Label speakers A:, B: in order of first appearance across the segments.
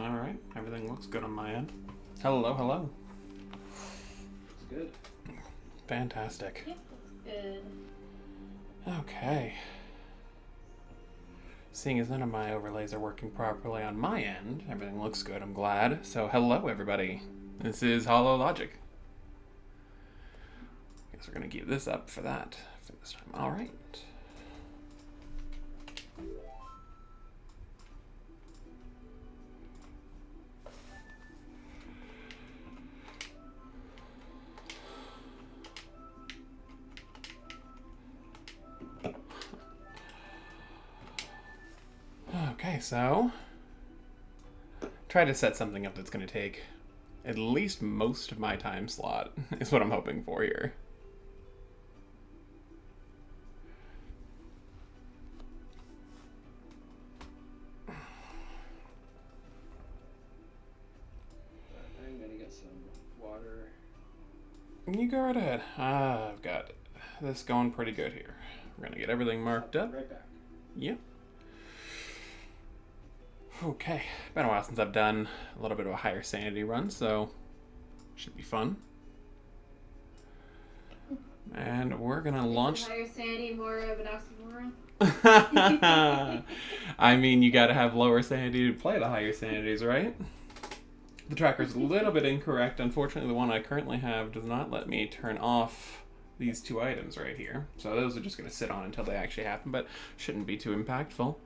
A: Alright, everything looks good on my end. Hello, hello.
B: It's good.
A: Fantastic.
C: Yep, good.
A: Okay. Seeing as none of my overlays are working properly on my end, everything looks good, I'm glad. So hello everybody. This is HollowLogic. Guess we're gonna keep this up for that for this time. Alright. Okay, so try to set something up that's going to take at least most of my time slot is what I'm hoping for here.
B: I'm gonna get some water.
A: You go right ahead. I've got this going pretty good here. We're going to get everything marked up.
B: Right back.
A: Yep. Okay, been a while since I've done a little bit of a higher sanity run, so should be fun. And we're gonna launch.
C: Higher sanity, more of an oxymoron.
A: I mean, you gotta have lower sanity to play the higher sanities, right? The tracker's a little bit incorrect. Unfortunately, the one I currently have does not let me turn off these two items right here. So those are just gonna sit on until they actually happen, but shouldn't be too impactful.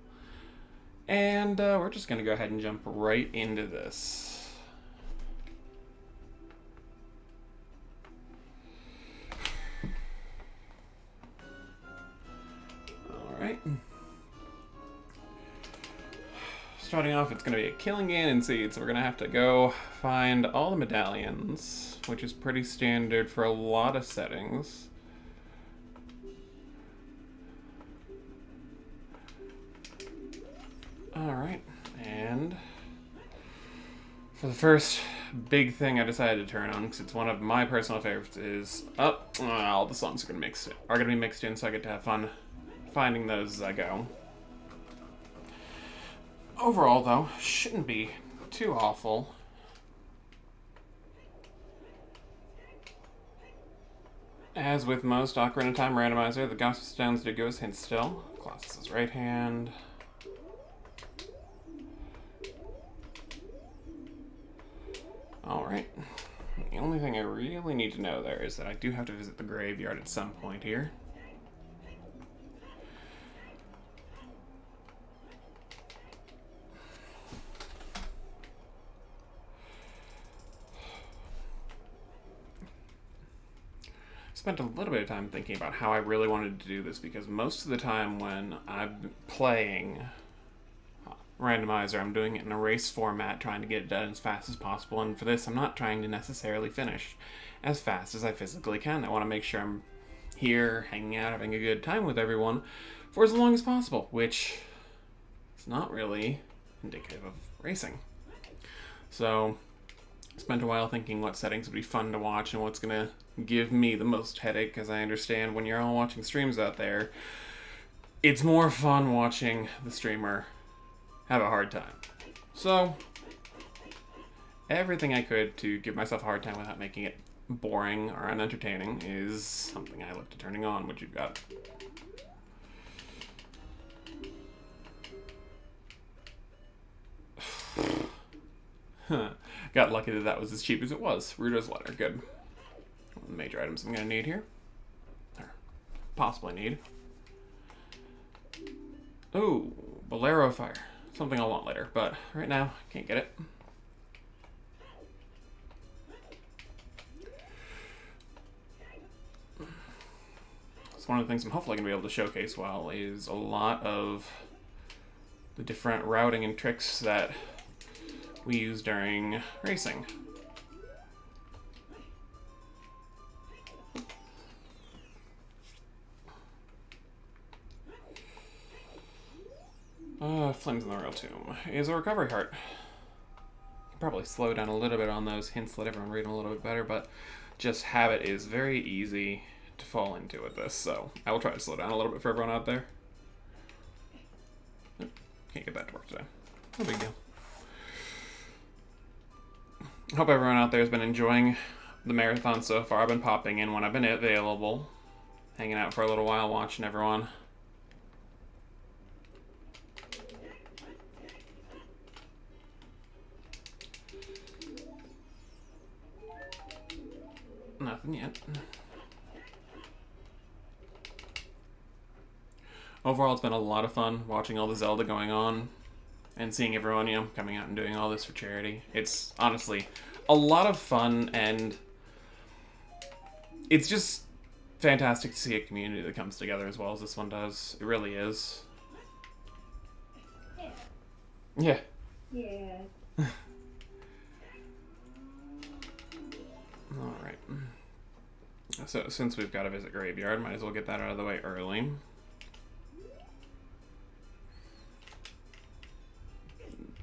A: And we're just going to go ahead and jump right into this. Alright. Starting off, it's going to be a killing gain in seed, so we're going to have to go find all the medallions, which is pretty standard for a lot of settings. Alright, and for the first big thing I decided to turn on, because it's one of my personal favorites, is all the songs are gonna be mixed in, so I get to have fun finding those as I go. Overall, though, shouldn't be too awful. As with most Ocarina Time Randomizer, the Gospel Stones do give us hints still. Colossus's right hand. Alright. The only thing I really need to know there is that I do have to visit the graveyard at some point here. Spent a little bit of time thinking about how I really wanted to do this, because most of the time when I'm playing Randomizer, I'm doing it in a race format, trying to get it done as fast as possible, and for this I'm not trying to necessarily finish as fast as I physically can. I want to make sure I'm here, hanging out, having a good time with everyone for as long as possible, which is not really indicative of racing. So, I spent a while thinking what settings would be fun to watch and what's going to give me the most headache, because I understand when you're all watching streams out there, it's more fun watching the streamer have a hard time. So, everything I could to give myself a hard time without making it boring or unentertaining is something I look to turning on. What you've got. Got lucky that that was as cheap as it was. Rudo's letter, good. One of the major items I'm going to need here. Or possibly need. Ooh, Bolero Fire. Something I'll want later, but right now, can't get it. So one of the things I'm hopefully going to be able to showcase well is a lot of the different routing and tricks that we use during racing. Flames in the Royal Tomb is a recovery heart. Probably slow down a little bit on those hints, let everyone read them a little bit better, but just habit is very easy to fall into with this, so I will try to slow down a little bit for everyone out there. Can't get that to work today. No big deal. Hope everyone out there has been enjoying the marathon so far. I've been popping in when I've been available, hanging out for a little while, watching everyone. Nothing yet. Overall, it's been a lot of fun watching all the Zelda going on and seeing everyone, coming out and doing all this for charity. It's honestly a lot of fun, and it's just fantastic to see a community that comes together as well as this one does. It really is.
C: Yeah.
A: Yeah.
C: Yeah.
A: Alright. So, since we've got to visit Graveyard, might as well get that out of the way early.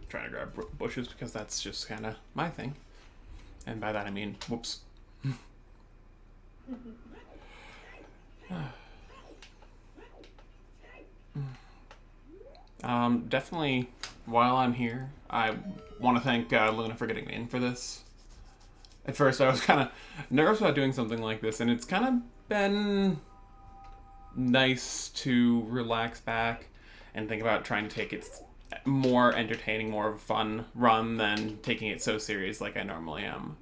A: Trying to grab bushes because that's just kind of my thing. And by that I mean, whoops. Definitely, while I'm here, I want to thank Luna for getting me in for this. At first, I was kind of nervous about doing something like this, and it's kind of been nice to relax back and think about trying to take it more entertaining, more of a fun run than taking it so serious like I normally am.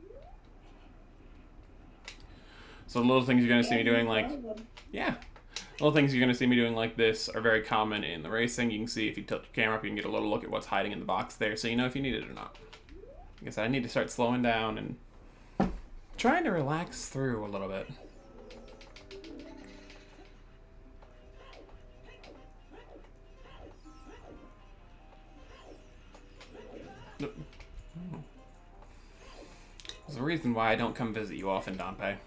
A: So the little things you're going to see me doing, like, yeah, little things you're going to see me doing like this are very common in the racing. You can see if you tilt your camera up, you can get a little look at what's hiding in the box there, so you know if you need it or not. I guess I need to start slowing down and trying to relax through a little bit. There's a reason why I don't come visit you often, Dompe.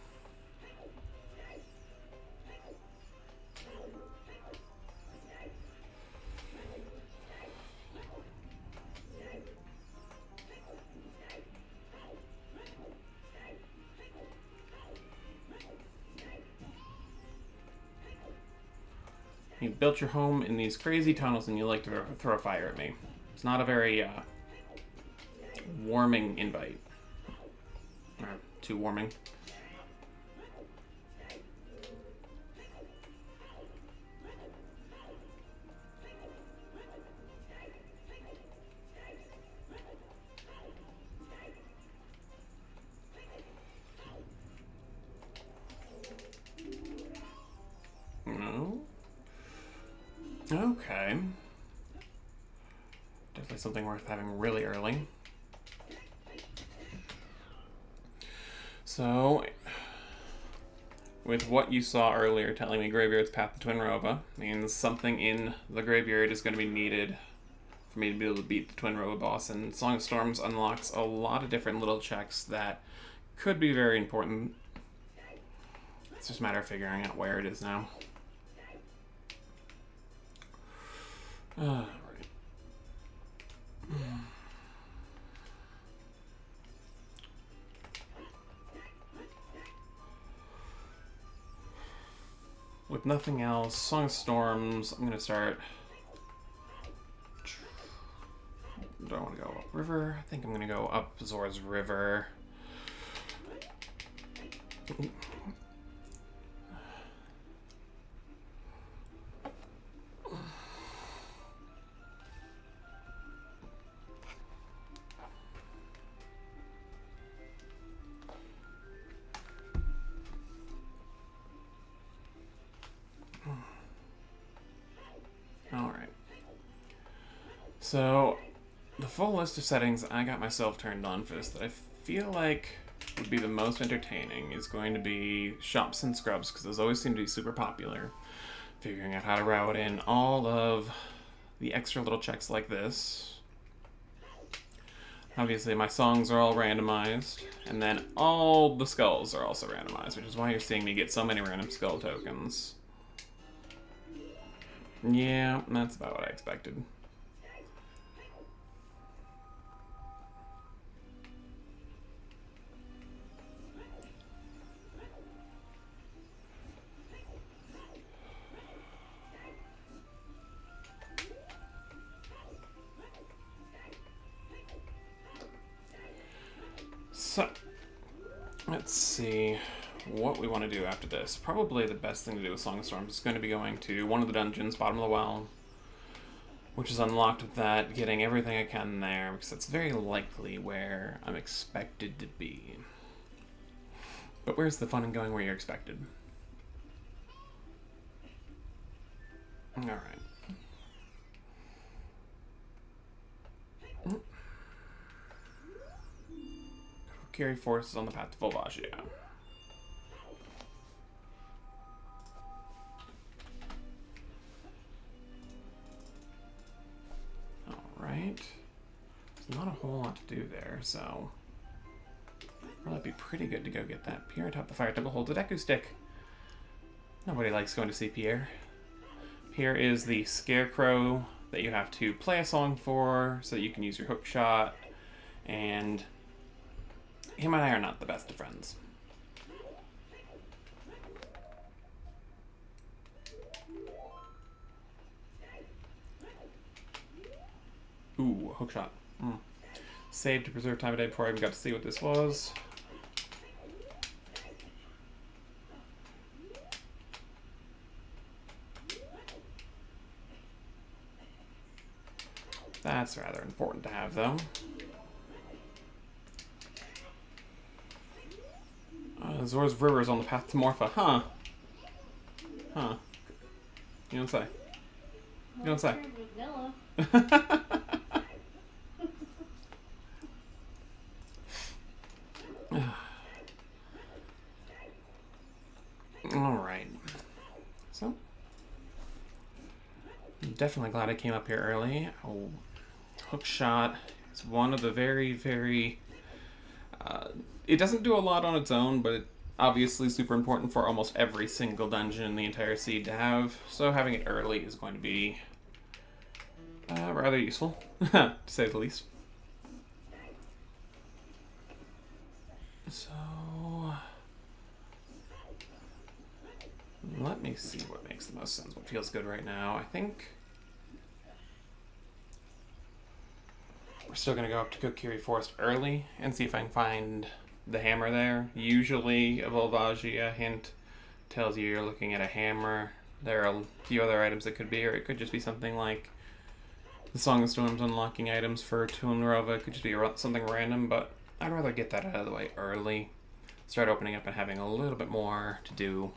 A: You built your home in these crazy tunnels and you like to throw fire at me. It's not a very warming invite. Or too warming. No. Okay. Definitely something worth having really early. So, with what you saw earlier telling me Graveyard's path to Twinrova, means something in the Graveyard is going to be needed for me to be able to beat the Twinrova boss, and Song of Storms unlocks a lot of different little checks that could be very important. It's just a matter of figuring out where it is now. Right. With nothing else, Song of Storms, I'm gonna start. Do I want to go up river? I think I'm gonna go up Zora's River. Alright. So, the full list of settings I got myself turned on for this that I feel like would be the most entertaining is going to be shops and scrubs, because those always seem to be super popular. Figuring out how to route in all of the extra little checks like this. Obviously, my songs are all randomized, and then all the skulls are also randomized, which is why you're seeing me get so many random skull tokens. Yeah, that's about what I expected. So, let's see what we want to do after this. Probably the best thing to do with Song of Storms is going to be going to one of the dungeons, bottom of the well, which is unlocked with that, getting everything I can there, because that's very likely where I'm expected to be. But where's the fun in going where you're expected? Alright. Carry forces on the path to Volvagia. Alright. There's not a whole lot to do there, so that'd be pretty good to go get that. Pierre atop the fire temple holds a Deku stick. Nobody likes going to see Pierre. Pierre is the scarecrow that you have to play a song for so that you can use your hook shot, and him and I are not the best of friends. Ooh, hook shot. Save to preserve time of day before I even got to see what this was. That's rather important to have, though. Zora's River is on the path to Morpha. Huh. Huh. You don't say. You don't say. Alright. So, I'm definitely glad I came up here early. Oh, hook shot is one of the very, very... it doesn't do a lot on its own, but it's obviously super important for almost every single dungeon in the entire seed to have. So having it early is going to be rather useful, to say the least. So, let me see what makes the most sense, what feels good right now. I think we're still going to go up to Kokiri Forest early and see if I can find the hammer there. Usually a Volvagia hint tells you you're looking at a hammer. There are a few other items that could be, or it could just be something like the Song of Storms unlocking items for Tunrova. It could just be something random, but I'd rather get that out of the way early. Start opening up and having a little bit more to do.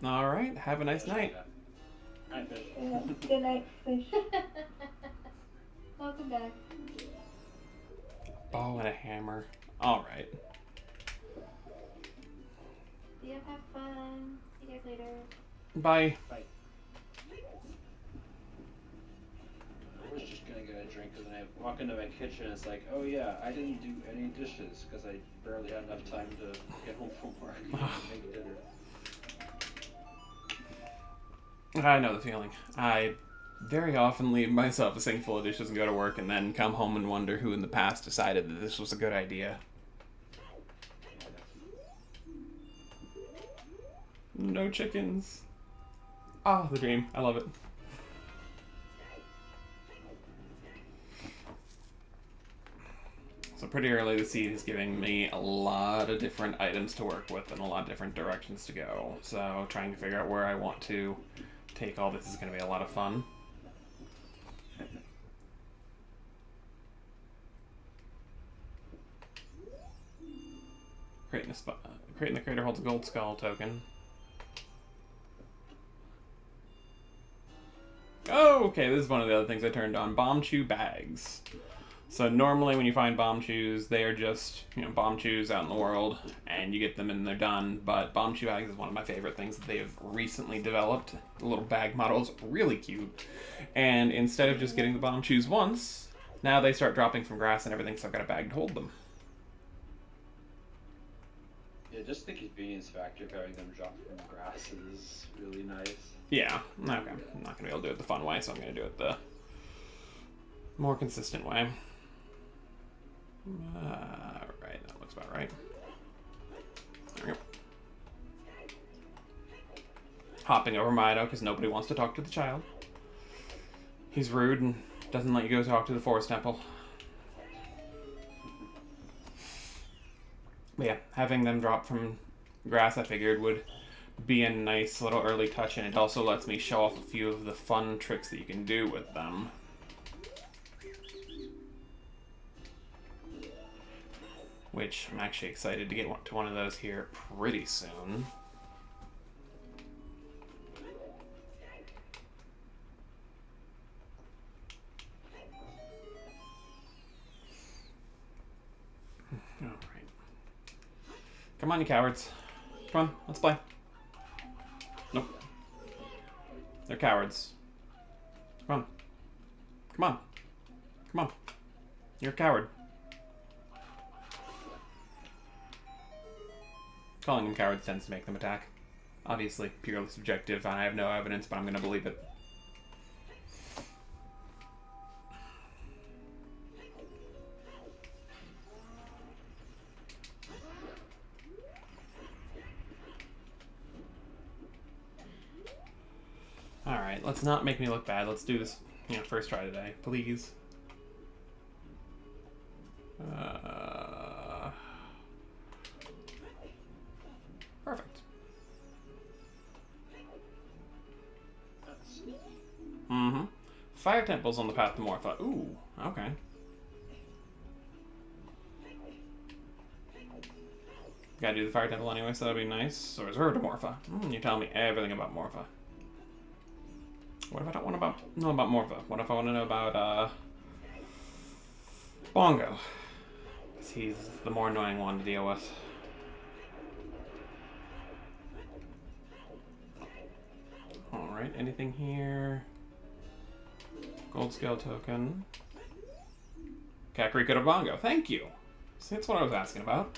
A: Alright, have a nice night.
B: Night, fish.
D: Yeah, good night, fish.
C: Welcome back.
A: Bow and a hammer. Alright.
C: Yeah, have fun. See you guys later.
A: Bye.
B: Bye. I was just gonna get a drink and then I walk into my kitchen and it's like, oh yeah, I didn't do any dishes because I barely had enough time to get home from work and make dinner.
A: I know the feeling. I very often leave myself a sink full of dishes and go to work and then come home and wonder who in the past decided that this was a good idea. No chickens. Ah, the dream. I love it. So pretty early the seed is giving me a lot of different items to work with and a lot of different directions to go. So trying to figure out where I want to take all this is going to be a lot of fun. Creating the crater holds a gold skull token. Oh, okay, this is one of the other things I turned on. Bomb chew bags. So normally when you find bomb chews, they are just, bomb chews out in the world, and you get them and they're done. But bomb chew bags is one of my favorite things that they have recently developed. The little bag model is really cute. And instead of just getting the bomb chews once, Now they start dropping from grass and everything, so I've got a bag to hold them.
B: Yeah, just the convenience factor of having them drop from grass is really nice.
A: Yeah, okay. I'm not going to be able to do it the fun way, so I'm going to do it the more consistent way. Right, that looks about right. There we go. Hopping over Mido because nobody wants to talk to the child. He's rude and doesn't let you go talk to the forest temple. But yeah, having them drop from grass I figured would be a nice little early touch, and it also lets me show off a few of the fun tricks that you can do with them. Which I'm actually excited to get to one of those here pretty soon. Alright. Come on, you cowards. Come on, let's play. Nope. They're cowards. Come on. Come on. Come on. You're a coward. Calling them cowards tends to make them attack. Obviously, purely subjective, and I have no evidence, but I'm going to believe it. Alright, let's not make me look bad. Let's do this, first try today, please. Perfect. Mm-hmm. Fire temple's on the path to Morpha. Ooh, okay. Gotta do the fire temple anyway, so that'd be nice. Or reserve to Morpha. You're telling me everything about Morpha. What if I don't want to know about Morpha? What if I want to know about, Bongo? Because he's the more annoying one to deal with. Alright, anything here? Gold scale token. Kakariko to Bongo, thank you! See, that's what I was asking about.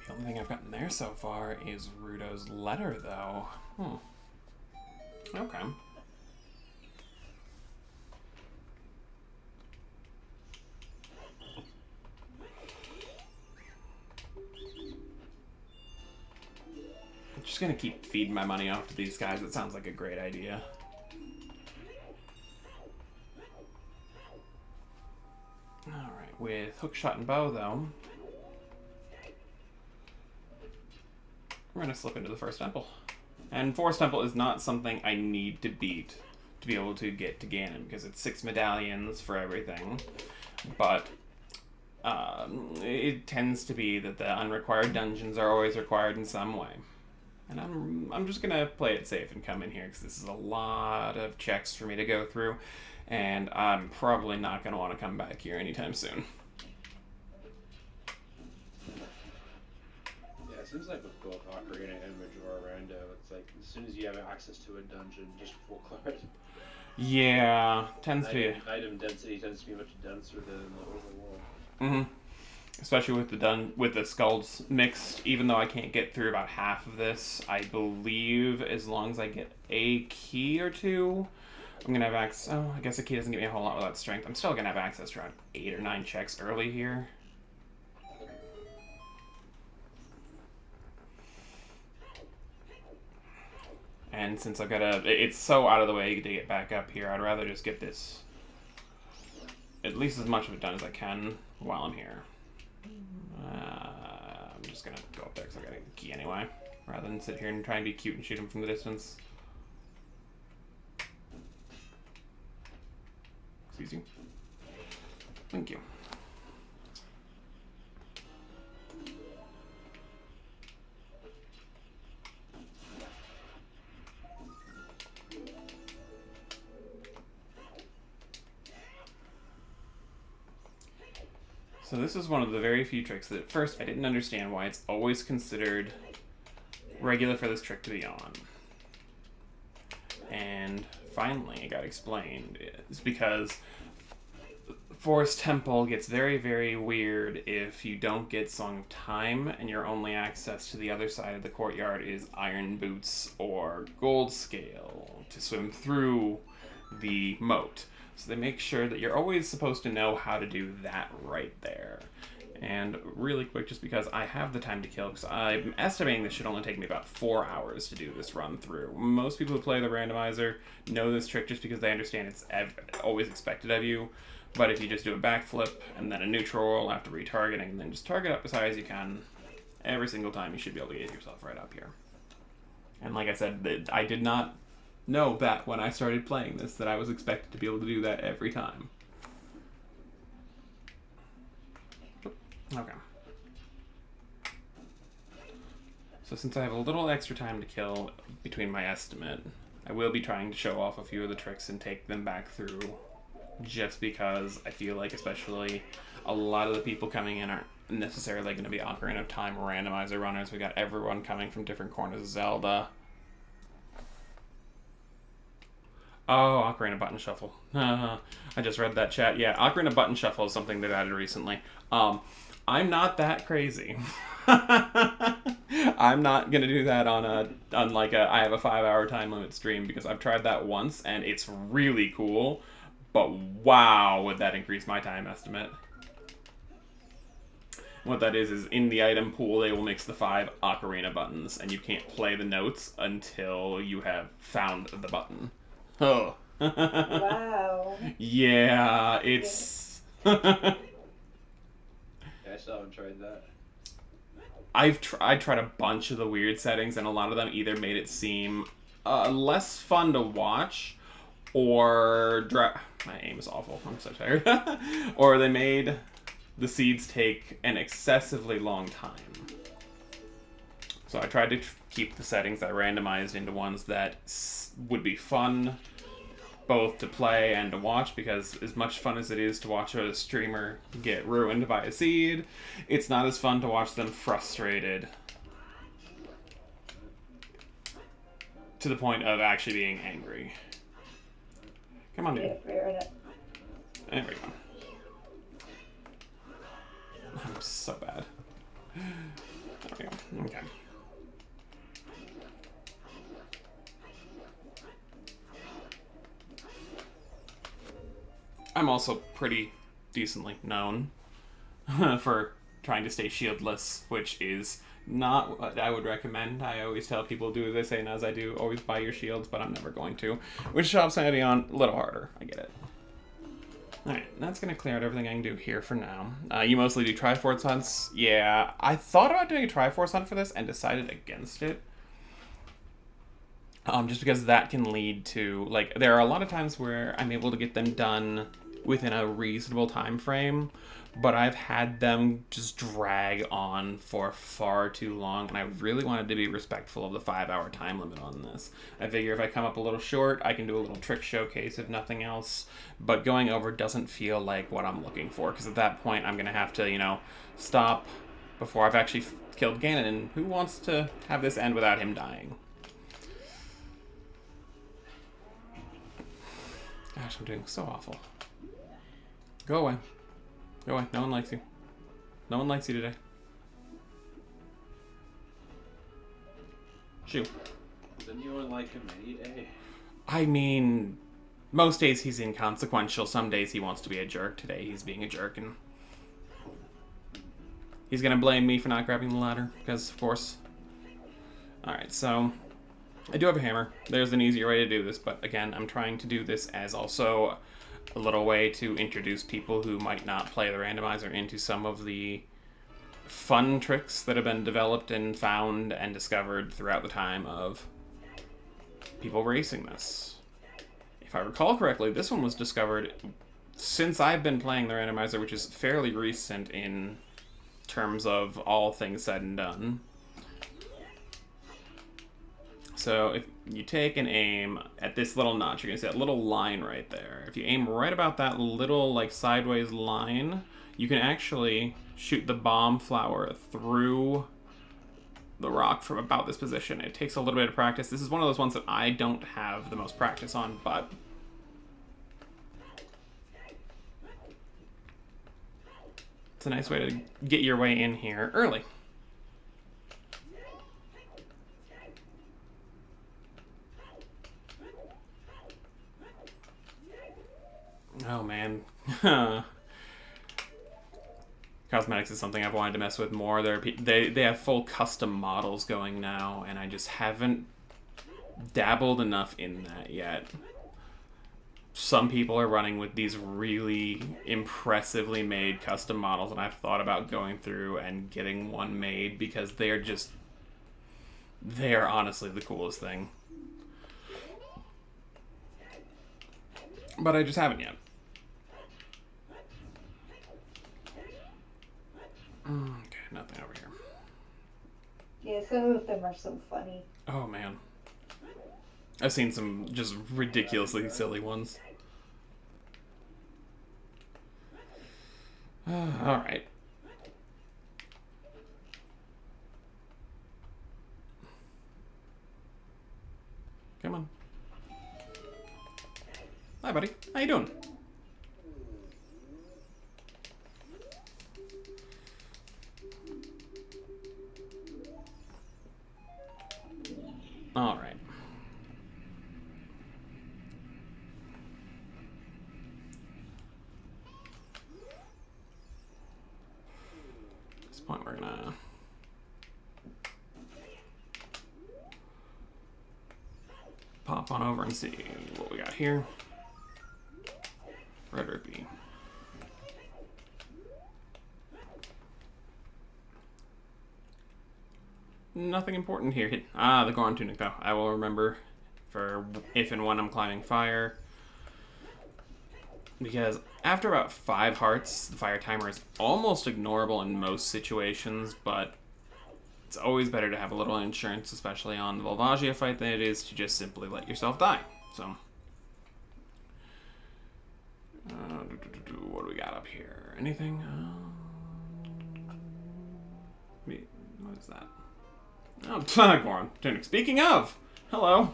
A: The only thing I've gotten there so far is Rudo's letter, though. Okay. I'm just gonna keep feeding my money off to these guys. It sounds like a great idea. Alright, with hookshot and bow, though, we're gonna slip into the first temple. And Forest Temple is not something I need to beat to be able to get to Ganon, because it's 6 medallions for everything. But it tends to be that the unrequired dungeons are always required in some way. And I'm just gonna play it safe and come in here, because this is a lot of checks for me to go through, and I'm probably not gonna want to come back here anytime soon.
B: Yeah, it seems like with both Ocarina and Majora Rando, it's like as soon as you have access to a dungeon, just full card.
A: Yeah, tends to be.
B: Item density tends to be much denser than the overworld.
A: Mm-hmm. Especially with the skulls mixed. Even though I can't get through about half of this, I believe as long as I get a key or two, I'm gonna have access. Oh, I guess a key doesn't give me a whole lot without strength. I'm still gonna have access to around 8 or 9 checks early here. And since I've got it's so out of the way to get back up here, I'd rather just get this, at least as much of it done as I can while I'm here. I'm just gonna go up there because I got a key anyway, rather than sit here and try and be cute and shoot him from the distance. Excuse you. Thank you. So this is one of the very few tricks that at first I didn't understand why it's always considered regular for this trick to be on. And finally it got explained, is because Forest Temple gets very, very weird if you don't get Song of Time and your only access to the other side of the courtyard is Iron Boots or Gold Scale to swim through the moat. So they make sure that you're always supposed to know how to do that right there. And really quick, just because I have the time to kill, because I'm estimating this should only take me about 4 hours to do this run through. Most people who play the randomizer know this trick just because they understand it's always expected of you. But if you just do a backflip and then a neutral roll after retargeting, and then just target up as high as you can, every single time you should be able to get yourself right up here. And like I said, I did not know that when I started playing this, that I was expected to be able to do that every time. Okay. So since I have a little extra time to kill between my estimate, I will be trying to show off a few of the tricks and take them back through, just because I feel like especially a lot of the people coming in aren't necessarily going to be Ocarina of Time randomizer runners. We got everyone coming from different corners of Zelda. Oh, Ocarina Button Shuffle. I just read that chat. Yeah, Ocarina Button Shuffle is something they've added recently. I'm not that crazy. I'm not gonna do that on I have a 5-hour time limit stream, because I've tried that once and it's really cool, but wow, would that increase my time estimate. What that is in the item pool they will mix the 5 Ocarina buttons, and you can't play the notes until you have found the button. Oh.
D: Wow.
A: Yeah, it's...
B: Yeah, I still haven't tried that.
A: I tried a bunch of the weird settings, and a lot of them either made it seem less fun to watch, or my aim is awful. I'm so tired. Or they made the seeds take an excessively long time. So I tried to keep the settings I randomized into ones that would be fun both to play and to watch, because as much fun as it is to watch a streamer get ruined by a seed, it's not as fun to watch them frustrated to the point of actually being angry. Come on, dude. There we go. I'm so bad. There we go. Okay. I'm also pretty decently known for trying to stay shieldless, which is not what I would recommend. I always tell people do as I say, not as I do. Always buy your shields, but I'm never going to. Which shop sanity on a little harder. I get it. Alright, that's going to clear out everything I can do here for now. You mostly do Triforce hunts. Yeah, I thought about doing a Triforce hunt for this and decided against it. Just because that can lead to, like, there are a lot of times where I'm able to get them done within a reasonable time frame, but I've had them just drag on for far too long, and I really wanted to be respectful of the 5-hour time limit on this. I figure if I come up a little short, I can do a little trick showcase if nothing else, but going over doesn't feel like what I'm looking for, because at that point I'm going to have to, you know, stop before I've actually killed Ganon, and who wants to have this end without him dying? Gosh, I'm doing so awful. Go away. Go away. No one likes you. No one likes you today. Shoo.
B: Doesn't anyone like him any day?
A: I mean, most days he's inconsequential. Some days he wants to be a jerk. Today he's being a jerk, and he's gonna blame me for not grabbing the ladder, because, of course. Alright, so I do have a hammer. There's an easier way to do this, but again, I'm trying to do this as also a little way to introduce people who might not play the randomizer into some of the fun tricks that have been developed and found and discovered throughout the time of people racing this. If I recall correctly, this one was discovered since I've been playing the randomizer, which is fairly recent in terms of all things said and done. So if you take an aim at this little notch, you're going to see that little line right there. If you aim right about that little, like, sideways line, you can actually shoot the bomb flower through the rock from about this position. It takes a little bit of practice. This is one of those ones that I don't have the most practice on, but it's a nice way to get your way in here early. Oh, man. Cosmetics is something I've wanted to mess with more. They have full custom models going now, and I just haven't dabbled enough in that yet. Some people are running with these really impressively made custom models, and I've thought about going through and getting one made because they are honestly the coolest thing. But I just haven't yet. Okay, nothing over here.
D: Yeah, some of them are so funny.
A: Oh, man. I've seen some just ridiculously silly ones. Alright. Come on. Hi, buddy. How you doing? Alright. At this point, we're gonna pop on over and see what we got here. Red rupee. Nothing important here. Ah, the Goron tunic, though. I will remember for if and when I'm climbing fire. Because after about 5 hearts, the fire timer is almost ignorable in most situations, but it's always better to have a little insurance, especially on the Volvagia fight, than it is to just simply let yourself die. So, what do we got up here? Anything? What is that? Oh, Goron tunic. Speaking of, hello.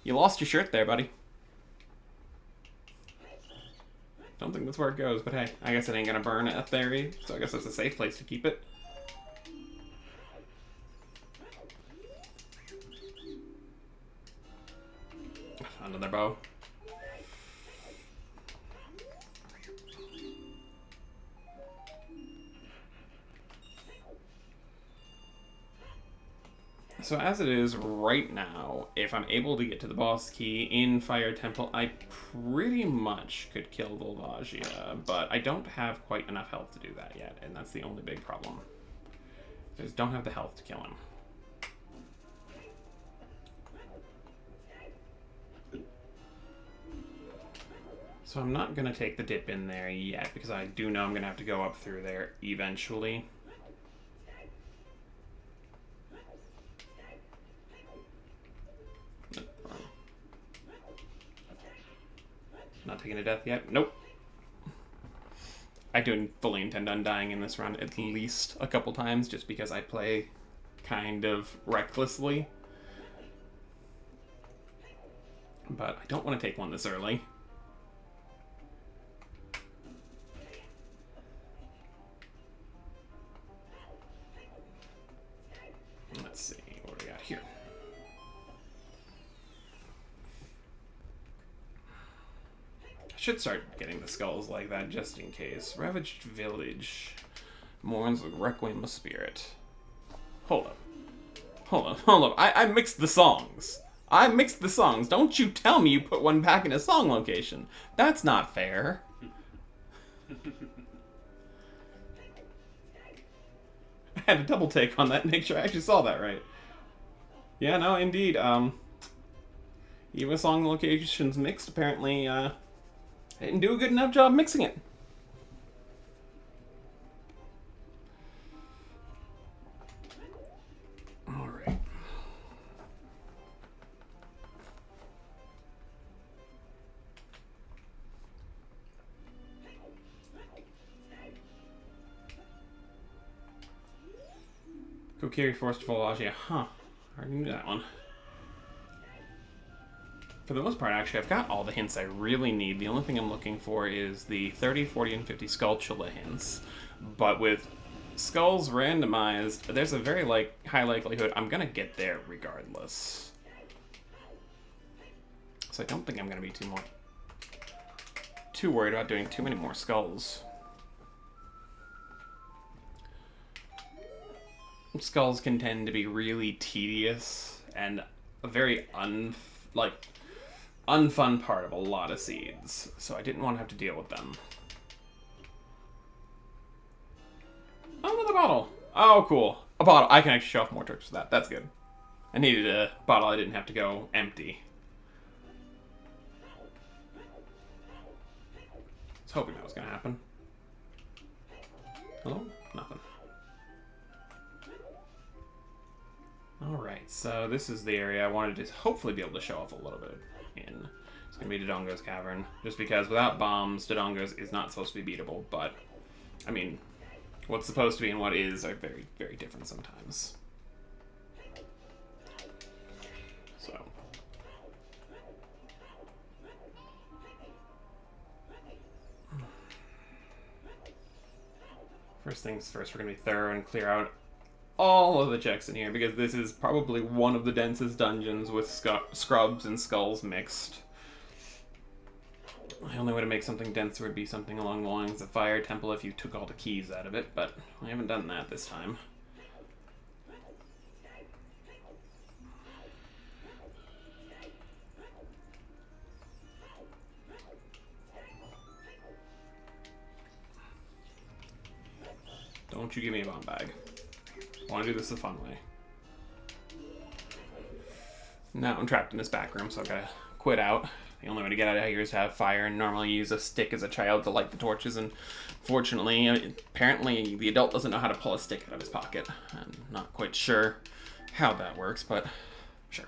A: You lost your shirt there, buddy. Don't think that's where it goes, but hey, I guess it ain't gonna burn up there, so I guess that's a safe place to keep it. Another bow. So as it is right now, if I'm able to get to the boss key in Fire Temple, I pretty much could kill Volvagia, but I don't have quite enough health to do that yet, and that's the only big problem. I just don't have the health to kill him. So I'm not going to take the dip in there yet, because I do know I'm going to have to go up through there eventually. Not taking a death yet? Nope. I do fully intend on dying in this run at least a couple times, just because I play kind of recklessly. But I don't want to take one this early. Let's see, what do we got here? I should start getting the skulls like that just in case. Ravaged Village mourns the Requiem of Spirit. Hold up. Hold up, hold up. I mixed the songs. I mixed the songs. Don't you tell me you put one back in a song location. That's not fair. I had a double take on that and make sure I actually saw that right. Yeah, no, indeed. Even song locations mixed, apparently, I didn't do a good enough job mixing it. Alright. Kokiri Forest Volagia. Huh. I already knew that one. For the most part, actually, I've got all the hints I really need. The only thing I'm looking for is the 30, 40, and 50 Skulltula hints. But with skulls randomized, there's a very high likelihood I'm going to get there regardless. So I don't think I'm going to be too worried about doing too many more skulls. Skulls can tend to be really tedious and a very unfun part of a lot of seeds, so I didn't want to have to deal with them. Oh, another bottle. Oh, cool. A bottle. I can actually show off more tricks with that. That's good. I needed a bottle I didn't have to go empty. I was hoping that was going to happen. Hello? Nothing. Alright, so this is the area I wanted to hopefully be able to show off a little bit in. It's going to be Dodongo's Cavern, just because without bombs, Dodongo's is not supposed to be beatable, but, I mean, what's supposed to be and what is are very, very different sometimes. So. First things first, we're going to be thorough and clear out all of the checks in here, because this is probably one of the densest dungeons with scrubs and skulls mixed. The only way to make something denser would be something along the lines of Fire Temple if you took all the keys out of it, but I haven't done that this time. Don't you give me a bomb bag. I want to do this the fun way. Now I'm trapped in this back room, so I've got to quit out. The only way to get out of here is to have fire, and normally use a stick as a child to light the torches, and fortunately, apparently the adult doesn't know how to pull a stick out of his pocket. I'm not quite sure how that works, but sure.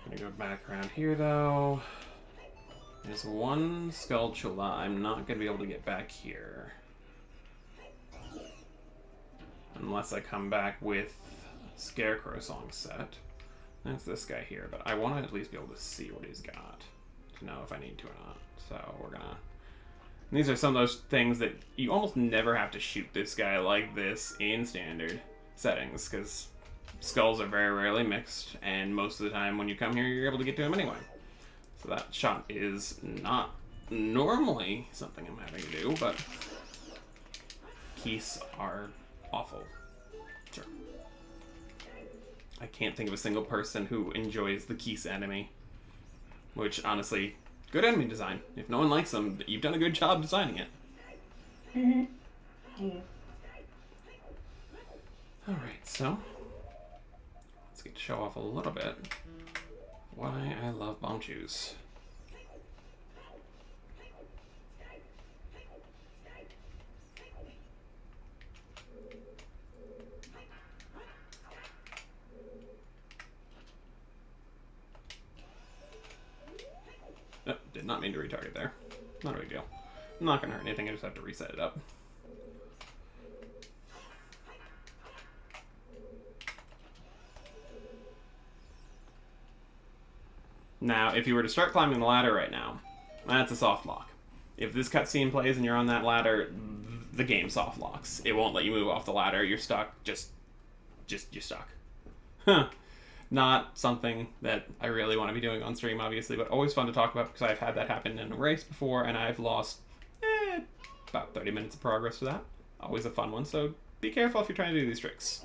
A: Gonna go back around here though. There's one Skulltula I'm not gonna be able to get back here. Unless I come back with Scarecrow Song set. That's this guy here, but I want to at least be able to see what he's got to know if I need to or not. So we're gonna... And these are some of those things that you almost never have to shoot this guy like this in standard settings, because skulls are very rarely mixed, and most of the time when you come here, you're able to get to him anyway. So that shot is not normally something I'm having to do, but keys are awful. Sure. I can't think of a single person who enjoys the Keese enemy, which honestly, good enemy design. If no one likes them, you've done a good job designing it.
D: Mm-hmm. Yeah.
A: Alright, so let's get to show off a little bit why I love bomb shoes. Oh, did not mean to retarget there. Not a big deal. Not gonna hurt anything, I just have to reset it up. Now, if you were to start climbing the ladder right now, that's a soft lock. If this cutscene plays and you're on that ladder, the game soft locks. It won't let you move off the ladder. You're stuck. You're stuck. Huh. Not something that I really want to be doing on stream, obviously, but always fun to talk about because I've had that happen in a race before, and I've lost about 30 minutes of progress to that. Always a fun one, so be careful if you're trying to do these tricks.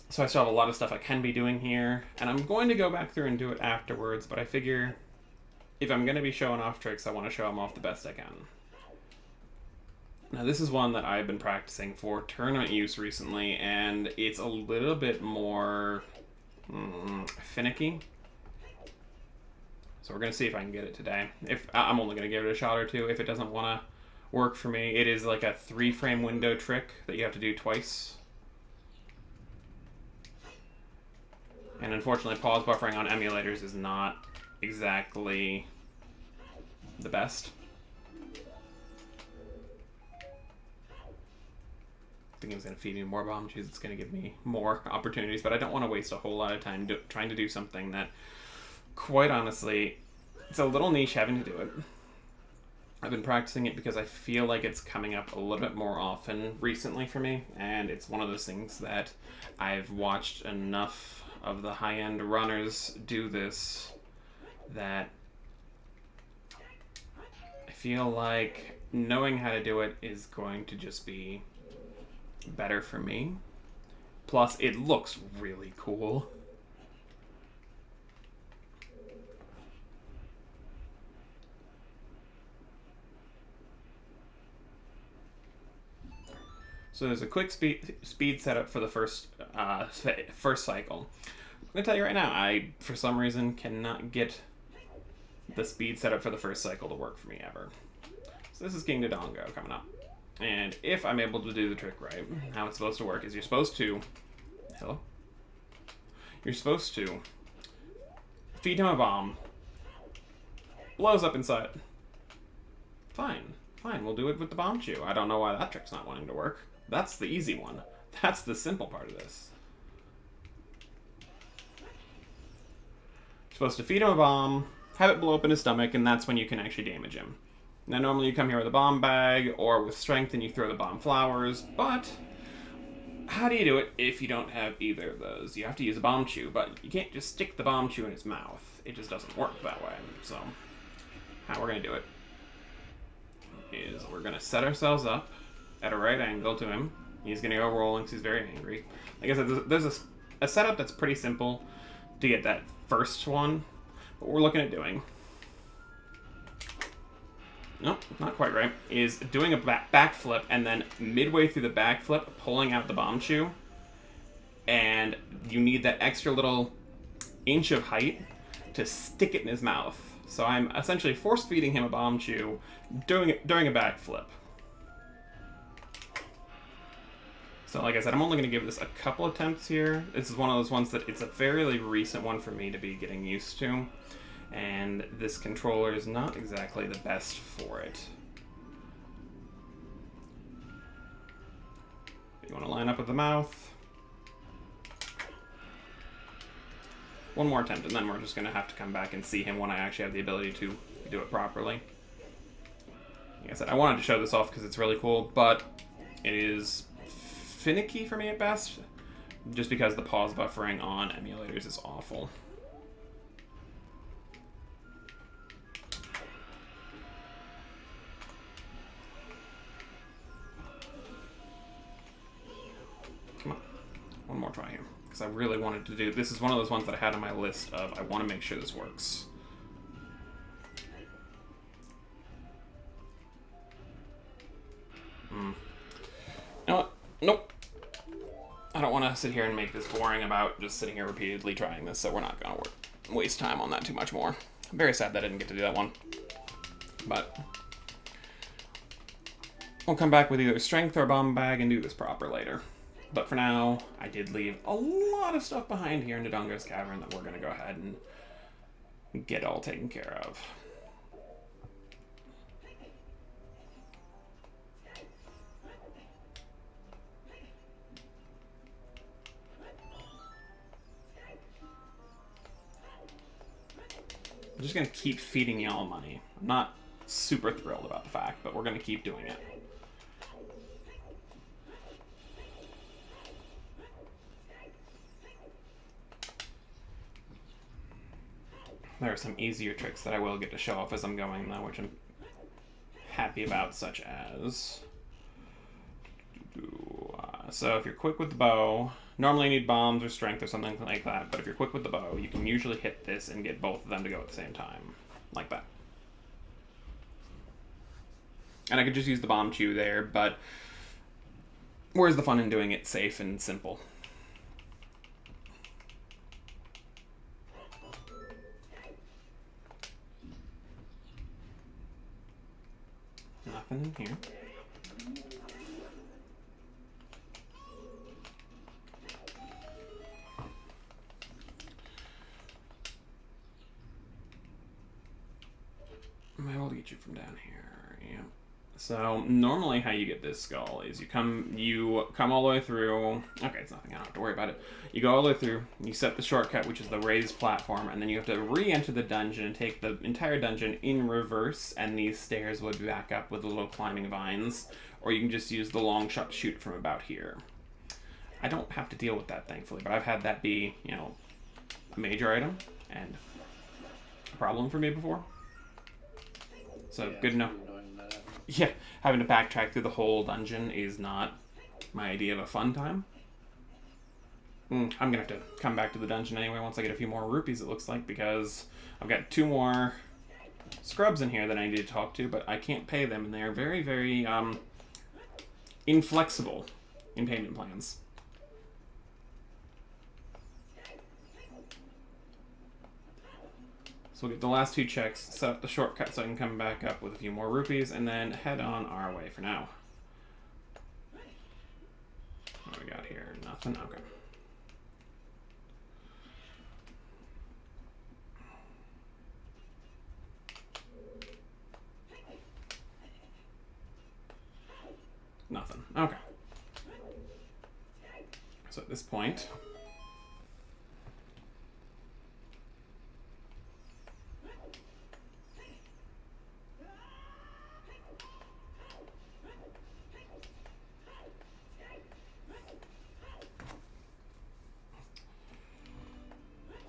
A: So I still have a lot of stuff I can be doing here, and I'm going to go back through and do it afterwards, but I figure if I'm going to be showing off tricks, I want to show them off the best I can. Now this is one that I've been practicing for tournament use recently, and it's a little bit more finicky. So we're going to see if I can get it today. If I'm only going to give it a shot or two. If it doesn't want to work for me. It is like a 3-frame window trick that you have to do twice. And unfortunately, pause buffering on emulators is not exactly the best. I think it's going to feed me more bomb chews. It's going to give me more opportunities, but I don't want to waste a whole lot of time trying to do something that, quite honestly, it's a little niche having to do it. I've been practicing it because I feel like it's coming up a little bit more often recently for me, and it's one of those things that I've watched enough of the high-end runners do this that I feel like knowing how to do it is going to just be better for me. Plus, it looks really cool. So there's a quick speed setup for the first cycle. I'm gonna tell you right now, I for some reason cannot get the speed setup for the first cycle to work for me ever. So this is King Dodongo coming up, and if I'm able to do the trick right, how it's supposed to work is you're supposed to feed him a bomb, blows up inside. Fine, we'll do it with the bomb chew. I don't know why that trick's not wanting to work. That's the easy one. That's the simple part of this. You're supposed to feed him a bomb, have it blow up in his stomach, and that's when you can actually damage him. Now, normally you come here with a bomb bag or with strength and you throw the bomb flowers, but how do you do it if you don't have either of those? You have to use a bomb chew, but you can't just stick the bomb chew in his mouth. It just doesn't work that way. So, how we're going to do it is we're going to set ourselves up at a right angle to him. He's going to go rolling because he's very angry. Like I said, there's a setup that's pretty simple to get that first one. What we're looking at doing, nope, not quite right, is doing a backflip and then midway through the backflip, pulling out the bomb chew. And you need that extra little inch of height to stick it in his mouth. So I'm essentially force feeding him a bomb chew during a backflip. So like I said, I'm only going to give this a couple attempts here. This is one of those ones that it's a fairly recent one for me to be getting used to. And this controller is not exactly the best for it. You want to line up with the mouth. One more attempt, and then we're just going to have to come back and see him when I actually have the ability to do it properly. Like I said, I wanted to show this off because it's really cool, but it is finicky for me at best, just because the pause buffering on emulators is awful. Come on, one more try here, because I really wanted to do, this is one of those ones that I had on my list of, I want to make sure this works. You know what? Nope. I don't want to sit here and make this boring about just sitting here repeatedly trying this, so we're not going to waste time on that too much more. I'm very sad that I didn't get to do that one. But we'll come back with either strength or bomb bag and do this proper later. But for now, I did leave a lot of stuff behind here in Dodongo's Cavern that we're going to go ahead and get all taken care of. I'm just going to keep feeding y'all money. I'm not super thrilled about the fact, but we're going to keep doing it. There are some easier tricks that I will get to show off as I'm going, though, which I'm happy about, such as... So if you're quick with the bow, normally you need bombs or strength or something like that, but if you're quick with the bow, you can usually hit this and get both of them to go at the same time, like that. And I could just use the bomb chew there, but where's the fun in doing it safe and simple? Nothing here. I might be able to get you from down here. Yeah. So normally, how you get this skull is you come all the way through. Okay, it's nothing. I don't have to worry about it. You go all the way through. You set the shortcut, which is the raised platform, and then you have to re-enter the dungeon and take the entire dungeon in reverse. And these stairs would back up with the little climbing vines, or you can just use the long shot to shoot from about here. I don't have to deal with that, thankfully, but I've had that be, a major item and a problem for me before. So
B: Yeah,
A: good enough. Yeah, having to backtrack through the whole dungeon is not my idea of a fun time. I'm gonna have to come back to the dungeon anyway once I get a few more rupees, it looks like, because I've got 2 more scrubs in here that I need to talk to, but I can't pay them, and they are very, very inflexible in payment plans. So we'll get the last 2 checks, set up the shortcut so I can come back up with a few more rupees, and then head on our way for now. What do we got here? Nothing? Okay. Nothing. Okay. So at this point...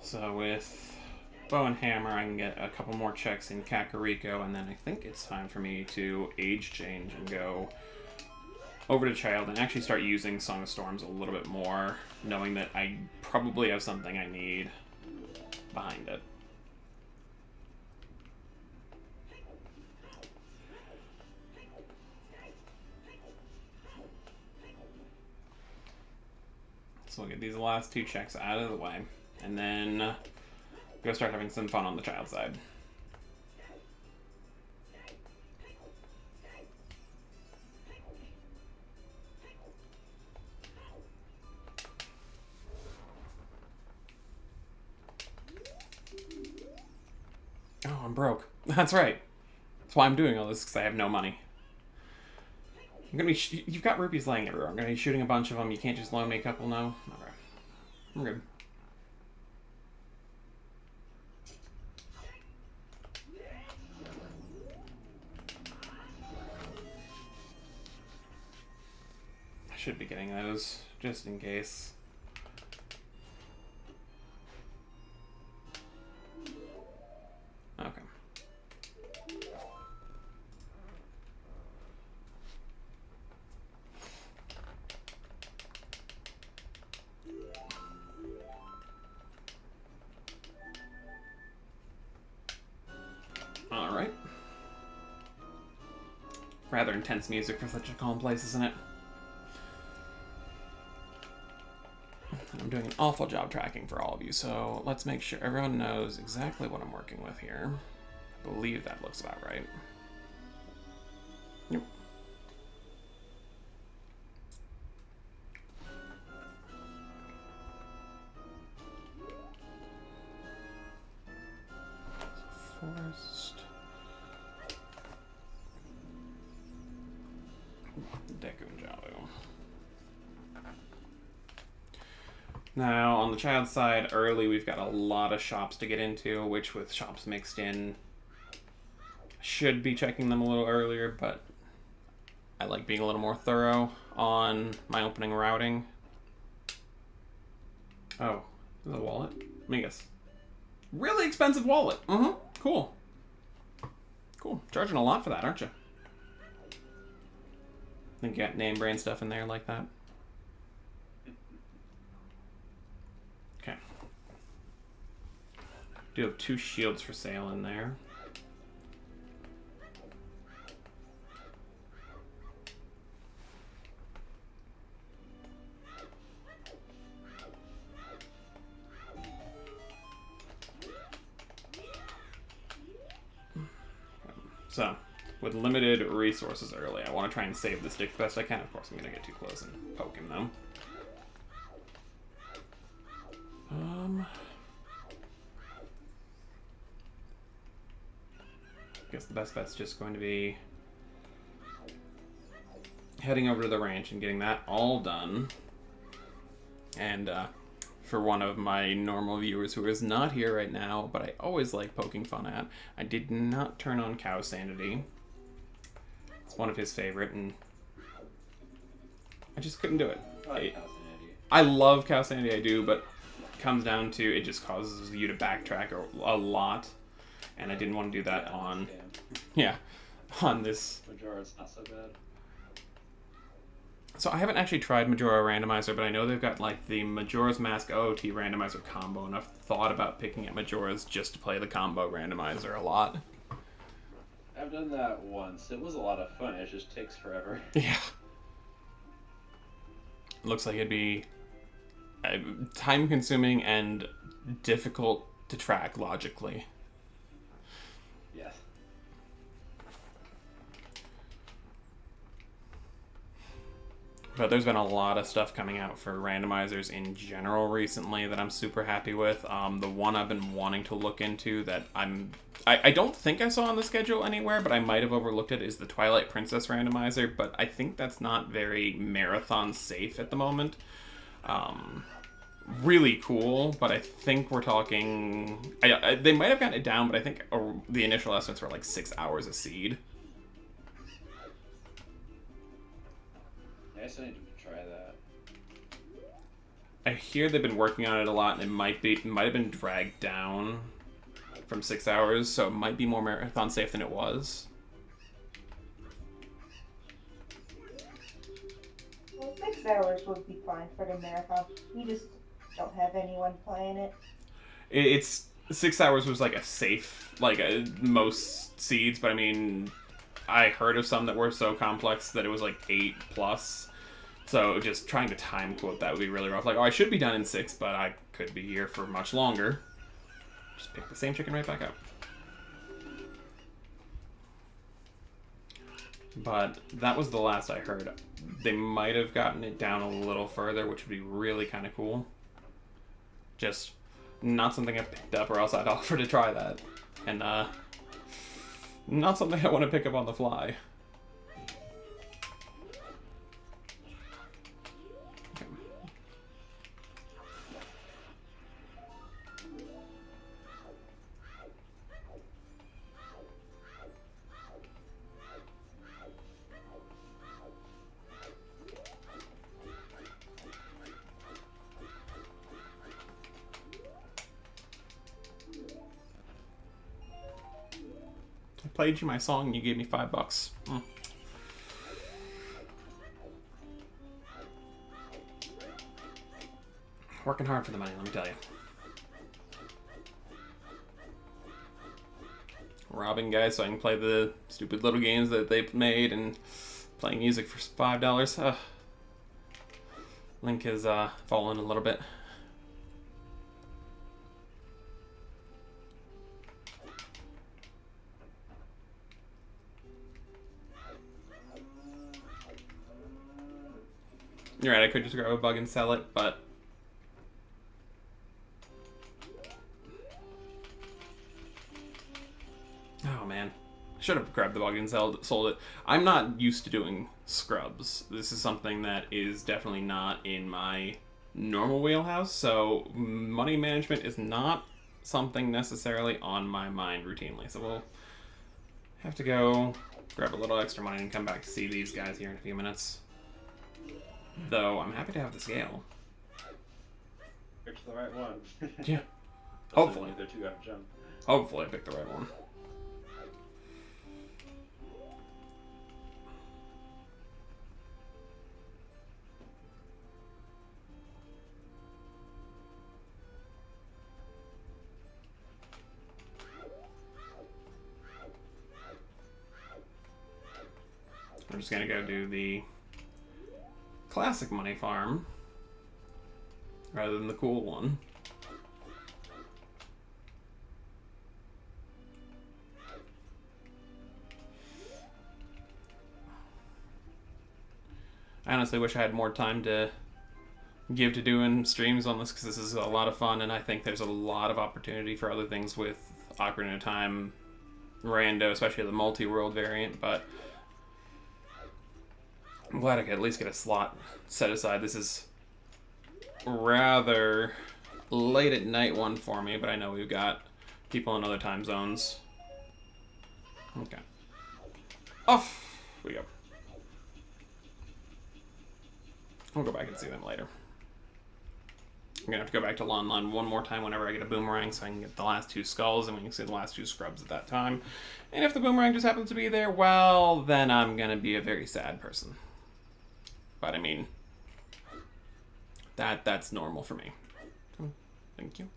A: So with bow and hammer, I can get a couple more checks in Kakariko, and then I think it's time for me to age change and go over to Child and actually start using Song of Storms a little bit more, knowing that I probably have something I need behind it. So we'll get these last 2 checks out of the way, and then go start having some fun on the Child side. Oh, I'm broke. That's right. That's why I'm doing all this, because I have no money. I'm gonna be. You've got rupees laying everywhere. I'm gonna be shooting a bunch of them. You can't just loan me a couple now. Okay, I'm good. I should be getting those just in case. Okay. All right. Rather intense music for such a calm place, isn't it? I'm doing an awful job tracking for all of you, so let's make sure everyone knows exactly what I'm working with here. I believe that looks about right. Yep. Forest. Dekunjalu. Now, on the Child side, early we've got a lot of shops to get into, which with shops mixed in, should be checking them a little earlier, but I like being a little more thorough on my opening routing. Oh, is it a wallet? Let me guess. Really expensive wallet. Cool. Cool. Charging a lot for that, aren't you? Think you got name brand stuff in there like that? Okay. Do have 2 shields for sale in there. So, with limited resources early. I want to try and save this dick the best I can. Of course, I'm going to get too close and poke him, though. I guess the best bet's just going to be heading over to the ranch and getting that all done. And for one of my normal viewers who is not here right now, but I always like poking fun at, I did not turn on Cow Sanity. It's one of his favorite, and I just couldn't do it. I love Cow Sanity, I do, but it comes down to it just causes you to backtrack a lot, and I didn't want to do that on, on this.
B: Majora's not so bad.
A: So I haven't actually tried Majora Randomizer, but I know they've got like the Majora's Mask OOT Randomizer combo, and I've thought about picking at Majora's just to play the combo Randomizer a lot.
B: I've done that once. It was a lot of fun. It just takes forever.
A: Yeah. Looks like it'd be time-consuming and difficult to track logically.
B: Yes.
A: But there's been a lot of stuff coming out for randomizers in general recently that I'm super happy with. The one I've been wanting to look into that I don't think I saw on the schedule anywhere, but I might have overlooked it, is the Twilight Princess randomizer, but I think that's not very marathon safe at the moment. Really cool, but I think we're talking... they might have gotten it down, but I think the initial estimates were like 6 hours a seed.
B: I guess I need to try that.
A: I hear they've been working on it a lot, and it might have been dragged down from 6 hours, so it might be more marathon safe than it was.
D: Well, 6 hours would be fine for the marathon. We just don't have anyone playing it.
A: It's 6 hours was like a safe, like most seeds, but I mean, I heard of some that were so complex that it was like 8+. So just trying to time quote that would be really rough. Like, oh, I should be done in 6, but I could be here for much longer. Just pick the same chicken right back up. But that was the last I heard. They might have gotten it down a little further, which would be really kind of cool. Just not something I've picked up, or else I'd offer to try that. And not something I want to pick up on the fly. Played you my song and you gave me $5. Working hard for the money, let me tell you. Robbing guys so I can play the stupid little games that they've made and playing music for $5. Link has fallen a little bit. You're right, I could just grab a bug and sell it, but... Oh, man. I should have grabbed the bug and sold it. I'm not used to doing scrubs. This is something that is definitely not in my normal wheelhouse, so money management is not something necessarily on my mind routinely. So we'll have to go grab a little extra money and come back to see these guys here in a few minutes. Though, I'm happy to have the scale.
B: Picked the right one.
A: Yeah. Hopefully.
B: They're too out of jump.
A: Hopefully I picked the right one. We're just gonna go do the classic money farm rather than the cool one. I honestly wish I had more time to give to doing streams on this, because this is a lot of fun, and I think there's a lot of opportunity for other things with Ocarina of Time Rando, especially the multi-world variant, but I'm glad I could at least get a slot set aside. This is rather late at night one for me, but I know we've got people in other time zones. Okay. Off we go. We'll go back and see them later. I'm gonna have to go back to Lon Lon one more time whenever I get a boomerang, so I can get the last 2 skulls, and we can see the last 2 scrubs at that time. And if the boomerang just happens to be there, well, then I'm gonna be a very sad person. But I mean, that's normal for me. Thank you.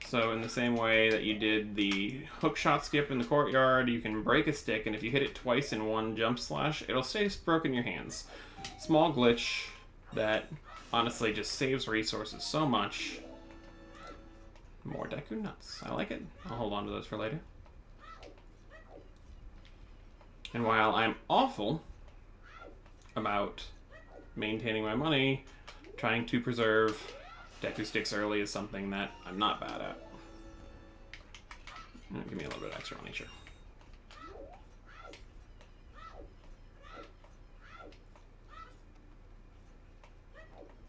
A: So in the same way that you did the hookshot skip in the courtyard, you can break a stick, and if you hit it twice in one jump slash, it'll stay broken in your hands. Small glitch that honestly just saves resources so much. More Deku nuts. I like it. I'll hold on to those for later. And while I'm awful about maintaining my money, trying to preserve Deku sticks early is something that I'm not bad at. Give me a little bit extra money, sure.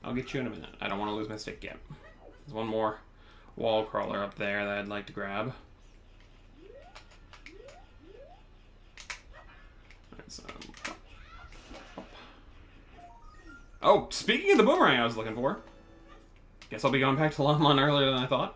A: I'll get you in a minute. I don't want to lose my stick yet. There's one more wall crawler up there that I'd like to grab. Alright, so... Oh, speaking of the boomerang I was looking for. Guess I'll be going back to Lon Lon earlier than I thought.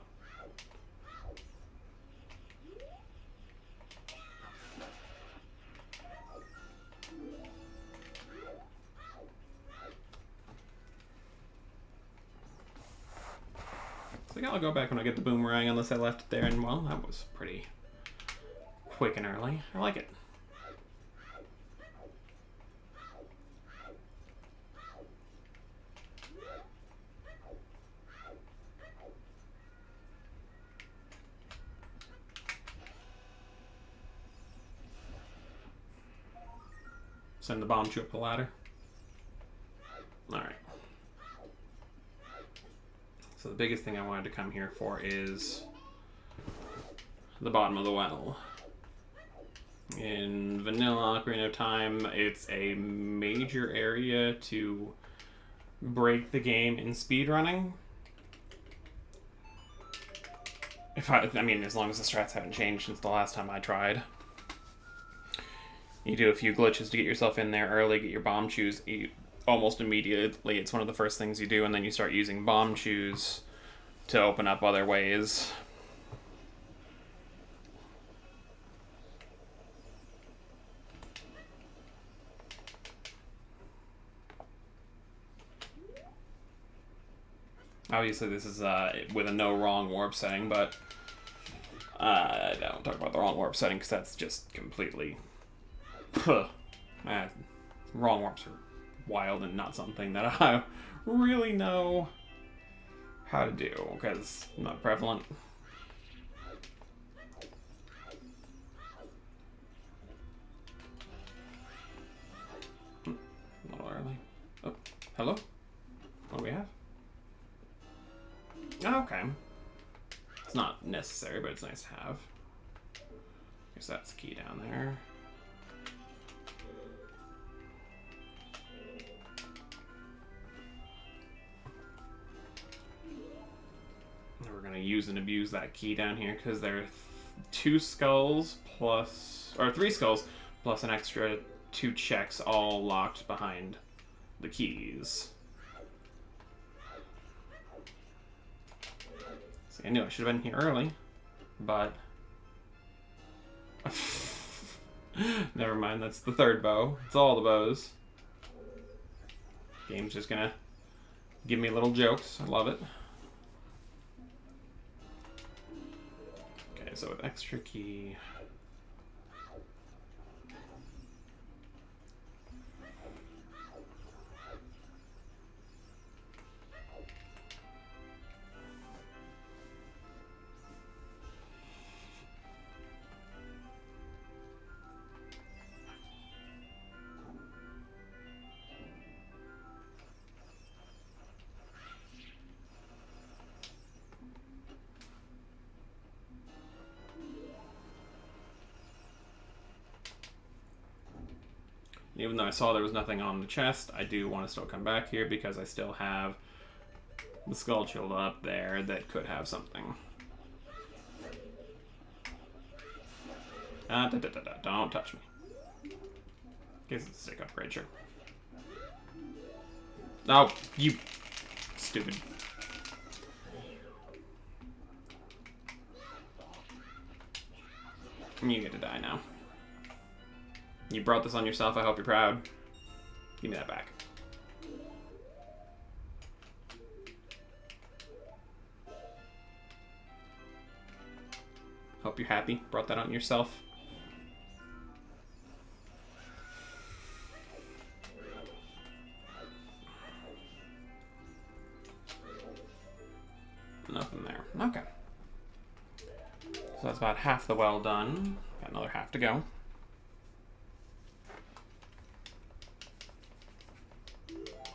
A: So yeah, I'll go back when I get the boomerang, unless I left it there, and well, that was pretty quick and early. I like it. Send the bomb up the ladder. Alright. So the biggest thing I wanted to come here for is the bottom of the well. In vanilla Ocarina of Time, it's a major area to break the game in speedrunning. I mean, as long as the strats haven't changed since the last time I tried. You do a few glitches to get yourself in there early, get your bomb shoes almost immediately. It's one of the first things you do, and then you start using bomb shoes to open up other ways. Obviously this is with a no wrong warp setting, but I don't talk about the wrong warp setting because that's just completely... wrong warps are wild and not something that I really know how to do because I'm not prevalent. Not early. Oh, hello? What do we have? Oh, okay. It's not necessary, but it's nice to have. Guess that's the key down there. We're going to use and abuse that key down here because there are 2 skulls plus, or 3 skulls plus an extra 2 checks all locked behind the keys. See, I knew I should have been here early, but never mind, that's the 3rd bow. It's all the bows. Game's just gonna give me little jokes. I love it. Okay, so with extra key. Even though I saw there was nothing on the chest, I do want to still come back here because I still have the skull shield up there that could have something. Don't touch me. Guess it's a stick upgrade, sure. Oh, you stupid. You get to die now. You brought this on yourself. I hope you're proud. Give me that back. Hope you're happy. Brought that on yourself. Nothing there. Okay. So that's about half the well done. Got another half to go.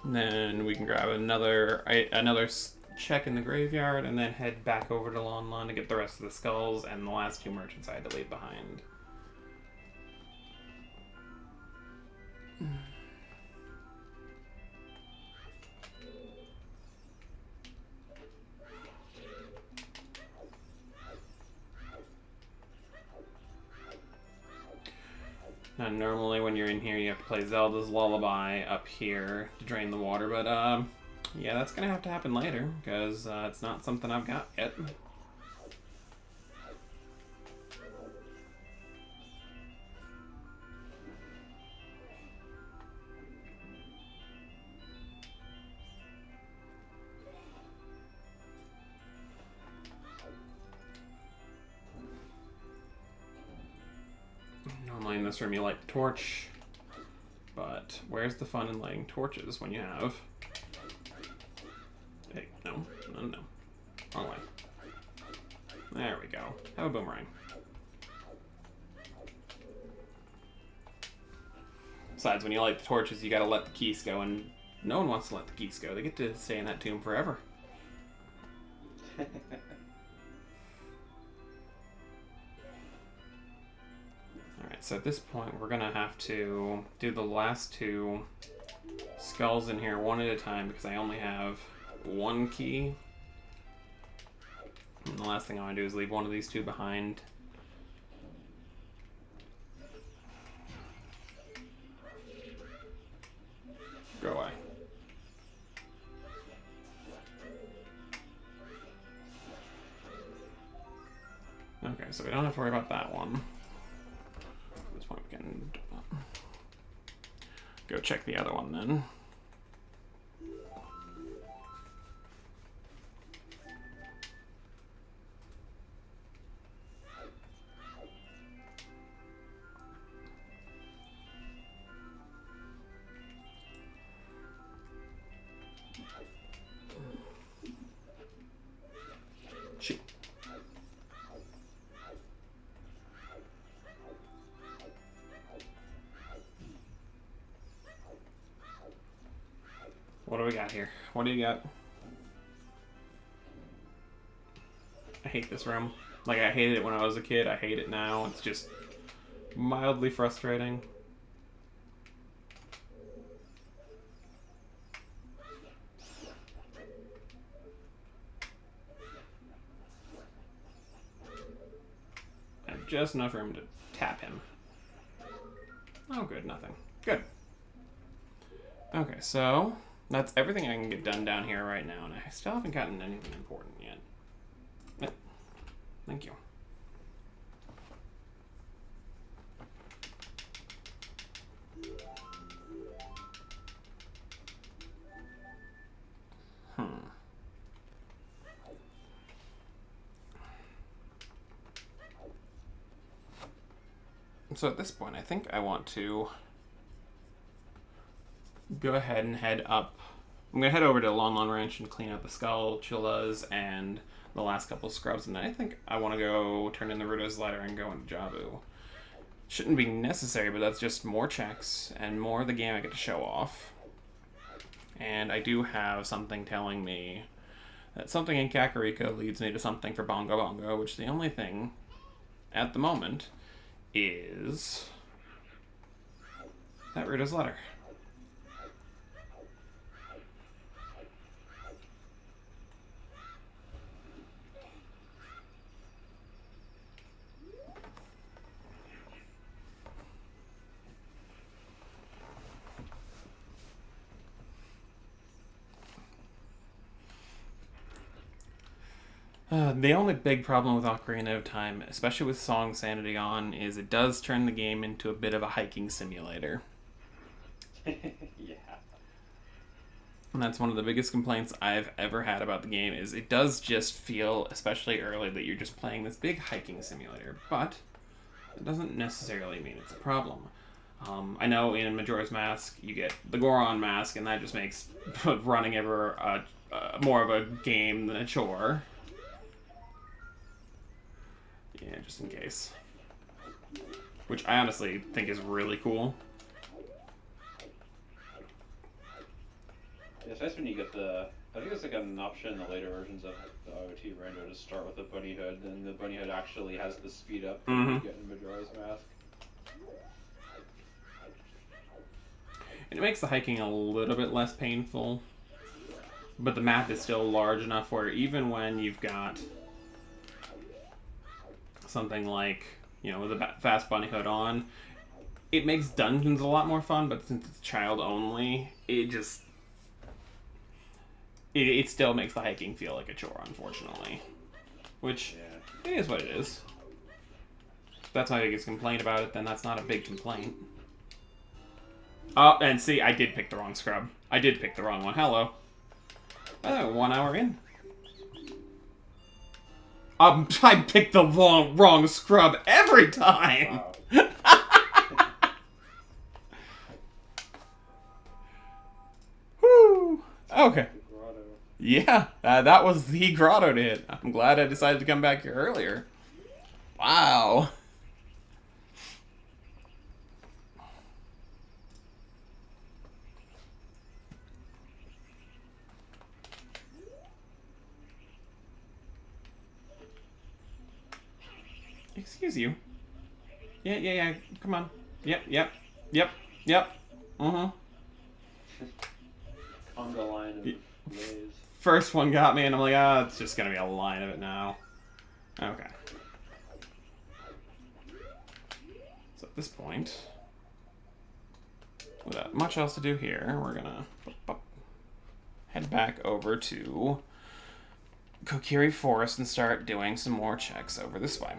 A: And then we can grab another check in the graveyard and then head back over to Lon Lon to get the rest of the skulls and the last two merchants I had to leave behind. Now, normally when you're in here, you have to play Zelda's Lullaby up here to drain the water, but yeah, that's gonna have to happen later because it's not something I've got yet. Normally in this room you light the torch, but where's the fun in lighting torches when you have... Hey, no. Wrong way. There we go. Have a boomerang. Besides, when you light the torches, you gotta let the keys go, and no one wants to let the keys go. They get to stay in that tomb forever. Alright, so at this point, we're gonna have to do the last two skulls in here one at a time because I only have one key. And the last thing I want to do is leave one of these two behind. Go away. Okay, so we don't have to worry about that one. At this point we can go check the other one then. Shoot. What do we got here? What do you got? I hate this room. Like, I hated it when I was a kid. I hate it now. It's just mildly frustrating. I have just enough room to tap him. Oh, good. Nothing. Good. Okay, so that's everything I can get done down here right now, and I still haven't gotten anything important yet. Yep. Thank you. So at this point, I think I want to go ahead and head up. I'm going to head over to Lon Lon Ranch and clean up the skull chillas and the last couple scrubs, and then I think I want to go turn in the Ruto's ladder and go into Jabu. Shouldn't be necessary, but that's just more checks and more of the game I get to show off. And I do have something telling me that something in Kakariko leads me to something for Bongo Bongo, which the only thing at the moment is That Rita's letter. The only big problem with Ocarina of Time, especially with Song Sanity on, is it does turn the game into a bit of a hiking simulator.
B: Yeah.
A: And that's one of the biggest complaints I've ever had about the game, is it does just feel, especially early, that you're just playing this big hiking simulator. But it doesn't necessarily mean it's a problem. I know in Majora's Mask, you get the Goron Mask, and that just makes running ever more of a game than a chore. Yeah, just in case. Which I honestly think is really cool.
B: Yeah, it's nice when you get I think it's like an option in the later versions of the IoT Rando to start with the bunny hood, and the bunny hood actually has the speed up that you get in Majora's Mask.
A: It makes the hiking a little bit less painful, but the map is still large enough where even when you've got something like, with a fast bunny hood on, it makes dungeons a lot more fun, but since it's child only, it still makes the hiking feel like a chore, unfortunately. Which, it is what it is. If that's my biggest complaint about it, then that's not a big complaint. Oh, and see, I did pick the wrong scrub. I did pick the wrong one. Hello. Oh, 1 hour in. I picked the wrong scrub every time!
B: Wow.
A: Woo! Okay.
B: Grotto.
A: Yeah, that was the grotto to hit. I'm glad I decided to come back here earlier. Wow. Excuse you. Yeah. Come on. Yep. Mm-hmm.
B: Conga line of waves.
A: First one got me, and I'm like, it's just gonna be a line of it now. Okay. So at this point, without much else to do here, we're gonna head back over to Kokiri Forest and start doing some more checks over this way.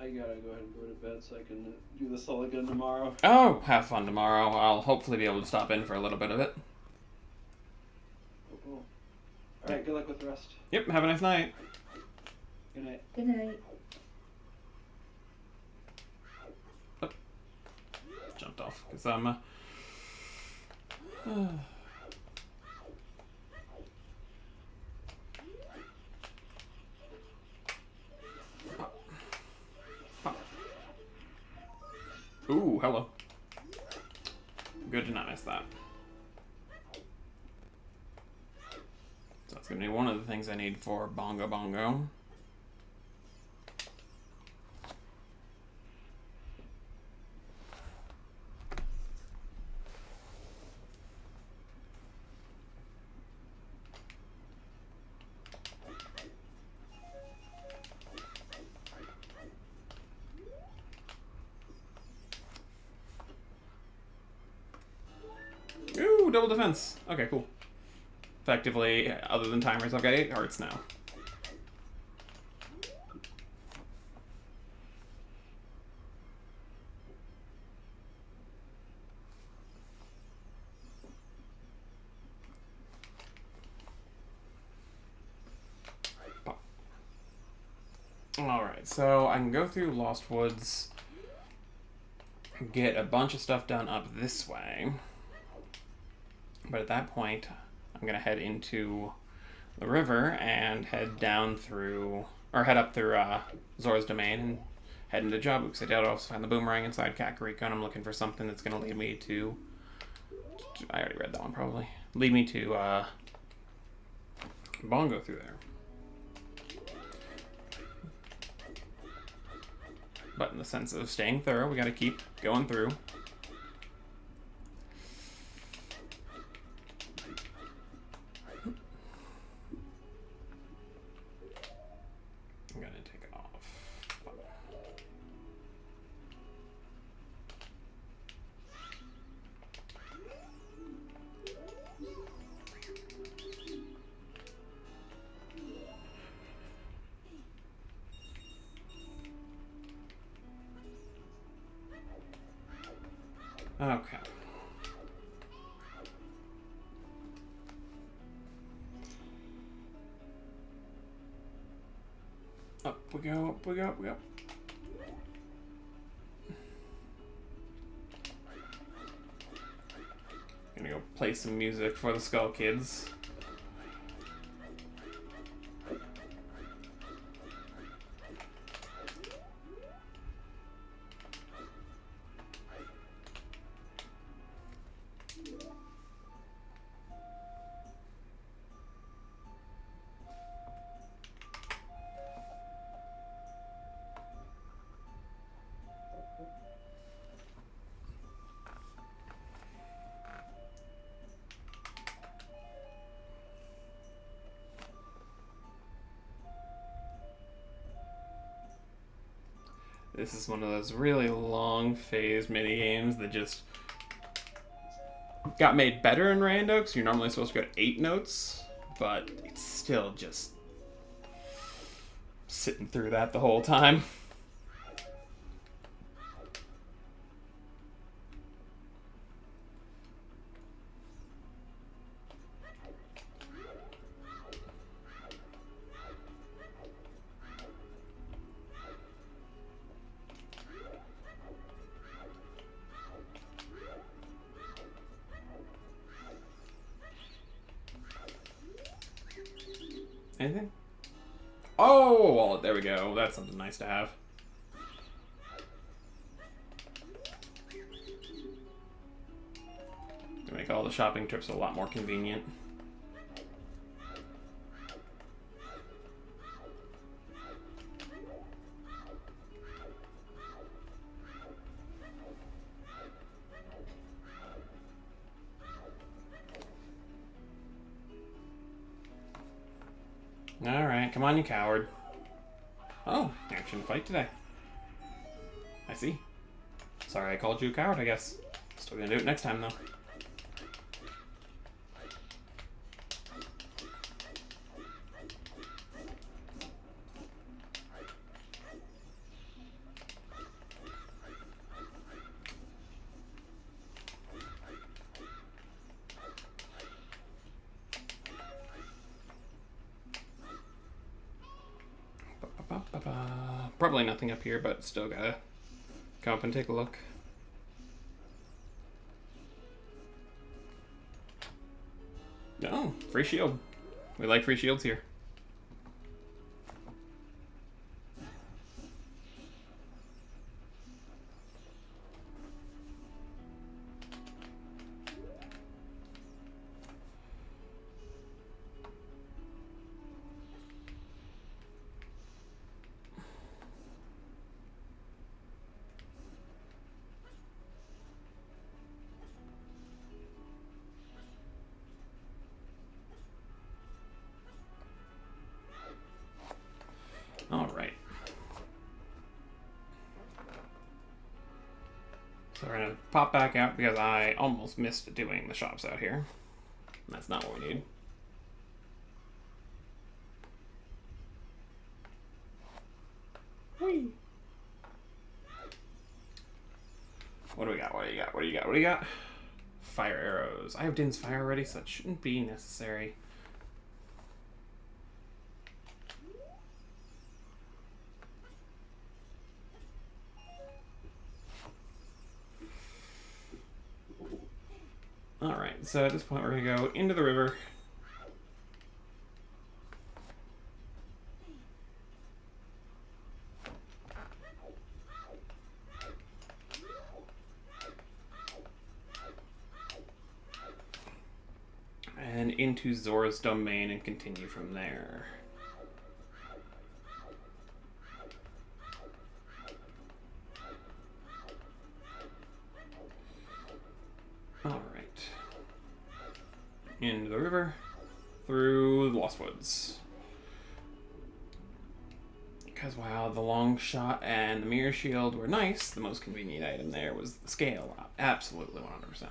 B: I gotta go ahead and go to bed so I can do this all again tomorrow.
A: Oh, have fun tomorrow. I'll hopefully be able to stop in for a little bit of it.
B: Cool. Alright, good luck with the rest.
A: Yep, have a nice night.
B: Good night.
D: Good night.
A: Jumped off because I'm Ooh, hello. Good to not miss that. So that's gonna be one of the things I need for Bongo Bongo. Ooh, double defense. Okay, cool. Effectively, other than timers, I've got 8 hearts now. Alright, so I can go through Lost Woods, get a bunch of stuff done up this way. But at that point, I'm going to head into the river and head down through, or head up through Zora's Domain and head into Jabu, because I did also find the boomerang inside Kakariko, and I'm looking for something that's going to lead me to, I already read that one probably, lead me to Bongo through there. but in the sense of staying thorough, we gotta keep going through. I'm gonna take it off. Okay. Up we go, up we go, up we go. Gonna go play some music for the Skull Kids. This is one of those really long phase mini games that just got made better in Rando, because you're normally supposed to go to 8 notes, but it's still just sitting through that the whole time. Anything? Oh, wallet. There we go. That's something nice to have. To make all the shopping trips a lot more convenient. Alright, come on, you coward. Oh, action fight today. I see. Sorry I called you a coward, I guess. Still gonna do it next time, though. Probably nothing up here, but still gotta come up and take a look. Oh, free shield. We like free shields here. Alright. So we're gonna pop back out because I almost missed doing the shops out here. That's not what we need. Whee! What do we got? What do you got? What do you got? What do you got? Fire arrows. I have Din's fire already, so it shouldn't be necessary. Alright, so at this point we're going to go into the river. And into Zora's domain and continue from there. into the river, through the Lost Woods. Because while the long shot and the mirror shield were nice, the most convenient item there was the scale. Absolutely 100%.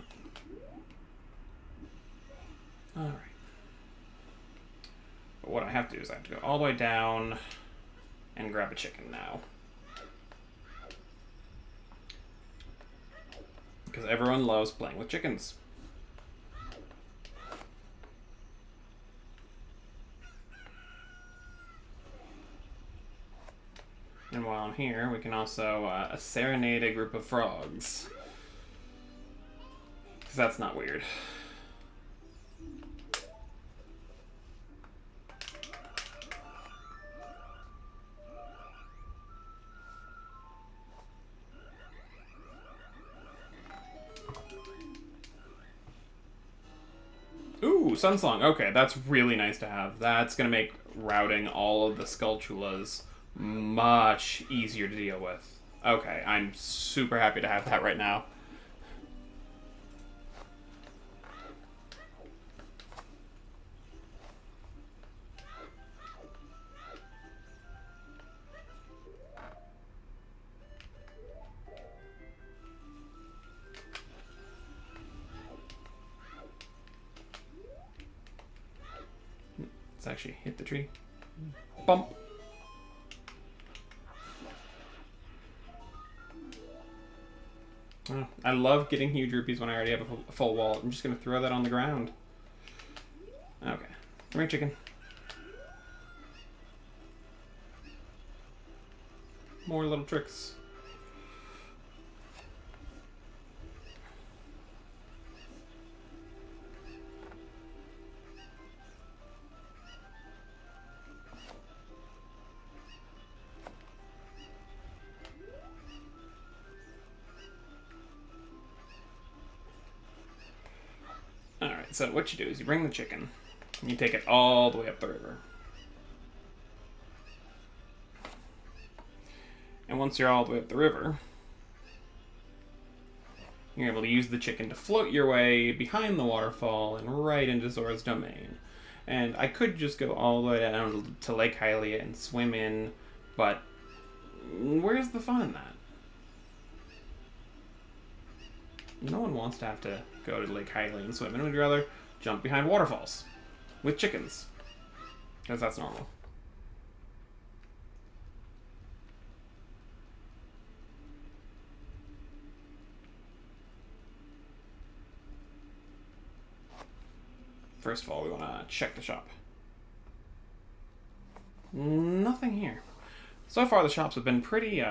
A: Alright. But what I have to do is I have to go all the way down and grab a chicken now. Because everyone loves playing with chickens. And while I'm here, we can also serenade a group of frogs. Because that's not weird. Ooh, Sunsong. Okay, that's really nice to have. That's going to make routing all of the Skulltulas much easier to deal with. Okay, I'm super happy to have that right now. Let's actually hit the tree. Bump. Oh, I love getting huge rupees when I already have a full wallet. I'm just going to throw that on the ground. Okay. Come here, chicken. More little tricks. Alright, so what you do is you bring the chicken, and you take it all the way up the river. And once you're all the way up the river, you're able to use the chicken to float your way behind the waterfall and right into Zora's domain. And I could just go all the way down to Lake Hylia and swim in, but where's the fun in that? No one wants to have to go to Lake Hylia and swim in. We'd rather jump behind waterfalls with chickens, because that's normal. First of all, we want to check the shop. Nothing here. So far, the shops have been pretty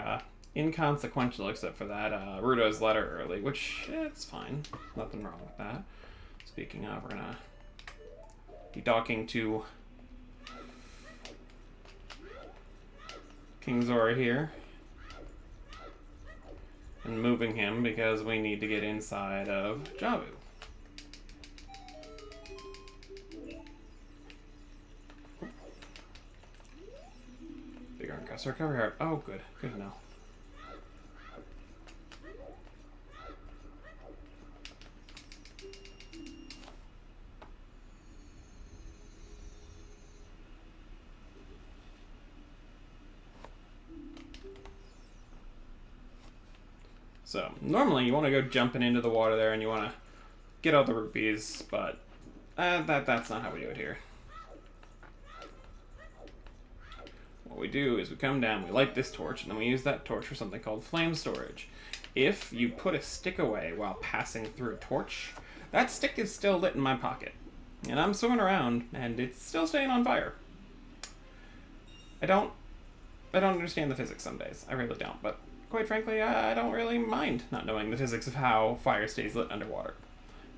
A: inconsequential, except for that Rudo's letter early, which it's fine. Nothing wrong with that. Speaking of, we're gonna be docking to King Zora here and moving him because we need to get inside of Javu. Big Arm Custer recovery heart. Oh, good. Good to know. So, normally you want to go jumping into the water there and you want to get all the rupees, but that's not how we do it here. What we do is we come down, we light this torch, and then we use that torch for something called flame storage. If you put a stick away while passing through a torch, that stick is still lit in my pocket. And I'm swimming around, and it's still staying on fire. I don't understand the physics some days. I really don't, but quite frankly, I don't really mind not knowing the physics of how fire stays lit underwater.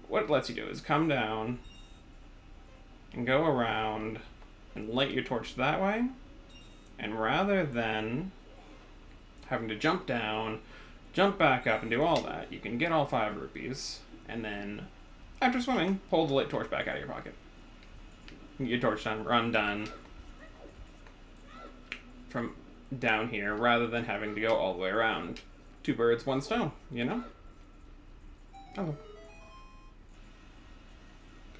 A: What it lets you do is come down and go around and light your torch that way. And rather than having to jump down, jump back up, and do all that, you can get all 5 rupees, and then, after swimming, pull the lit torch back out of your pocket. Get your torch done, run done from down here, rather than having to go all the way around. 2 birds, 1 stone, you know? Oh.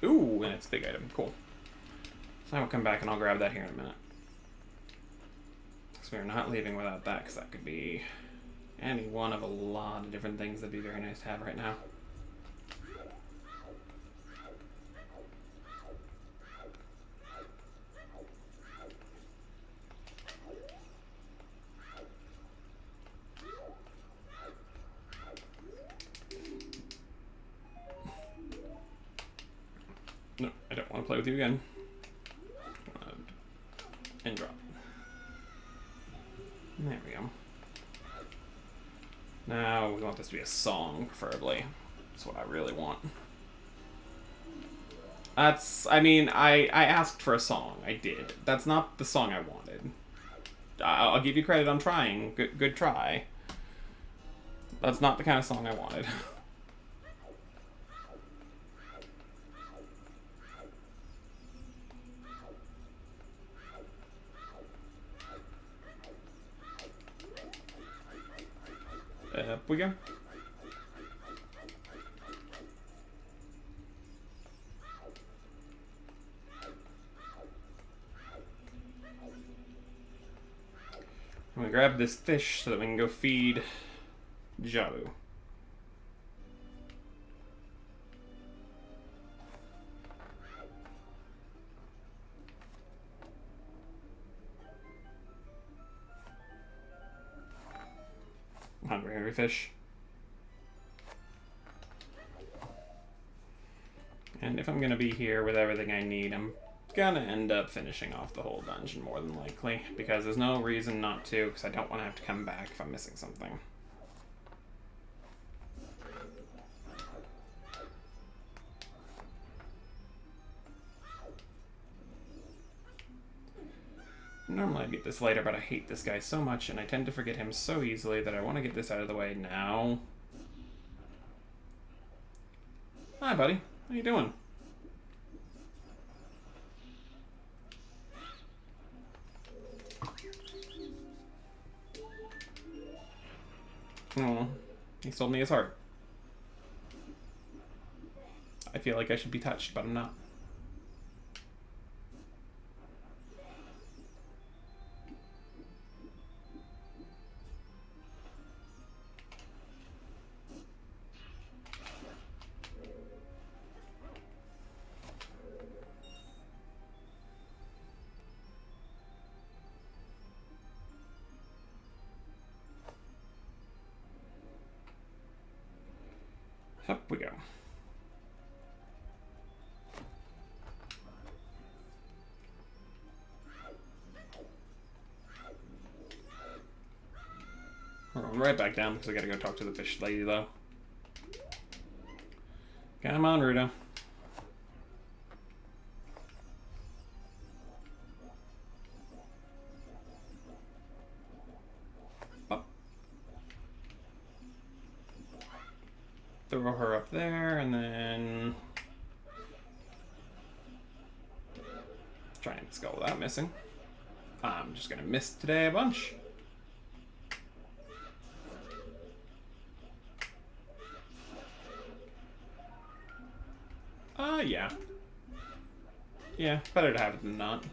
A: Ooh, and it's a big item. Cool. So I will come back and I'll grab that here in a minute. Because we're not leaving without that, because that could be any one of a lot of different things that'd be very nice to have right now. No, I don't want to play with you again. And drop. There we go. Now we want this to be a song, preferably. That's what I really want. I mean, I asked for a song. I did. That's not the song I wanted. I'll give you credit on trying. Good try. That's not the kind of song I wanted. Up we go. I'm gonna grab this fish so that we can go feed Jabu. Hungry fish. And if I'm gonna be here with everything I need, I'm gonna end up finishing off the whole dungeon more than likely, because there's no reason not to, because I don't want to have to come back if I'm missing something. Normally I'd get this later, but I hate this guy so much, and I tend to forget him so easily that I want to get this out of the way now. Hi, buddy. How you doing? Oh, he sold me his heart. I feel like I should be touched, but I'm not. Up we go. We're going right back down because I gotta go talk to the fish lady though. Come on, Rudo. Up. Throw her up there and then try and skull without missing. I'm just gonna miss today a bunch. Yeah. Yeah, better to have it than not.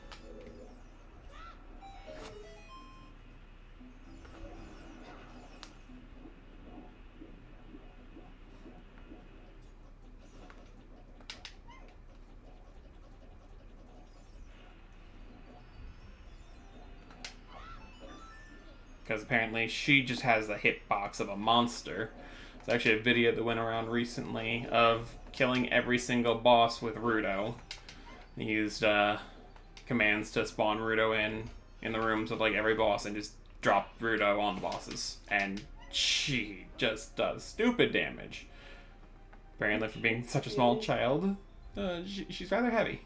A: Because apparently she just has the hitbox of a monster. There's actually a video that went around recently of killing every single boss with Rudo. He used commands to spawn Rudo in the rooms of like every boss and just drop Rudo on the bosses. And she just does stupid damage. Apparently for being such a small child, she's rather heavy.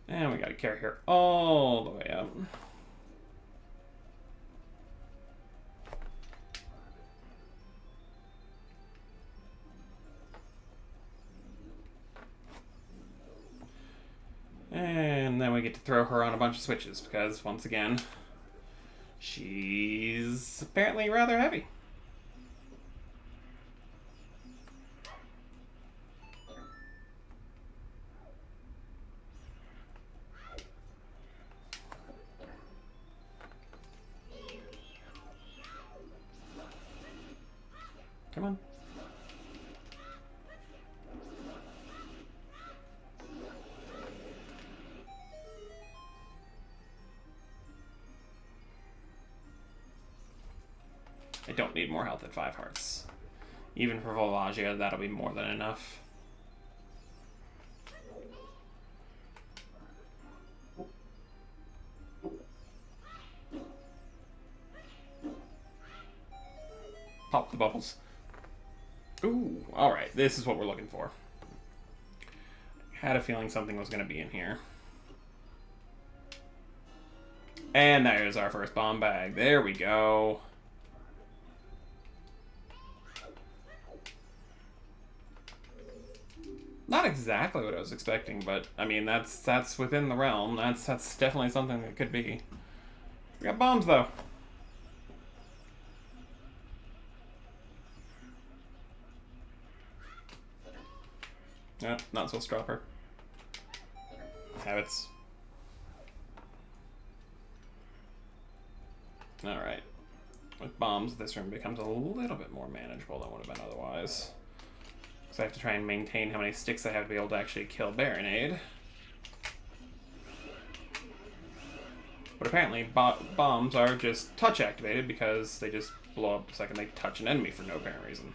A: And we gotta carry her all the way up. get to throw her on a bunch of switches because, once again, she's apparently rather heavy. Come on. I don't need more health at 5 hearts. Even for Volagia, that'll be more than enough. Pop the bubbles. Ooh, alright, this is what we're looking for. Had a feeling something was going to be in here. And there's our first bomb bag. There we go. Not exactly what I was expecting, but I mean that's within the realm. That's definitely something that could be. We got bombs though. No, not supposed to drop her. Habits. Alright. With bombs, this room becomes a little bit more manageable than would have been otherwise. Because I have to try and maintain how many sticks I have to be able to actually kill Baronade. But apparently, bombs are just touch activated because they just blow up the second they touch an enemy for no apparent reason.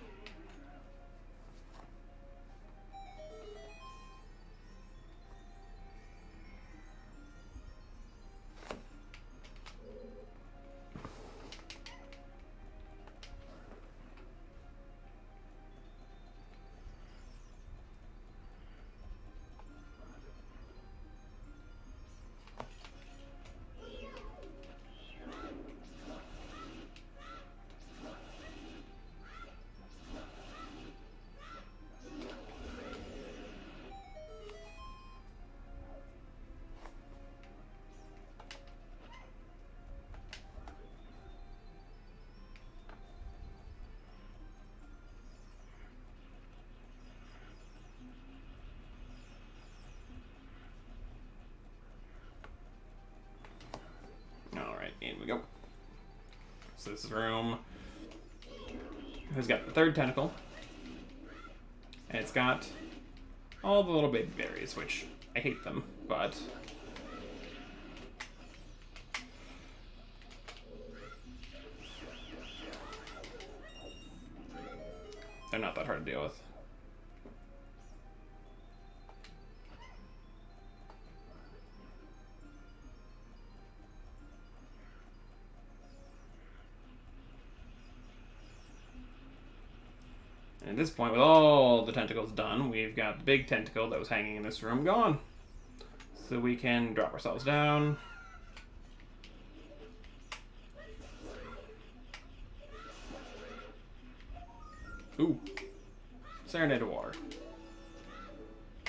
A: In we go. So this room has got the third tentacle, and it's got all the little baby berries, which I hate them, but they're not that hard to deal with. And at this point, with all the tentacles done, we've got the big tentacle that was hanging in this room gone. So we can drop ourselves down. Ooh. Serenade of Water.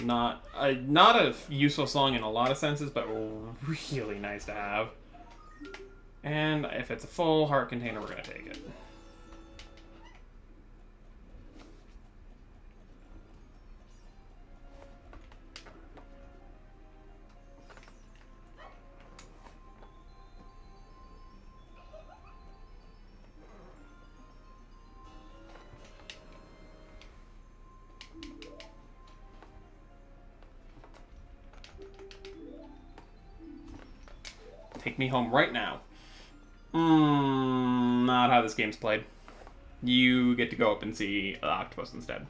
A: Not a useful song in a lot of senses, but really nice to have. And if it's a full heart container, we're going to take it. Take me home right now. Not how this game's played. You get to go up and see the octopus instead.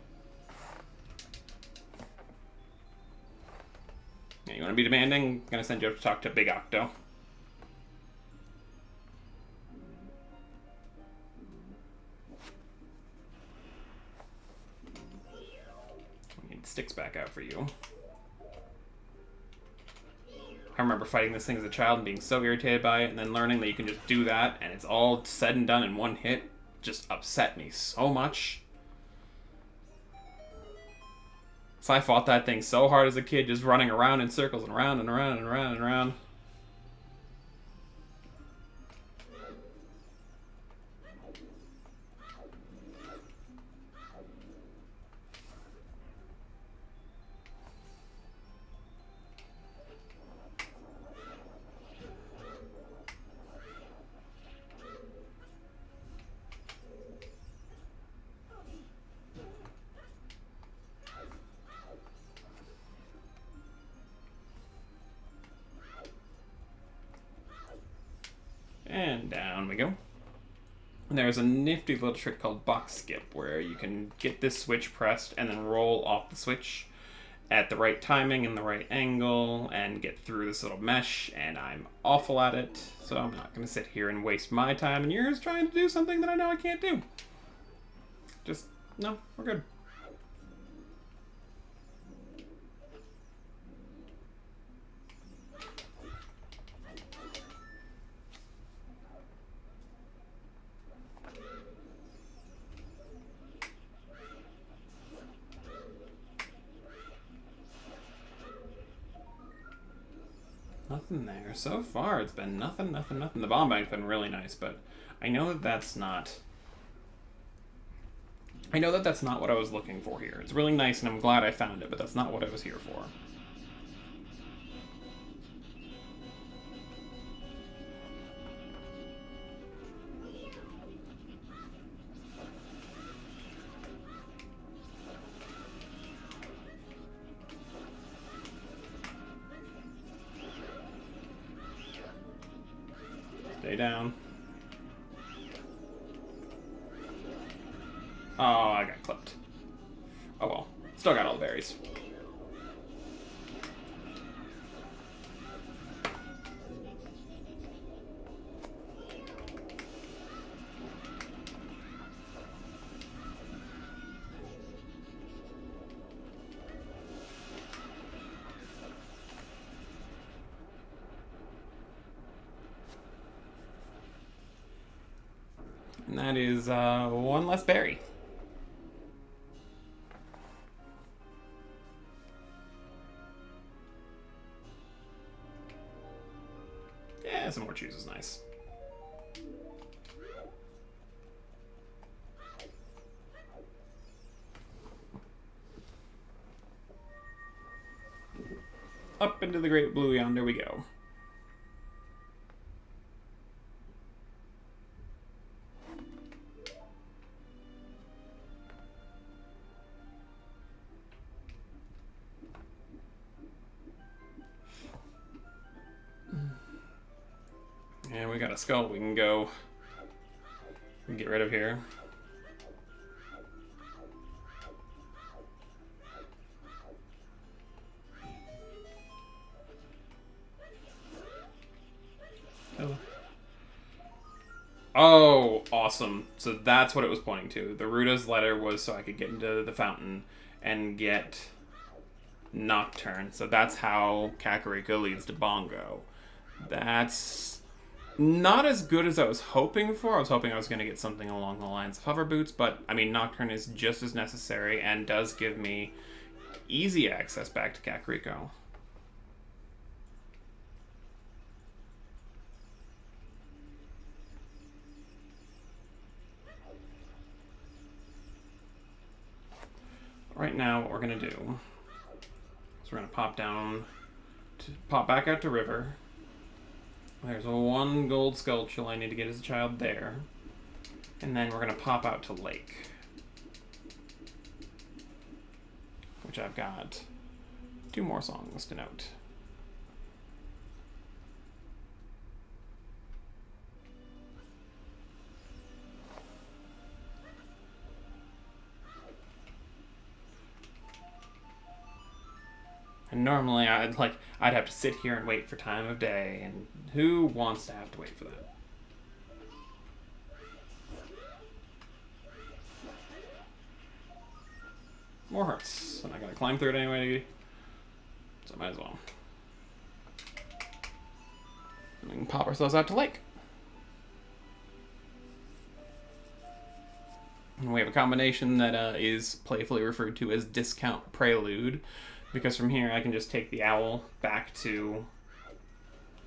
A: Yeah, you want to be demanding? I'm gonna send you up to talk to Big Octo. I need sticks back out for you. I remember fighting this thing as a child and being so irritated by it, and then learning that you can just do that and it's all said and done in one hit just upset me so much. So I fought that thing so hard as a kid, just running around in circles and around and around and around and around. And down we go. And there's a nifty little trick called box skip where you can get this switch pressed and then roll off the switch at the right timing and the right angle and get through this little mesh, and I'm awful at it, so I'm not going to sit here and waste my time and yours trying to do something that I know I can't do. Just, no, we're good. Nothing there. So far, it's been nothing, nothing, nothing. The bomb bank's been really nice, but I know that that's not... I know that that's not what I was looking for here. It's really nice, and I'm glad I found it, but that's not what I was here for. Stay down. Oh, I got clipped. Oh well. Still got all the berries. And that is one less berry. Yeah, some more cheese is nice. Up into the great blue yonder we go. And we got a skull we can go and get rid of here. Hello. Oh, awesome. So that's what it was pointing to. The Ruda's letter was so I could get into the fountain and get Nocturne. So that's how Kakariko leads to Bongo. That's not as good as I was hoping for. I was hoping I was going to get something along the lines of Hover Boots, but I mean, Nocturne is just as necessary and does give me easy access back to Kakariko. Right now, what we're going to do is we're going to pop back out to River. There's one gold Skulltula I need to get as a child there. And then we're going to pop out to Lake. Which I've got 2 more songs to note. And normally I'd have to sit here and wait for time of day, and who wants to have to wait for that? More hearts. And I gotta climb through it anyway, so I might as well. And we can pop ourselves out to Lake. And we have a combination that is playfully referred to as discount prelude, because from here I can just take the owl back to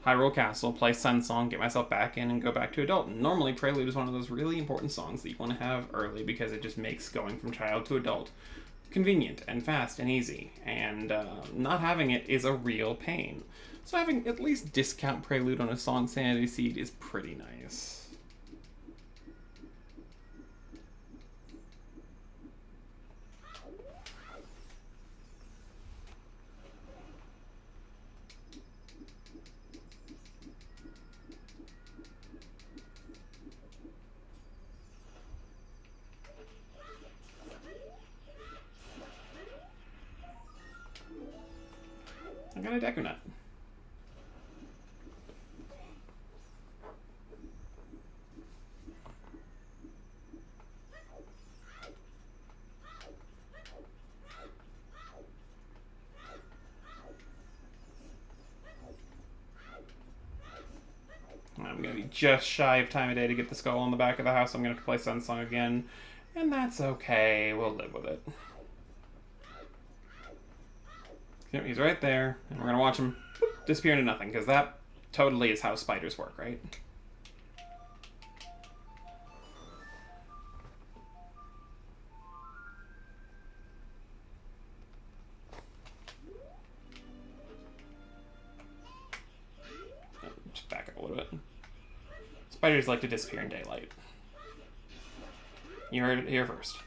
A: Hyrule Castle, play Sun Song, get myself back in, and go back to adult. And normally, Prelude is one of those really important songs that you want to have early because it just makes going from child to adult convenient and fast and easy. And not having it is a real pain. So having at least discount Prelude on a song Sanity Seed is pretty nice. I got a Deku Nut. I'm going to be just shy of time of day to get the skull on the back of the house. I'm going to have to play Sun Song again, and that's okay. We'll live with it. Yep, he's right there, and we're going to watch him disappear into nothing, because that totally is how spiders work, right? Just back up a little bit. Spiders like to disappear in daylight. You heard it here first.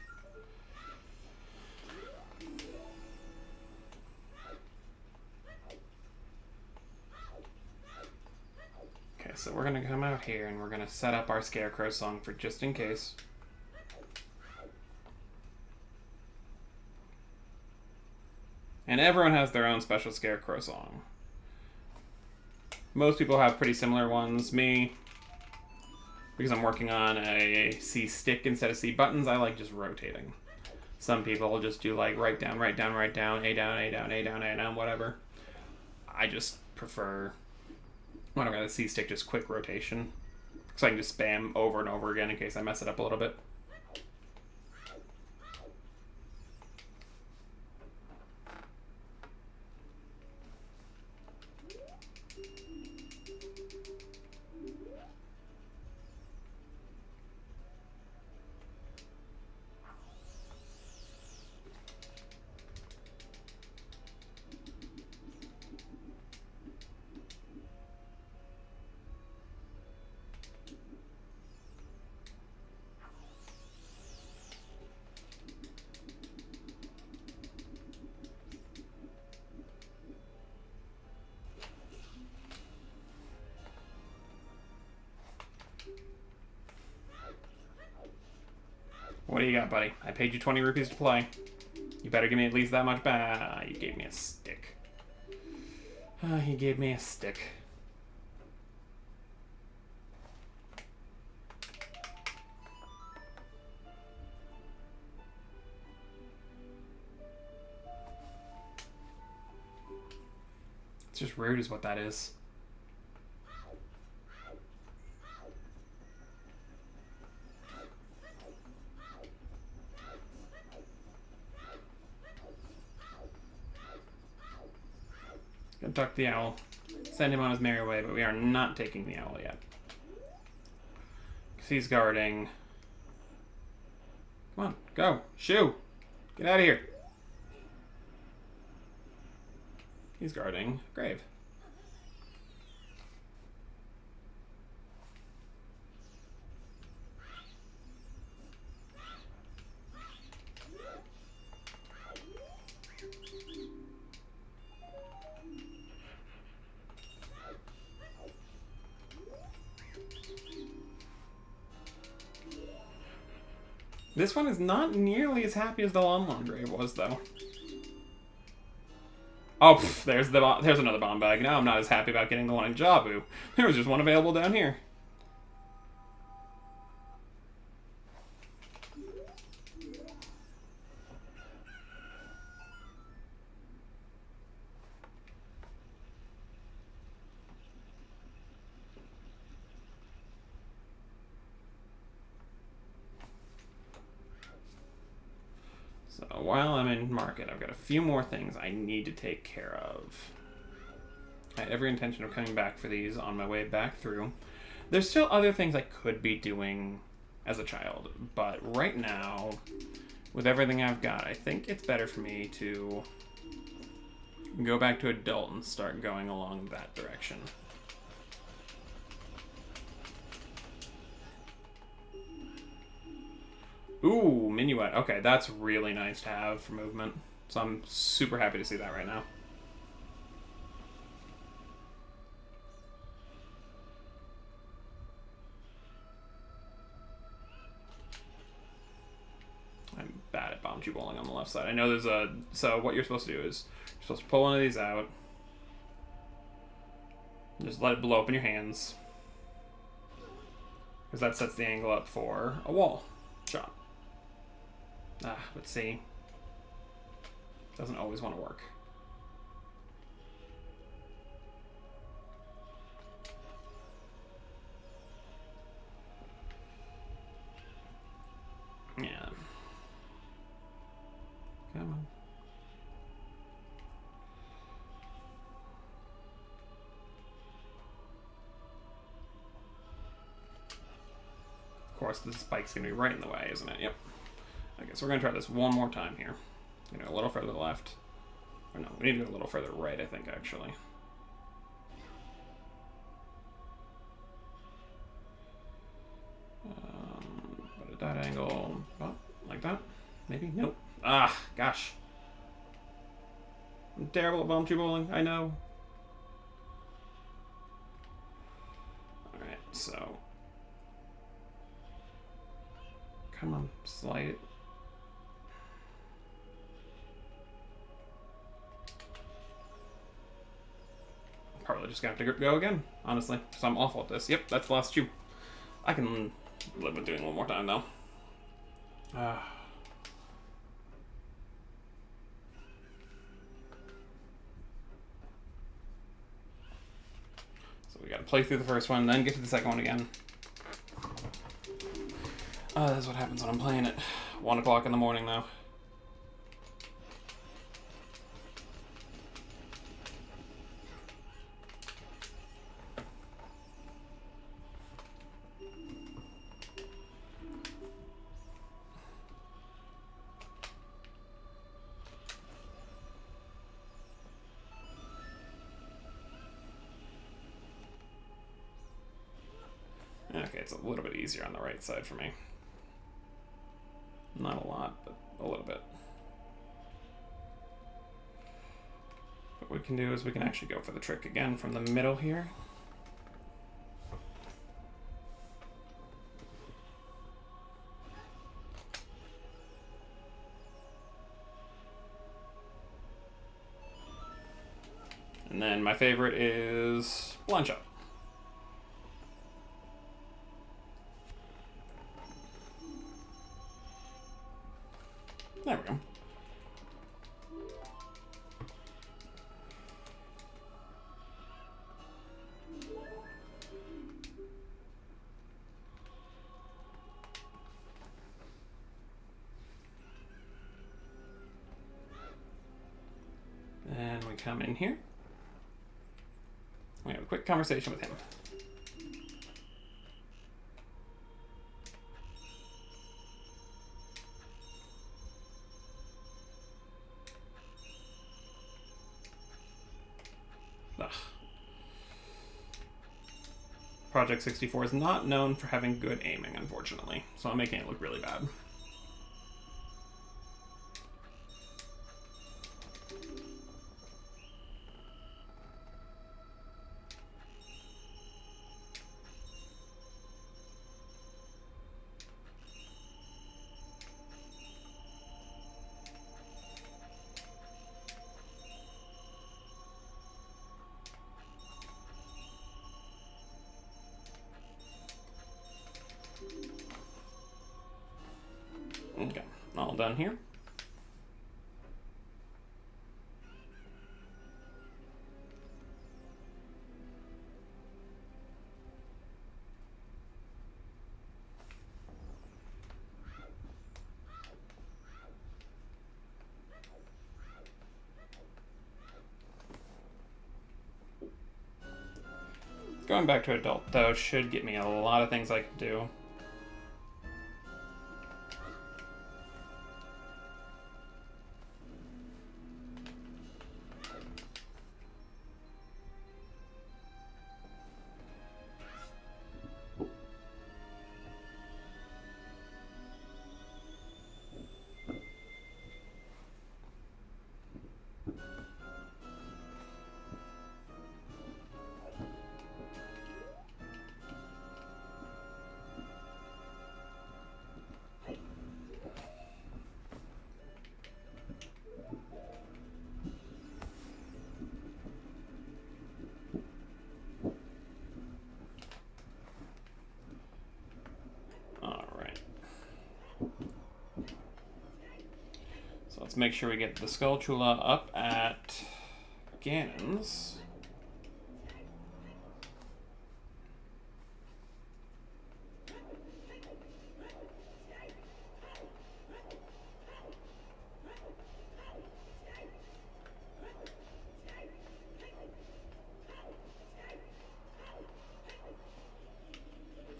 A: Okay, so we're gonna come out here and we're gonna set up our Scarecrow song for just in case. And everyone has their own special Scarecrow song. Most people have pretty similar ones. Me, because I'm working on a C stick instead of C buttons, I like just rotating. Some people will just do like right down, right down, right down, A down, A down, A down, A down, whatever. I just prefer, when I've got a C stick, just quick rotation. So I can just spam over and over again in case I mess it up a little bit. What do you got, buddy? I paid you 20 rupees to play. You better give me at least that much back. Ah, you gave me a stick. Ah, he gave me a stick. It's just rude is what that is. Gonna tuck the owl. Send him on his merry way, but we are not taking the owl yet. Because he's guarding. Come on, go. Shoo! Get out of here. He's guarding grave. This one is not nearly as happy as the Lon grave was, though. Oh, pff, there's another bomb bag. Now I'm not as happy about getting the one in Jabu. There was just one available down here. while I'm in market, I've got a few more things I need to take care of. I had every intention of coming back for these on my way back through. There's still other things I could be doing as a child, but right now, with everything I've got, I think it's better for me to go back to adult and start going along that direction. Ooh, minuet. Okay, that's really nice to have for movement. So I'm super happy to see that right now. I'm bad at bomb tube bowling on the left side. I know there's a... So what you're supposed to do is you're supposed to pull one of these out. Just let it blow up in your hands. Because that sets the angle up for a wall shot. But see, doesn't always want to work. Yeah. Come on. Of course, the spike's gonna be right in the way, isn't it? Yep. Okay, so we're gonna try this one more time here. You know, a little further left. Or no, we need to go a little further right, I think, actually. But at that angle, oh, like that? Maybe? Nope. Ah, gosh. I'm terrible at bomb tube bowling, I know. Alright, so. Come on, slide it. Probably just gonna have to go again, honestly, because I'm awful at this. Yep, that's the last tube. I can live with doing it one more time, though. So we gotta play through the first one, then get to the second one again. That's what happens when I'm playing at 1 o'clock in the morning, though. Okay, it's a little bit easier on the right side for me. Not a lot, but a little bit. What we can do is we can actually go for the trick again from the middle here. And then my favorite is blind shot. There we go. Then we come in here. We have a quick conversation with him. Ugh. Project 64 is not known for having good aiming, unfortunately, so I'm making it look really bad. Okay, all done here. Going back to adult, though, should get me a lot of things I can do. So let's make sure we get the Skulltula up at Ganon's.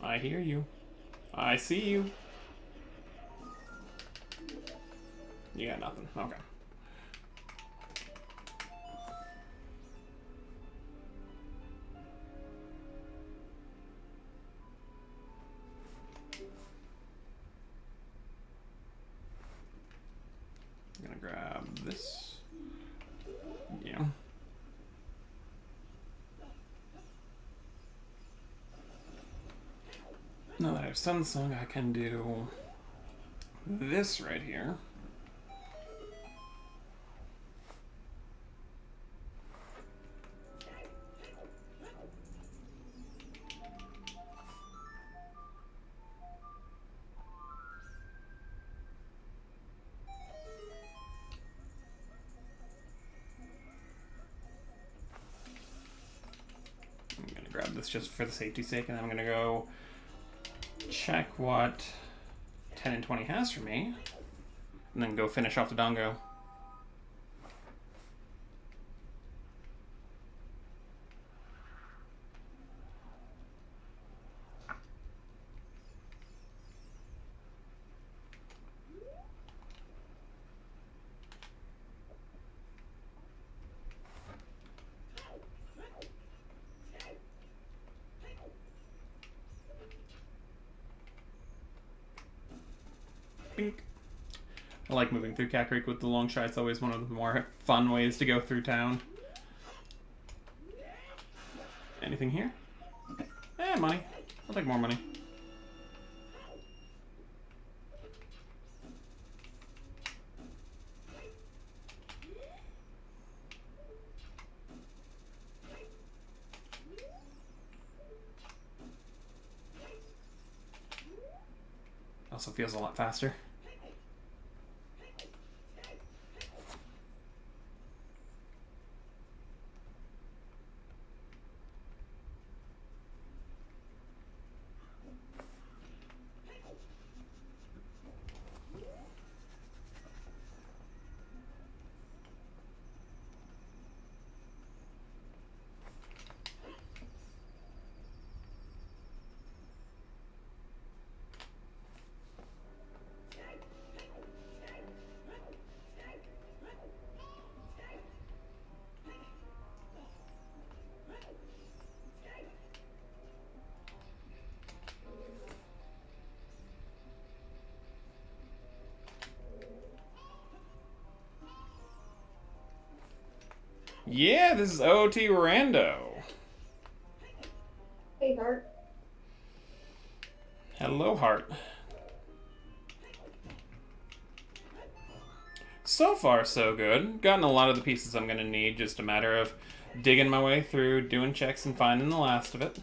A: I hear you. I see you. You got nothing. Okay. I'm gonna grab this. Yeah. Now that I have Sunsong, I can do this right here. Just for the safety's sake, and I'm gonna go check what 10 and 20 has for me, and then go finish off the Dongo. Bink. I like moving through Cat Creek with the long shot. It's always one of the more fun ways to go through town. Anything here? Money. I'll take more money. Also feels a lot faster. Yeah, this is OT Rando.
D: Hey, Heart.
A: Hello, Heart. So far, so good. Gotten a lot of the pieces I'm going to need, just a matter of digging my way through, doing checks, and finding the last of it.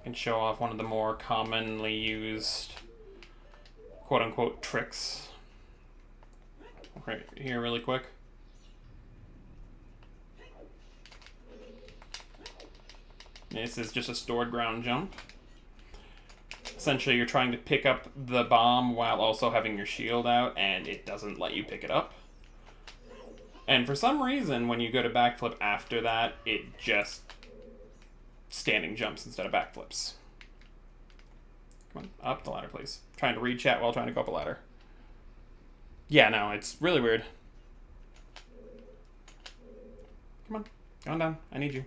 A: Can show off one of the more commonly used quote-unquote tricks right here really quick. This is just a stored ground jump. Essentially, you're trying to pick up the bomb while also having your shield out, and it doesn't let you pick it up. And for some reason, when you go to backflip after that, it just standing jumps instead of backflips. Come on, up the ladder, please. Trying to read chat while trying to go up a ladder. Yeah, no, it's really weird. Come on, go on down. I need you.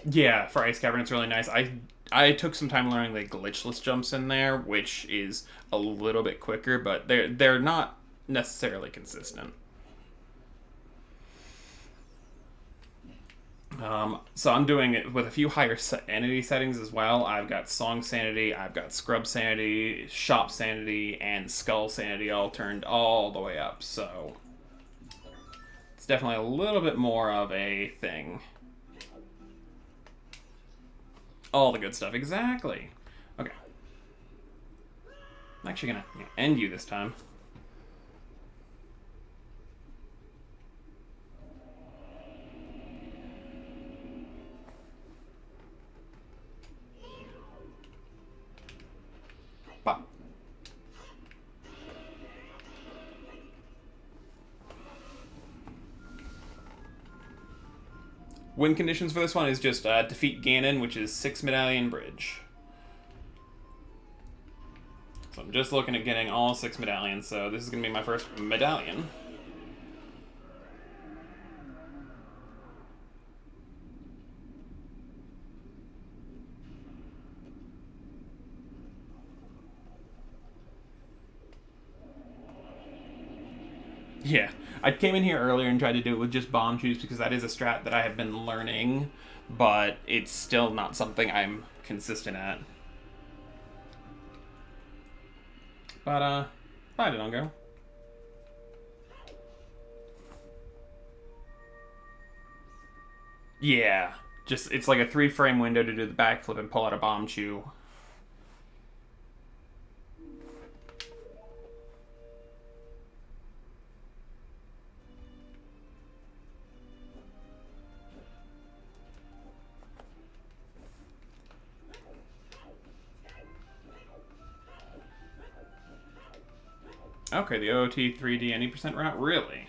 A: Yeah, for Ice Cavern, it's really nice. I took some time learning the glitchless jumps in there, which is a little bit quicker, but they're not necessarily consistent. So I'm doing it with a few higher sanity settings as well. I've got Song Sanity, I've got Scrub Sanity, Shop Sanity, and Skull Sanity all turned all the way up, so it's definitely a little bit more of a thing. All the good stuff, exactly. Okay. I'm actually gonna end you this time. Pop. Win conditions for this one is just defeat Ganon, which is 6 medallion bridge. So I'm just looking at getting all 6 medallions, so this is going to be my first medallion. Yeah, I came in here earlier and tried to do it with just bomb shoes because that is a strat that I have been learning, but it's still not something I'm consistent at. But, bye, Dongo. Yeah, just, it's like a 3-frame window to do the backflip and pull out a bomb chew. Okay, the OOT 3D any percent route? Really?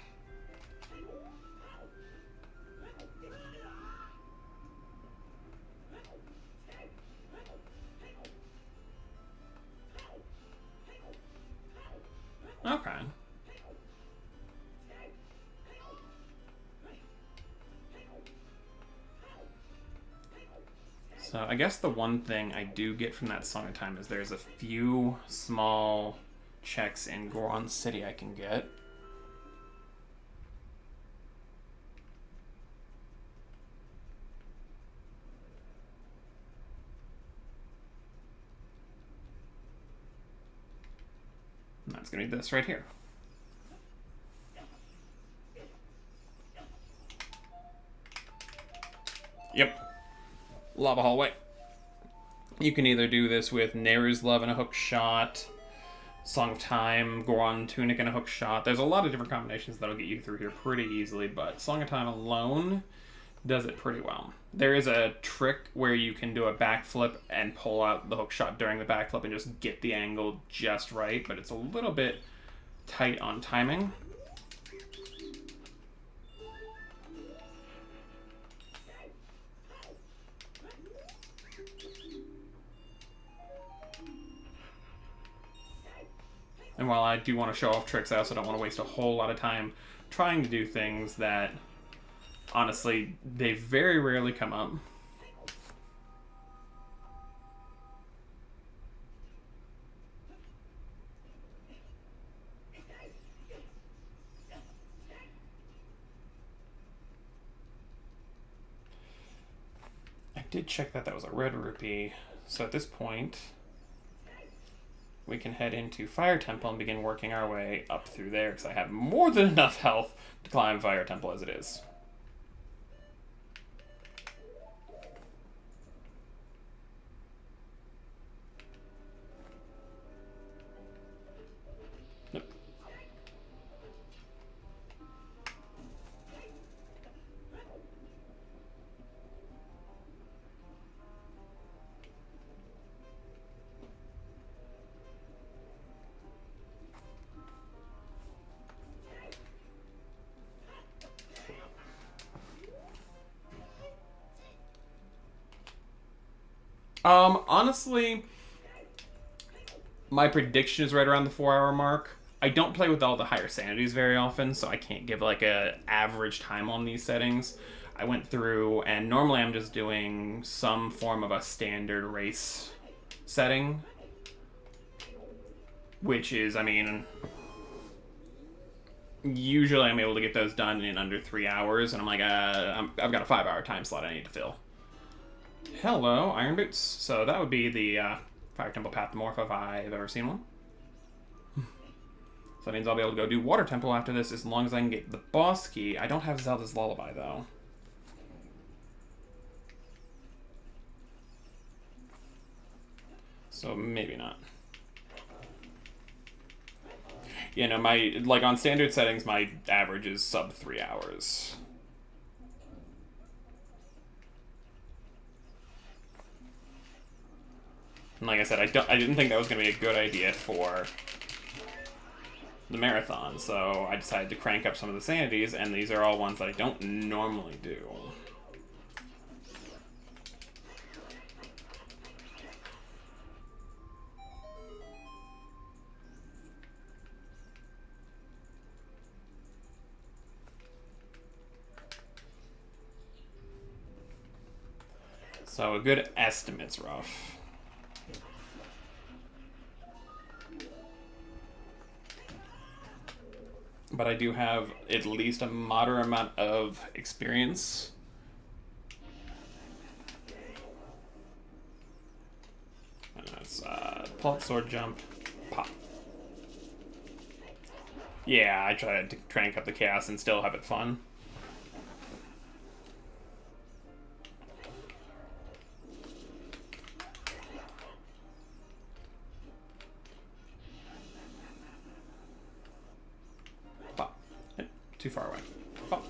A: Okay. So I guess the one thing I do get from that Song of Time is there's a few small checks in Goron City I can get. And that's going to be this right here. Yep. Lava hallway. You can either do this with Neru's Love and a hook shot, Song of Time, Goron Tunic and a hook shot. There's a lot of different combinations that'll get you through here pretty easily, but Song of Time alone does it pretty well. There is a trick where you can do a backflip and pull out the hook shot during the backflip and just get the angle just right, but it's a little bit tight on timing. And while I do want to show off tricks, I also don't want to waste a whole lot of time trying to do things that, honestly, they very rarely come up. I did check that was a red rupee, so at this point we can head into Fire Temple and begin working our way up through there, because I have more than enough health to climb Fire Temple as it is. Honestly, my prediction is right around the 4 hour mark. I don't play with all the higher sanities very often, so I can't give like a average time on these settings. I went through, and normally I'm just doing some form of a standard race setting, which is, I mean, usually I'm able to get those done in under 3 hours, and I'm like, I've got a 5 hour time slot I need to fill. Hello, Iron Boots. So that would be the Fire Temple Pathomorph if I've ever seen one. So that means I'll be able to go do Water Temple after this as long as I can get the boss key. I don't have Zelda's Lullaby, though. So maybe not. You know, like on standard settings, my average is sub 3 hours. And like I said, I didn't think that was going to be a good idea for the marathon, so I decided to crank up some of the sanities, and these are all ones that I don't normally do. So a good estimate's rough. But I do have at least a moderate amount of experience. And that's pull out sword jump, pop. Yeah, I tried to crank up the chaos and still have it fun. Too far away. Pop.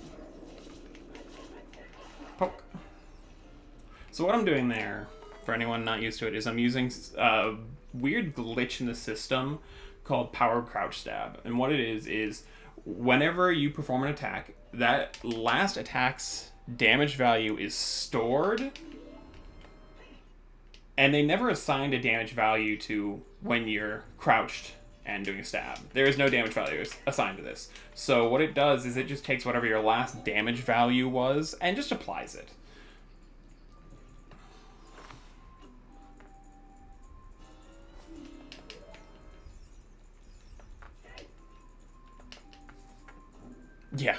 A: Poke. So what I'm doing there, for anyone not used to it, is I'm using a weird glitch in the system called Power Crouch Stab. And what it is whenever you perform an attack, that last attack's damage value is stored, and they never assigned a damage value to when you're crouched and doing a stab. There is no damage value assigned to this. So what it does is it just takes whatever your last damage value was and just applies it. Yeah.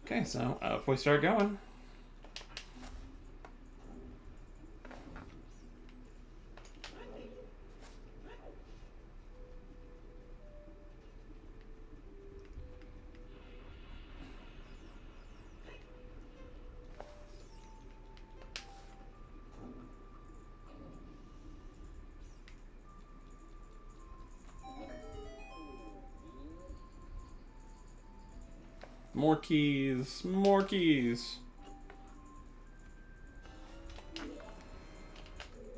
A: Okay, so if we start going. More keys, more keys.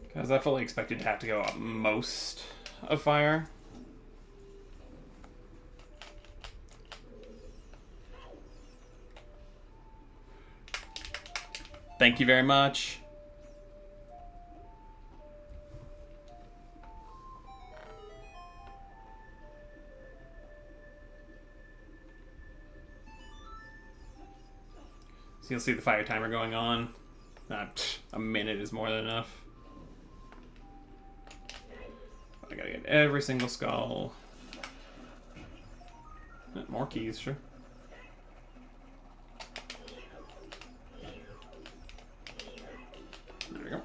A: Because I fully expected to have to go up most of fire. Thank you very much. So you'll see the fire timer going on. A minute is more than enough. I gotta get every single skull. More keys, sure. There we go.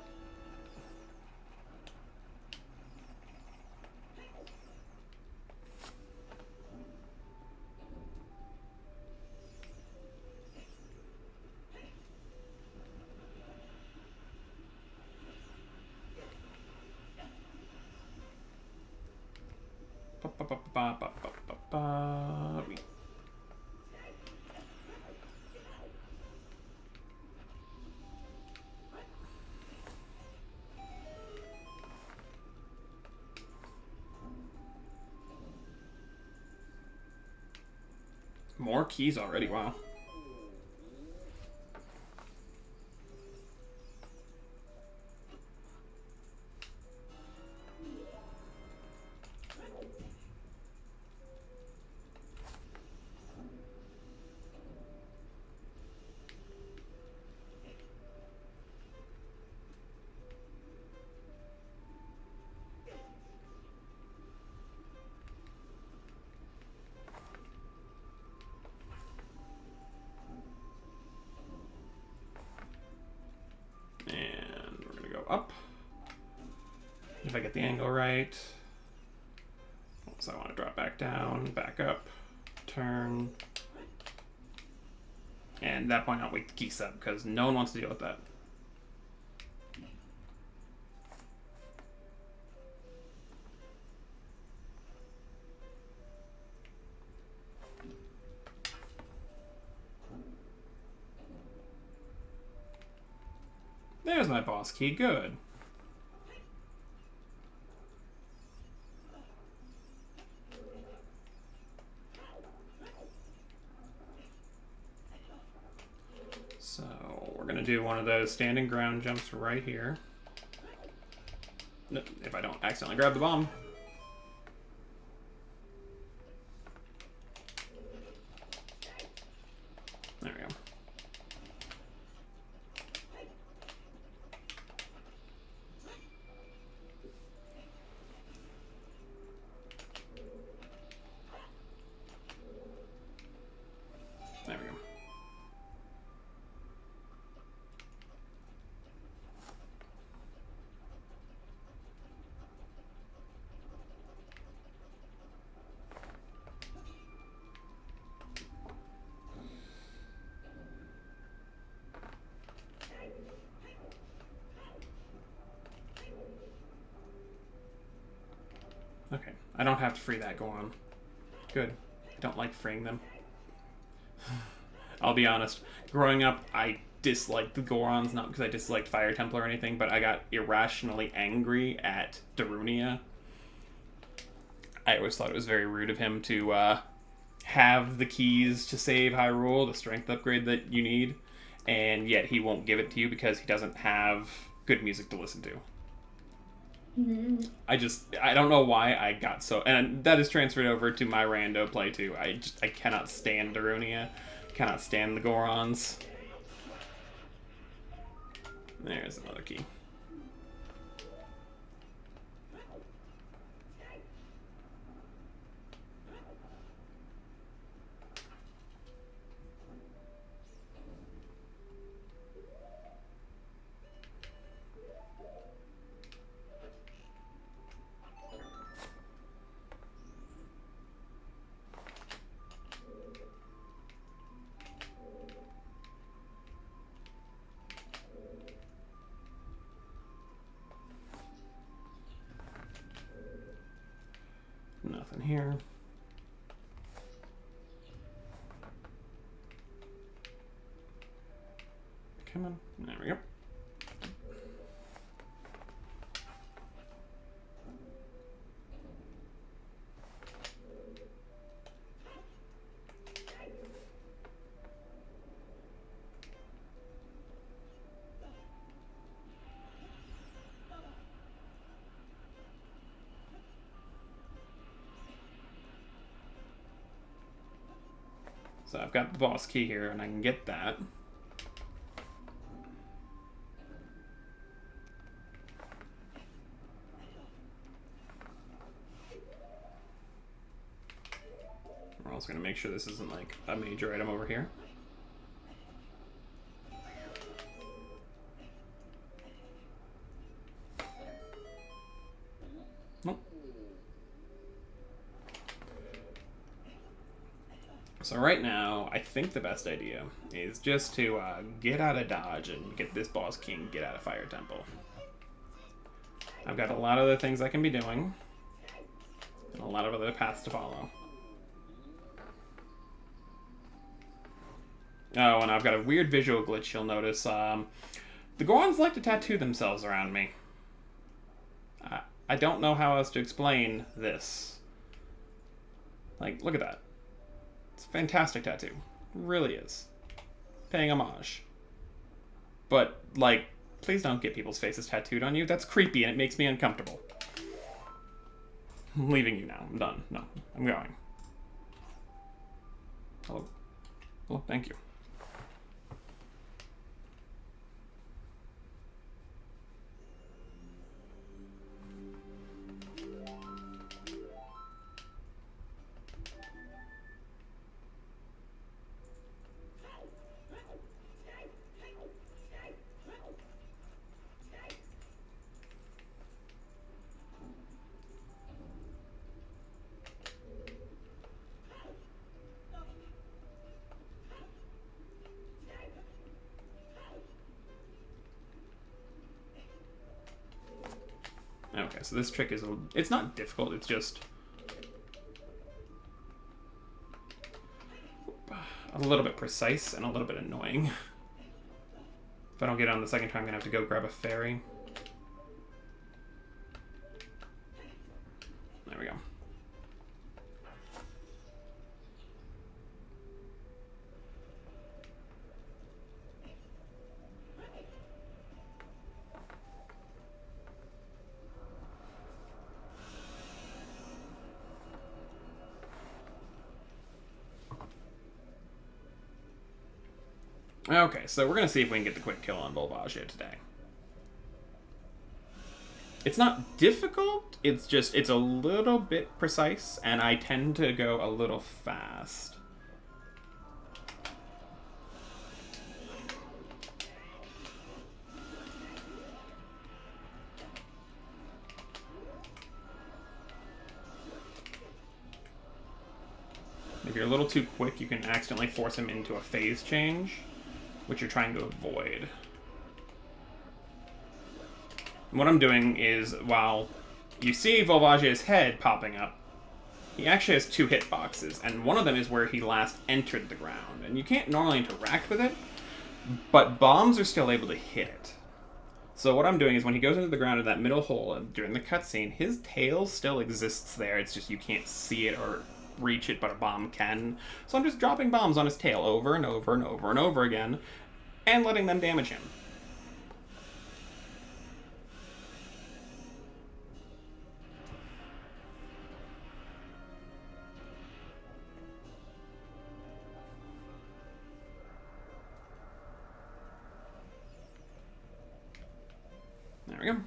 A: More keys already, wow. And we're gonna go up. If I get the angle right. So I want to drop back down, back up, turn. And at that point I'll wake the key up because no one wants to deal with that. There's my boss key, good. So we're gonna do one of those standing ground jumps right here. If I don't accidentally grab the bomb. There we go. There we go. Okay, I don't have to free that Goron. Good. I don't like freeing them. I'll be honest. Growing up, I disliked the Gorons, not because I disliked Fire Temple or anything, but I got irrationally angry at Darunia. I always thought it was very rude of him to have the keys to save Hyrule, the strength upgrade that you need, and yet he won't give it to you because he doesn't have good music to listen to. I don't know why I got so, and that is transferred over to my rando play too. I cannot stand Darunia, cannot stand the Gorons. There's another key. Nothing here. Come on. There we go. So I've got the boss key here, and I can get that. We're also going to make sure this isn't like a major item over here. Nope. So right now, I think the best idea is just to get out of dodge and get this boss king, get out of Fire Temple. I've got a lot of other things I can be doing, and a lot of other paths to follow. Oh, and I've got a weird visual glitch you'll notice. The Gorons like to tattoo themselves around me. I don't know how else to explain this. Like, look at that. It's a fantastic tattoo. It really is. Paying homage. But, like, please don't get people's faces tattooed on you. That's creepy and it makes me uncomfortable. I'm leaving you now. I'm done. No, I'm going. Oh, well, thank you. Okay, so this trick is, it's not difficult, it's just a little bit precise and a little bit annoying. If I don't get it on the second time, I'm gonna have to go grab a fairy. There we go. Okay, so we're gonna see if we can get the quick kill on Volvagia today. It's not difficult, it's just, it's a little bit precise, and I tend to go a little fast. If you're a little too quick, you can accidentally force him into a phase change, which you're trying to avoid. And what I'm doing is, while you see Volvagia's head popping up, he actually has 2 hitboxes, and one of them is where he last entered the ground. And you can't normally interact with it, but bombs are still able to hit it. So what I'm doing is when he goes into the ground in that middle hole during the cutscene, his tail still exists there, it's just you can't see it or reach it, but a bomb can. So I'm just dropping bombs on his tail over and over and over and over again, and letting them damage him. There we go.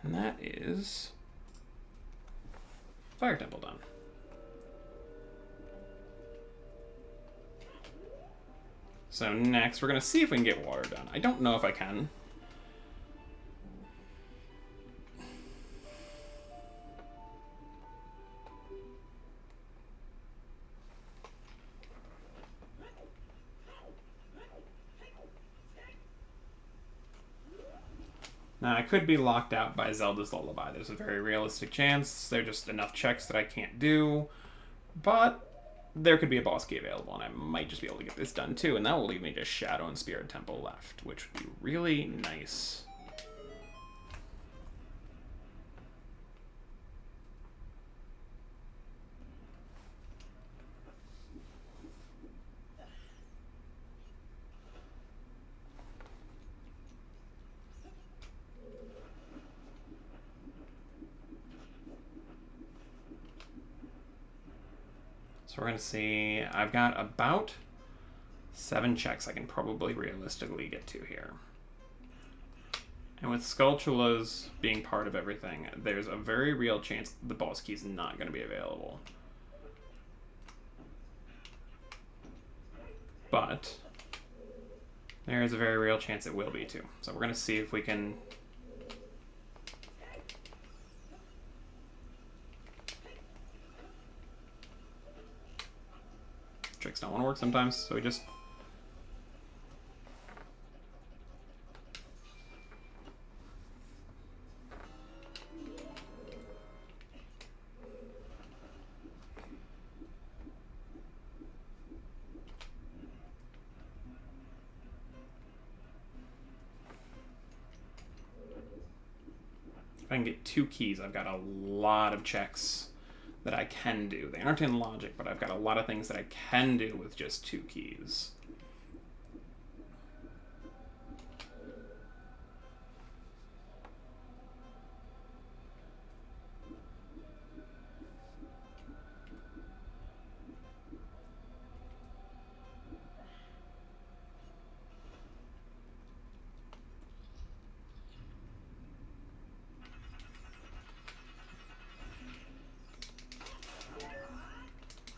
A: And that is Fire Temple done. So next, we're going to see if we can get water done. I don't know if I can. Now, I could be locked out by Zelda's Lullaby. There's a very realistic chance. There are just enough checks that I can't do. But there could be a boss key available, and I might just be able to get this done too. And that will leave me just Shadow and Spirit Temple left, which would be really nice. So we're going to see, I've got about 7 checks I can probably realistically get to here. And with Skulltulas being part of everything, there's a very real chance the boss key is not going to be available. But there is a very real chance it will be too. So we're going to see if we can... Tricks don't want to work sometimes, so we just... If I can get 2 keys, I've got a lot of checks that I can do. They aren't in logic, but I've got a lot of things that I can do with just 2 keys.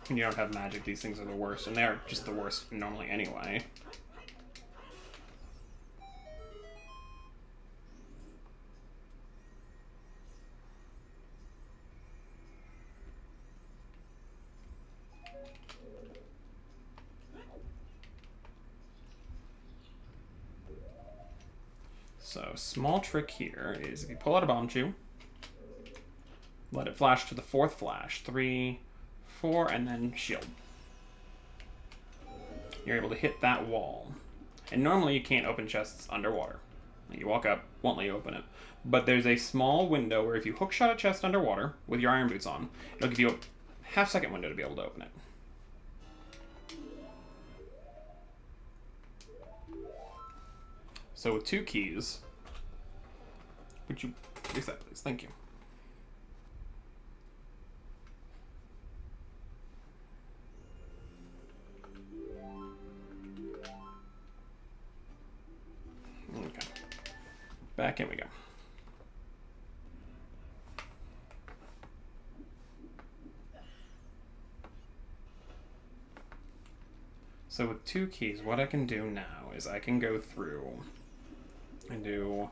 A: When you don't have magic, these things are the worst, and they're just the worst normally anyway. So, small trick here is if you pull out a bomb chew, let it flash to the 4th flash. 3, 4, and then shield. You're able to hit that wall. And normally you can't open chests underwater. You walk up, won't let you open it. But there's a small window where if you hookshot a chest underwater with your iron boots on, it'll give you a half-second window to be able to open it. So with 2 keys, would you reset, please? Thank you. Okay. Back in we go. So with 2 keys, what I can do now is I can go through and do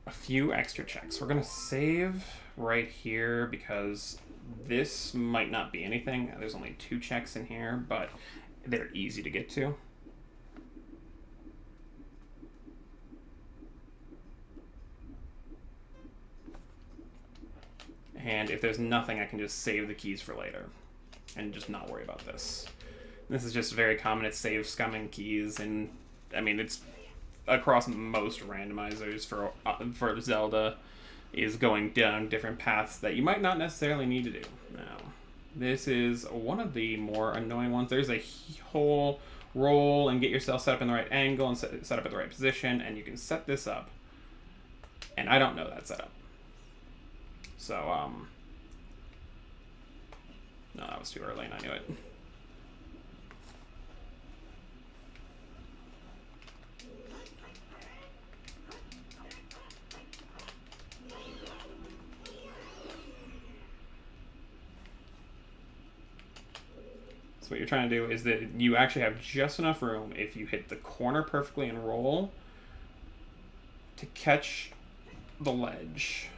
A: a few extra checks. We're going to save right here because this might not be anything. There's only 2 checks in here, but they're easy to get to. And if there's nothing, I can just save the keys for later and just not worry about this. This is just very common. It's save scumming keys, and I mean, it's across most randomizers for Zelda is going down different paths that you might not necessarily need to do. Now, this is one of the more annoying ones. There's a whole roll and get yourself set up in the right angle and set up at the right position, and you can set this up. And I don't know that setup. So, no, that was too early and I knew it. So what you're trying to do is that you actually have just enough room if you hit the corner perfectly and roll to catch the ledge.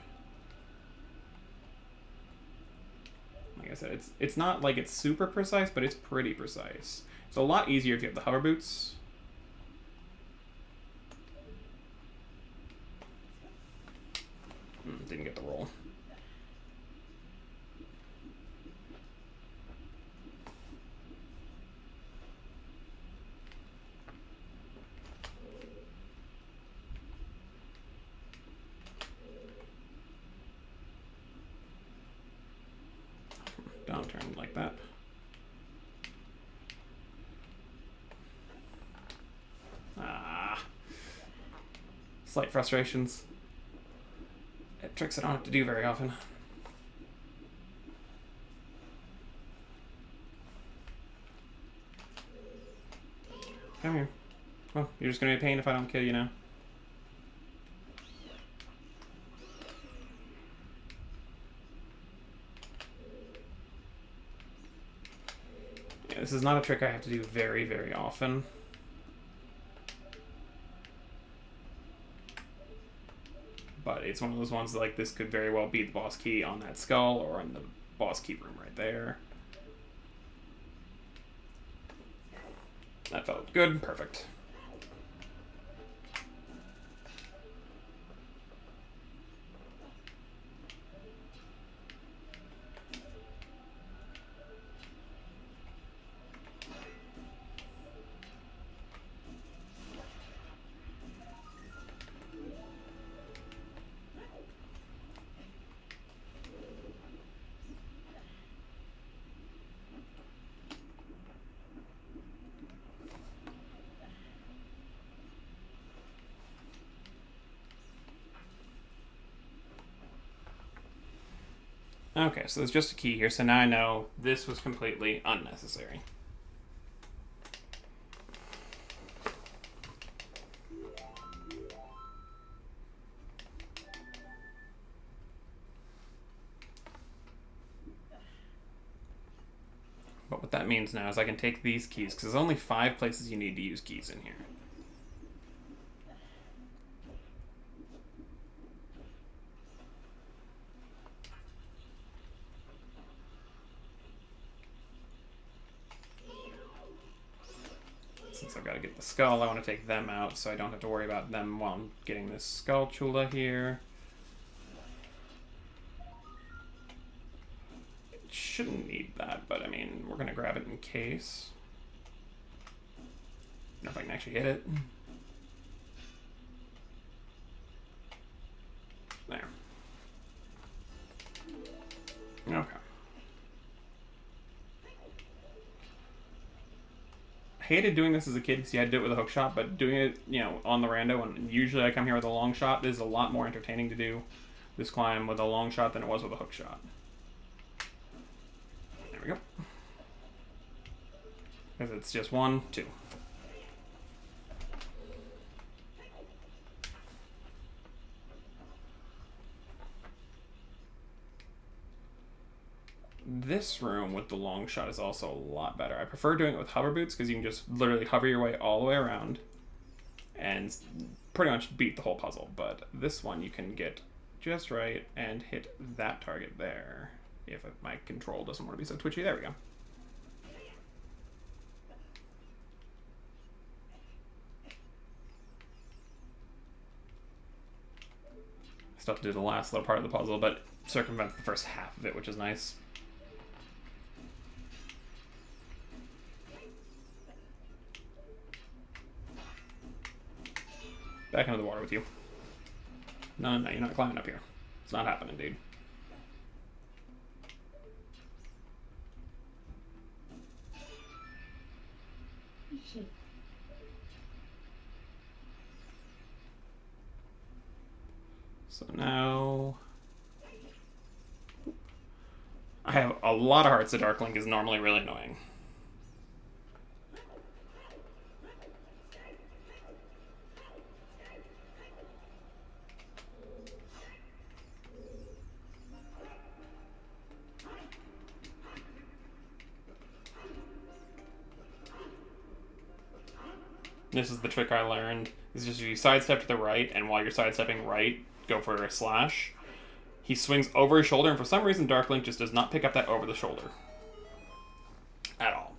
A: Like I said, it's not like it's super precise, but it's pretty precise. It's a lot easier if you have the hover boots. Didn't get the roll. Don't turn like that. Slight frustrations. Tricks I don't have to do very often. Come here. Well, you're just gonna be a pain if I don't kill you now. Yeah, this is not a trick I have to do very, very often. But it's one of those ones that, like, this could very well be the boss key on that skull or in the boss key room right there. That felt good. Perfect. Okay, so there's just a key here, so now I know this was completely unnecessary. But what that means now is I can take these keys, because there's only 5 places you need to use keys in here. Since I've got to get the skull, I want to take them out so I don't have to worry about them while I'm getting this skull chula here. It shouldn't need that, but I mean, we're going to grab it in case. I don't know if I can actually hit it. There. Okay. I hated doing this as a kid because you had to do it with a hook shot, but doing it, you know, on the rando, and usually I come here with a long shot, this is a lot more entertaining to do this climb with a long shot than it was with a hook shot. There we go. Because it's just 1, 2. This room with the long shot is also a lot better. I prefer doing it with hover boots because you can just literally hover your way all the way around and pretty much beat the whole puzzle. But this one you can get just right and hit that target there. If my control doesn't want to be so twitchy. There we go. Still have to do the last little part of the puzzle, but circumvent the first half of it, which is nice. Back into the water with you. No, you're not climbing up here. It's not happening, dude.
C: Shit.
A: So now I have a lot of hearts. The Dark Link is normally really annoying. This is the trick I learned. Is just you sidestep to the right, and while you're sidestepping right, go for a slash. He swings over his shoulder, and for some reason Dark Link just does not pick up that over the shoulder. At all.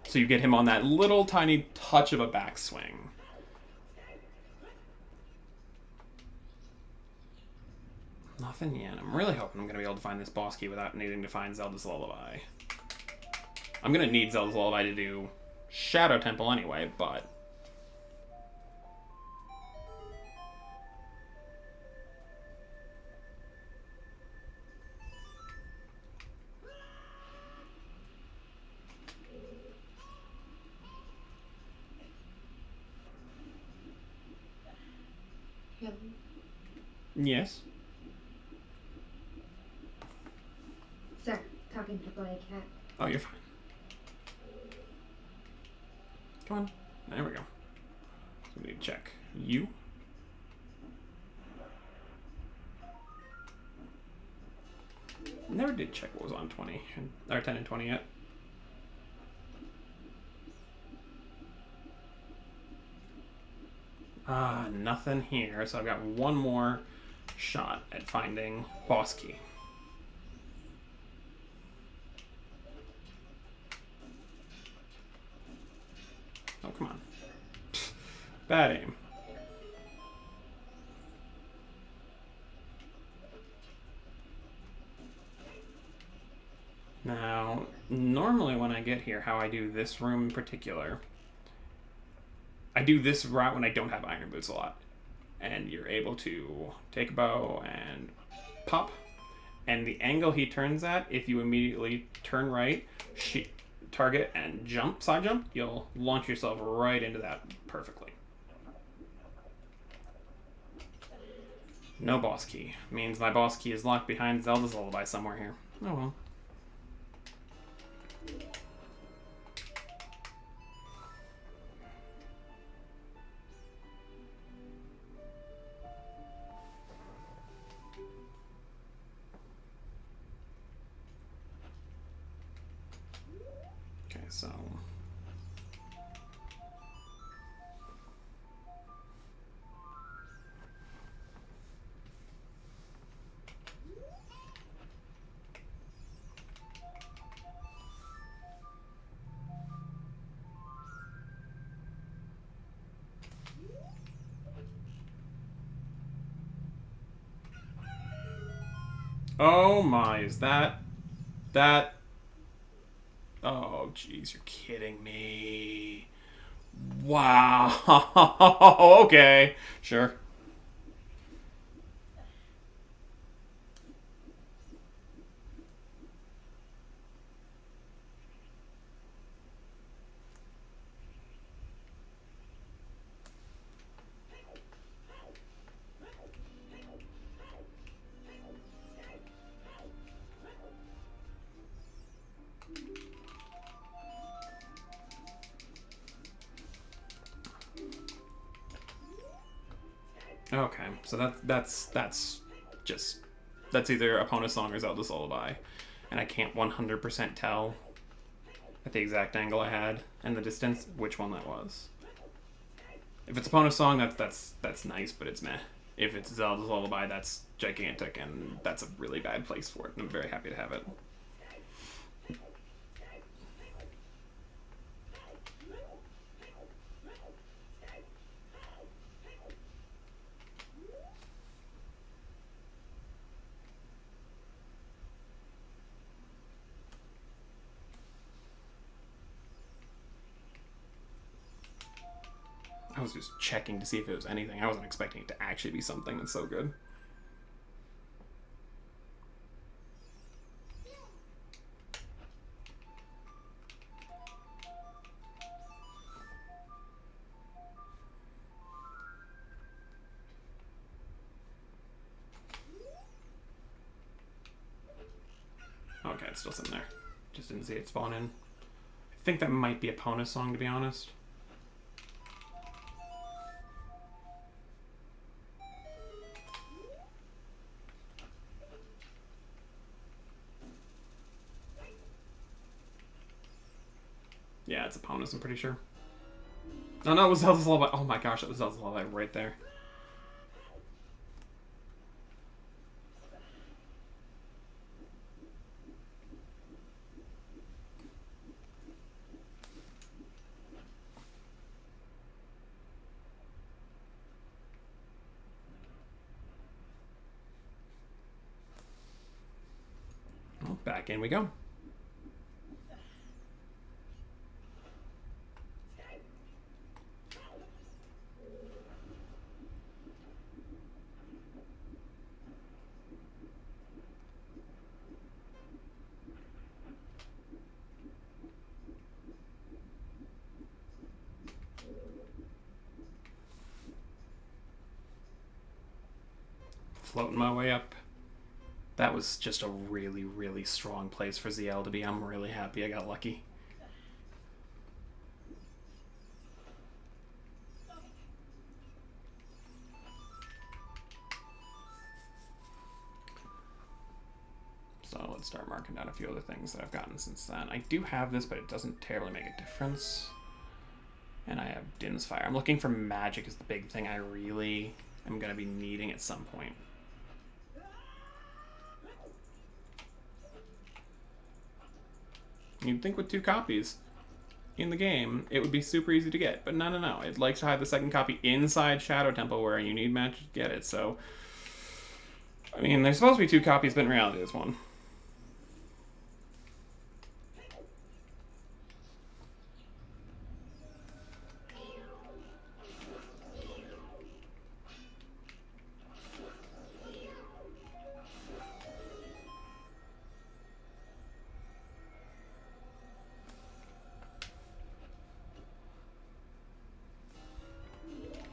A: So you get him on that little tiny touch of a backswing. Nothing yet. I'm really hoping I'm going to be able to find this boss key without needing to find Zelda's Lullaby. I'm going to need Zelda's Lullaby to do Shadow Temple anyway, but...
C: Yeah.
A: Yes?
C: Sorry, talking to my cat.
A: Oh, you're fine. Come on. There we go. So we need to check you. Never did check what was on 20 or 10 and 20 yet. Nothing here. So I've got one more shot at finding boss key. Oh, come on. Bad aim. Now, normally when I get here, how I do this room in particular, I do this route when I don't have iron boots a lot. And you're able to take a bow and pop. And the angle he turns at, if you immediately turn right, target and jump, side jump, you'll launch yourself right into that perfectly. No boss key. Means my boss key is locked behind Zelda's Lullaby somewhere here. Oh well. Okay, so... Oh my, is that... That... Oh, jeez, you're kidding me. Wow. Okay, sure. Okay, so that's just that's either Epona Song or Zelda's Lullaby, and I can't 100% tell at the exact angle I had and the distance which one that was. If it's Epona Song, that's nice, but it's meh. If it's Zelda's Lullaby, that's gigantic, and that's a really bad place for it. And I'm very happy to have it. I was just checking to see if it was anything. I wasn't expecting it to actually be something that's so good. Okay, it's still sitting there. Just didn't see it spawn in. I think that might be Epona Song, to be honest. Yeah, it's Epona's, I'm pretty sure. Oh no, it was Zelda's Lullaby. Oh my gosh, that was Zelda's Lullaby right there. Well, back in we go. Floating my way up. That was just a really, really strong place for ZL to be. I'm really happy I got lucky. So let's start marking down a few other things that I've gotten since then. I do have this, but it doesn't terribly make a difference. And I have Din's Fire. I'm looking for magic is the big thing I really am going to be needing at some point. You'd think with 2 copies in the game, it would be super easy to get. But no. It likes to hide the second copy inside Shadow Temple where you need magic to get it. So, I mean, there's supposed to be 2 copies, but in reality there's 1.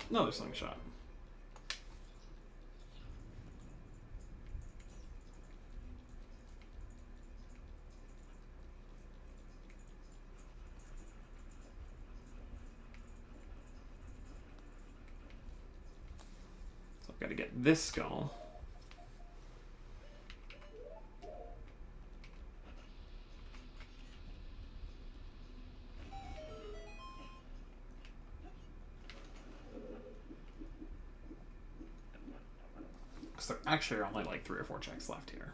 A: Another slingshot. Got to get this skull. Because there actually are only like 3 or 4 checks left here.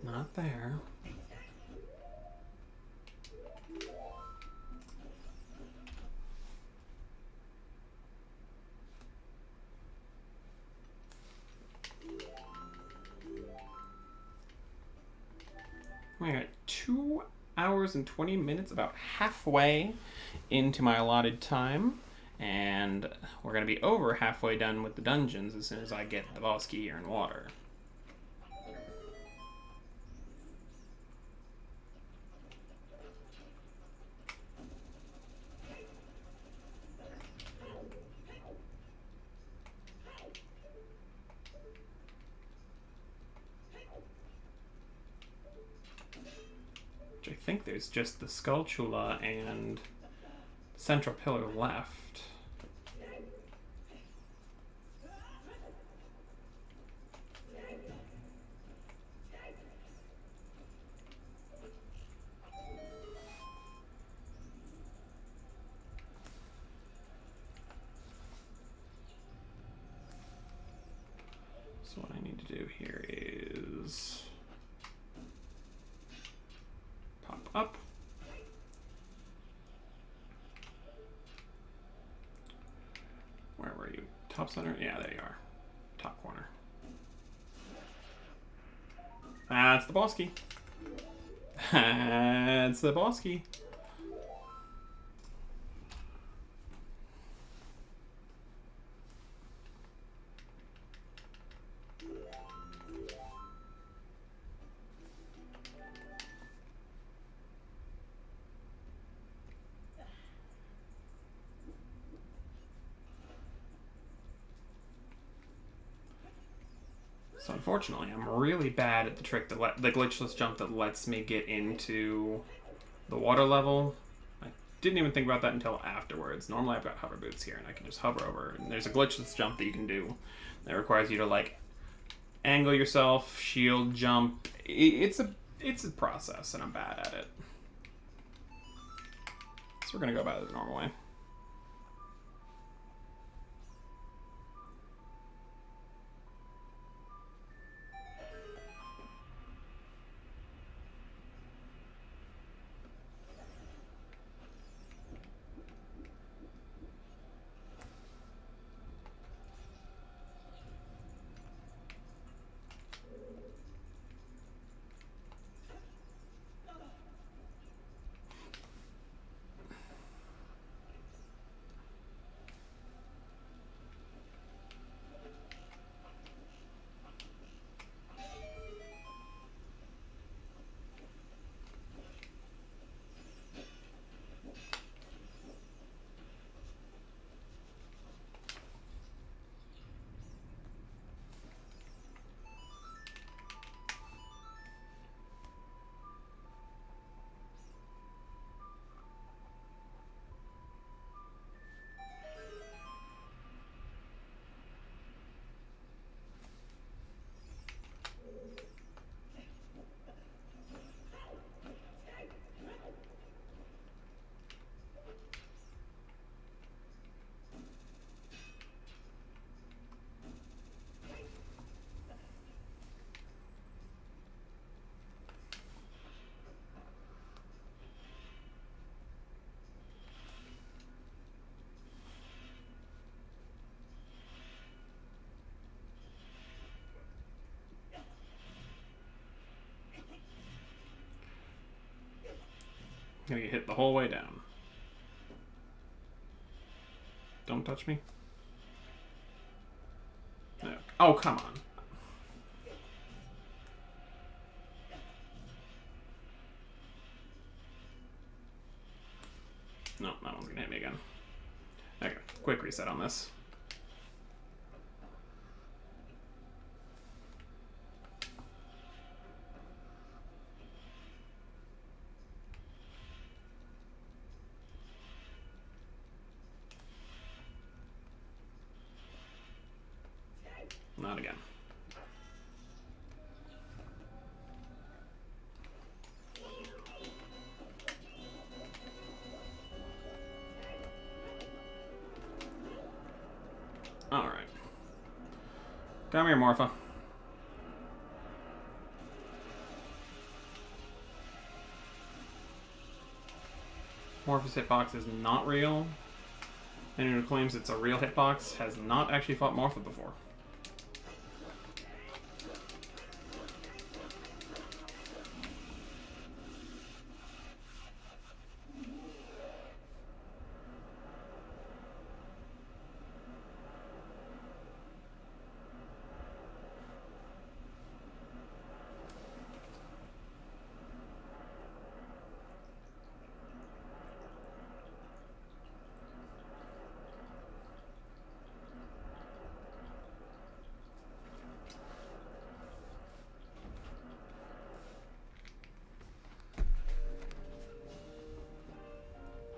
A: Not there. We got 2 hours and 20 minutes, about halfway into my allotted time. And we're going to be over halfway done with the dungeons as soon as I get the boss key here in water. I think there's just the Skulltula and Central Pillar left. So what I need to do here is pop up. Where were you? Top center? Yeah, there you are. Top corner. That's the boss key. That's the boss key. So unfortunately, I'm really bad at the trick, the glitchless jump that lets me get into the water level. I didn't even think about that until afterwards. Normally I've got hover boots here and I can just hover over. And there's a glitchless jump that you can do that requires you to like angle yourself, shield, jump. It's a process and I'm bad at it. So we're gonna go about it the normal way. Gonna get hit the whole way down. Don't touch me. No. Oh, come on. No, that one's gonna hit me again. Okay, quick reset on this. Not again. Alright. Come here, Morpha. Morpha's hitbox is not real. Anyone who claims it's a real hitbox has not actually fought Morpha before.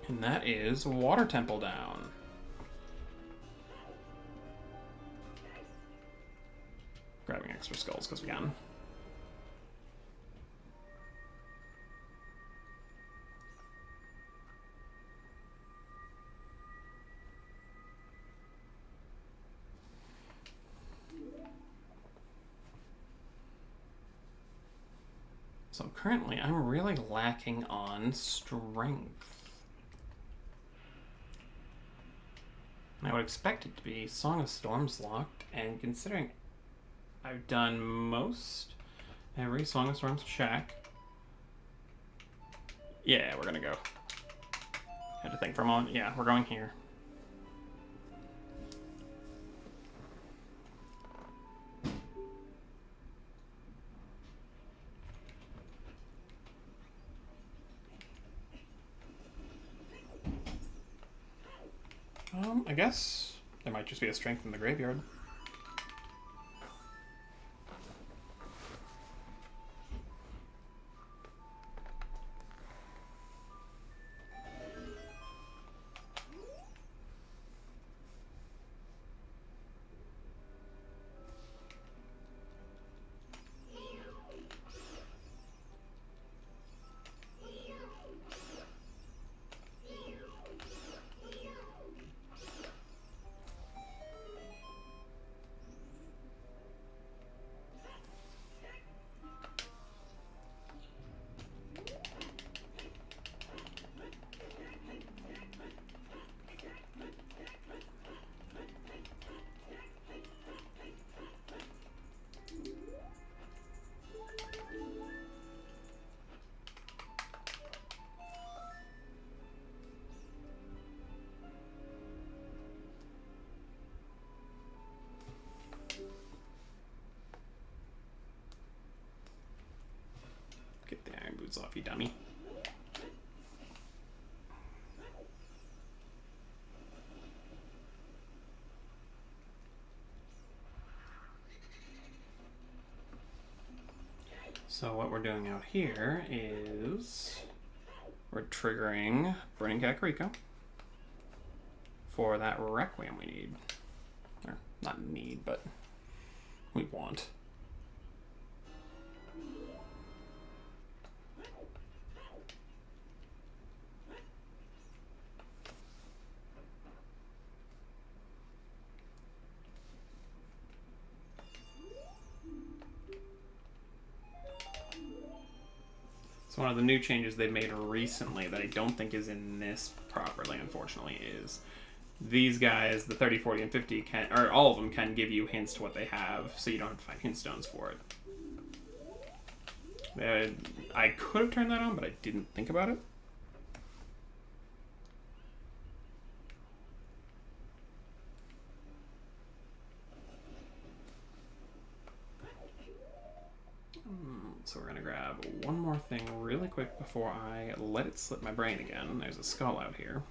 A: And that is Water Temple down. Grabbing extra skulls because we can. So currently I'm really lacking on strength. I would expect it to be Song of Storms locked, and considering I've done most every Song of Storms check. Yeah, we're gonna go. Had to think for a moment. Yeah, we're going here. I guess there might just be a strength in the graveyard. Get the iron boots off, you dummy. So what we're doing out here is we're triggering Burning Kakariko for that Requiem we need. Or not need, but we want. So one of the new changes they've made recently that I don't think is in this properly, unfortunately, is these guys, the 30, 40, and 50, can, or all of them can give you hints to what they have, so you don't have to find hint stones for it. I could have turned that on, but I didn't think about it. So we're gonna grab one more thing really quick before I let it slip my brain again. There's a skull out here.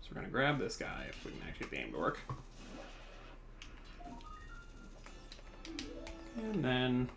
A: So we're gonna grab this guy if we can actually get the aim to work. And then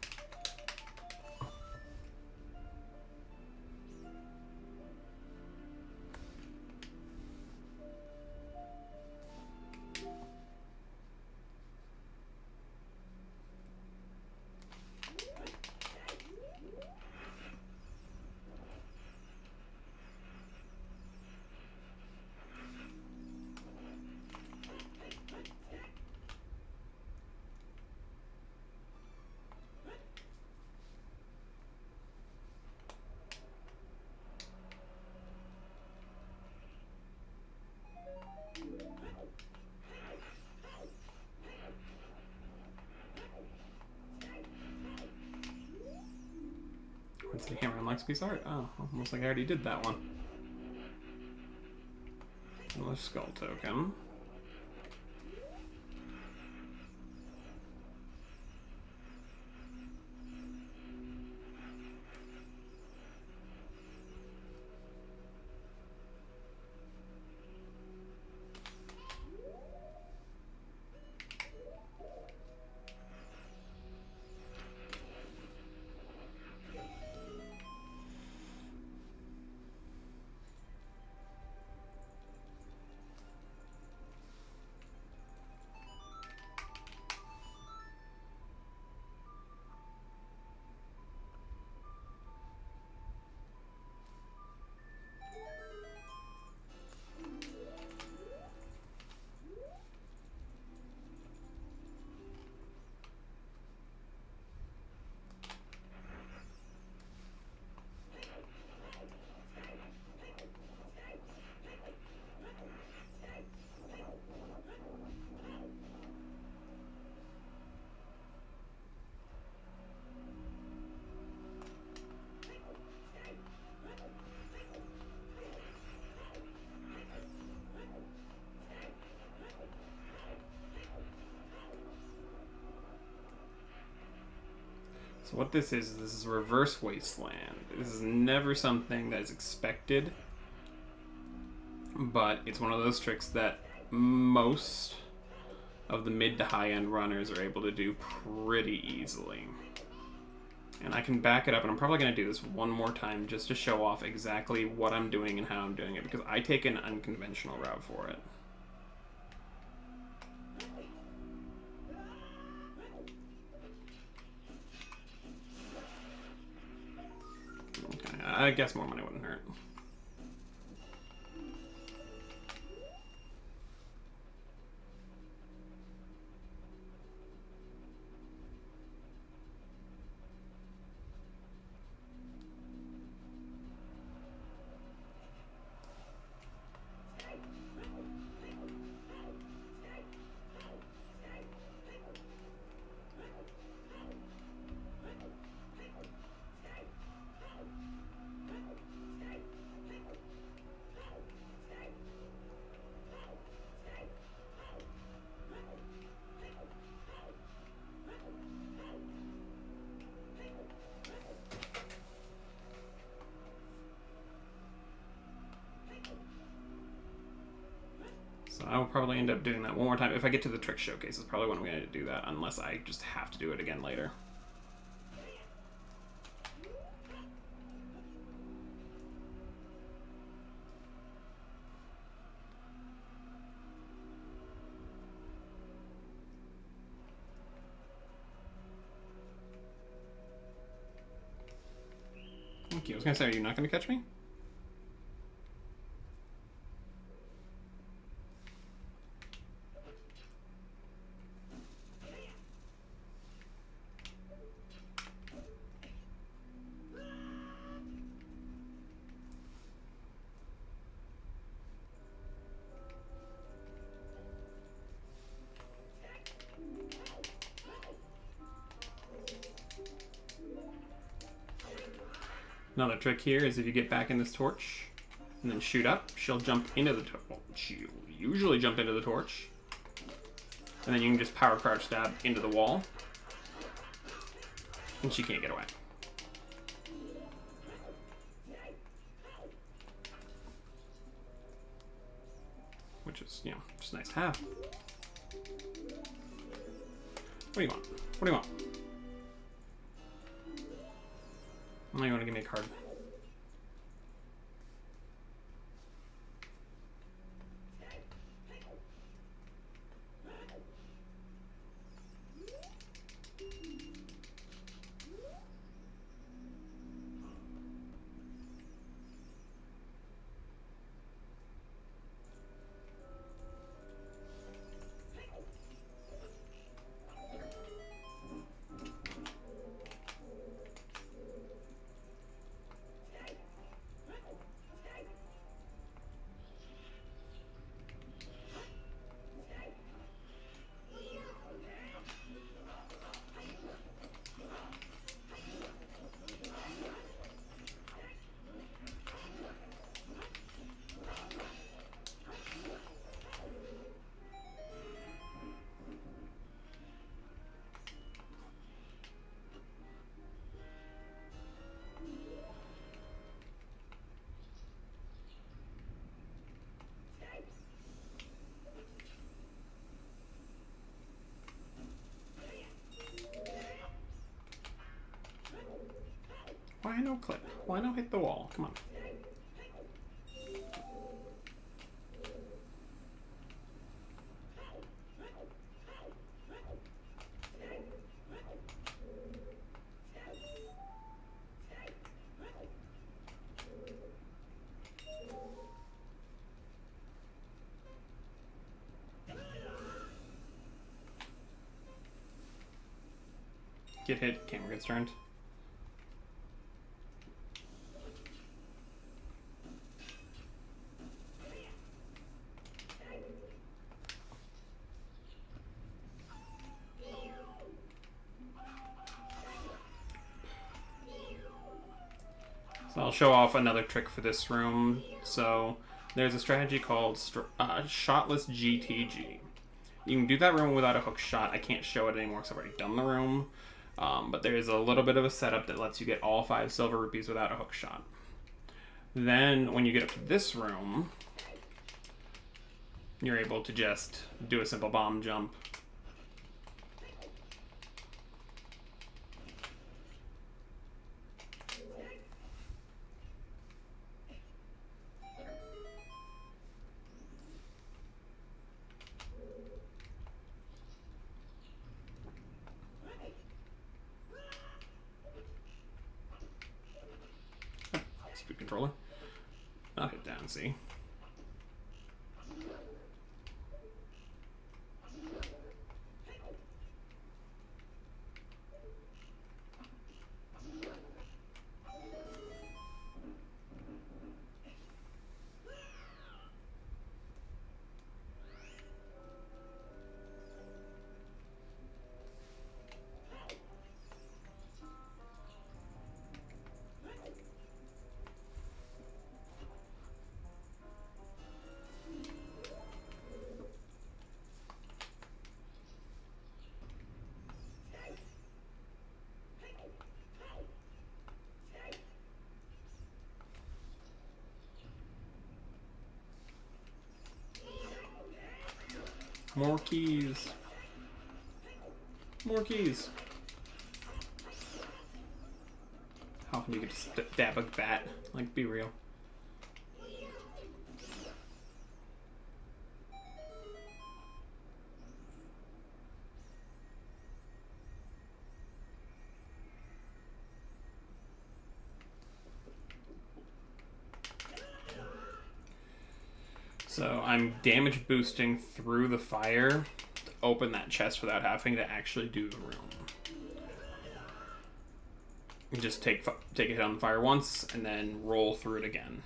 A: what's the hammer unlocks piece art? Oh, almost like I already did that one. Another skull token. So what this is reverse wasteland. This is never something that is expected, but it's one of those tricks that most of the mid to high end runners are able to do pretty easily. And I can back it up, and I'm probably going to do this one more time just to show off exactly what I'm doing and how I'm doing it, because I take an unconventional route for it. Okay, I guess more money wouldn't hurt. So I will probably end up doing that one more time. If I get to the trick showcase, is probably when I'm going to do that, unless I just have to do it again later. Thank you. I was going to say, are you not going to catch me? Another trick here is if you get back in this torch and then shoot up, she'll jump into the torch. Well, she'll usually jump into the torch. And then you can just power crouch stab into the wall. And she can't get away. Which is, you know, just nice to have. What do you want? What do you want? Oh, you want to give me a card? Why no clip? Why no hit the wall? Come on. Get hit, camera gets turned. So I'll show off another trick for this room. So there's a strategy called shotless GTG. You can do that room without a hook shot. I can't show it anymore because I've already done the room. But there is a little bit of a setup that lets you get all 5 silver rupees without a hook shot. Then when you get up to this room, you're able to just do a simple bomb jump. Speed controller. I'll hit down, see. More keys. More keys. How can you get to stab a bat? Like, be real. So I'm damage boosting through the fire to open that chest without having to actually do the room. You just take a hit on the fire once and then roll through it again.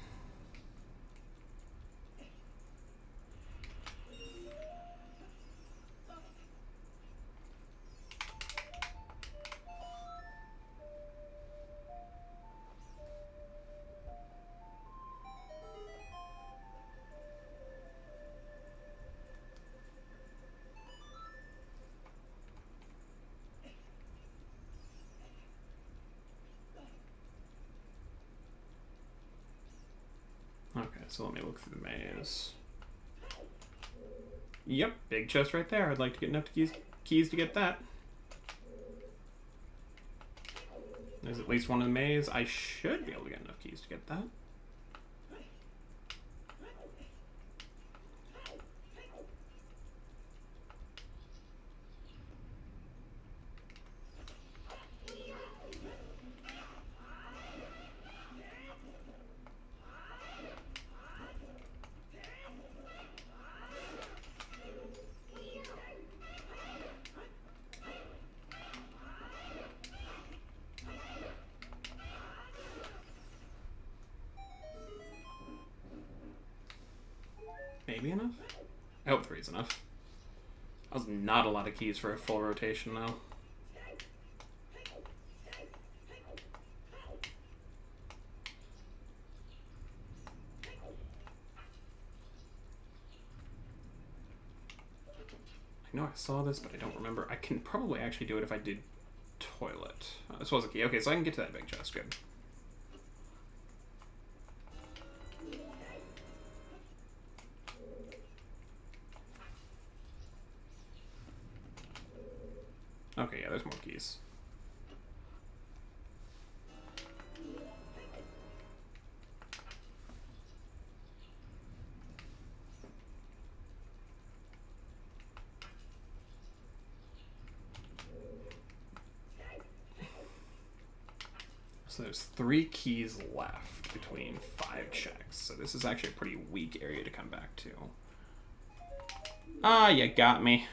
A: Okay, so let me look through the maze. Yep, big chest right there. I'd like to get enough keys to get that. There's at least one in the maze. I should be able to get enough keys to get that. Maybe enough? I hope 3 is enough. That was not a lot of keys for a full rotation, though. I know I saw this, but I don't remember. I can probably actually do it if I did toilet. This was a key. Okay, so I can get to that big chest. Good. Okay, yeah, there's more keys. So there's 3 keys left between 5 checks. So this is actually a pretty weak area to come back to. Ah, you got me.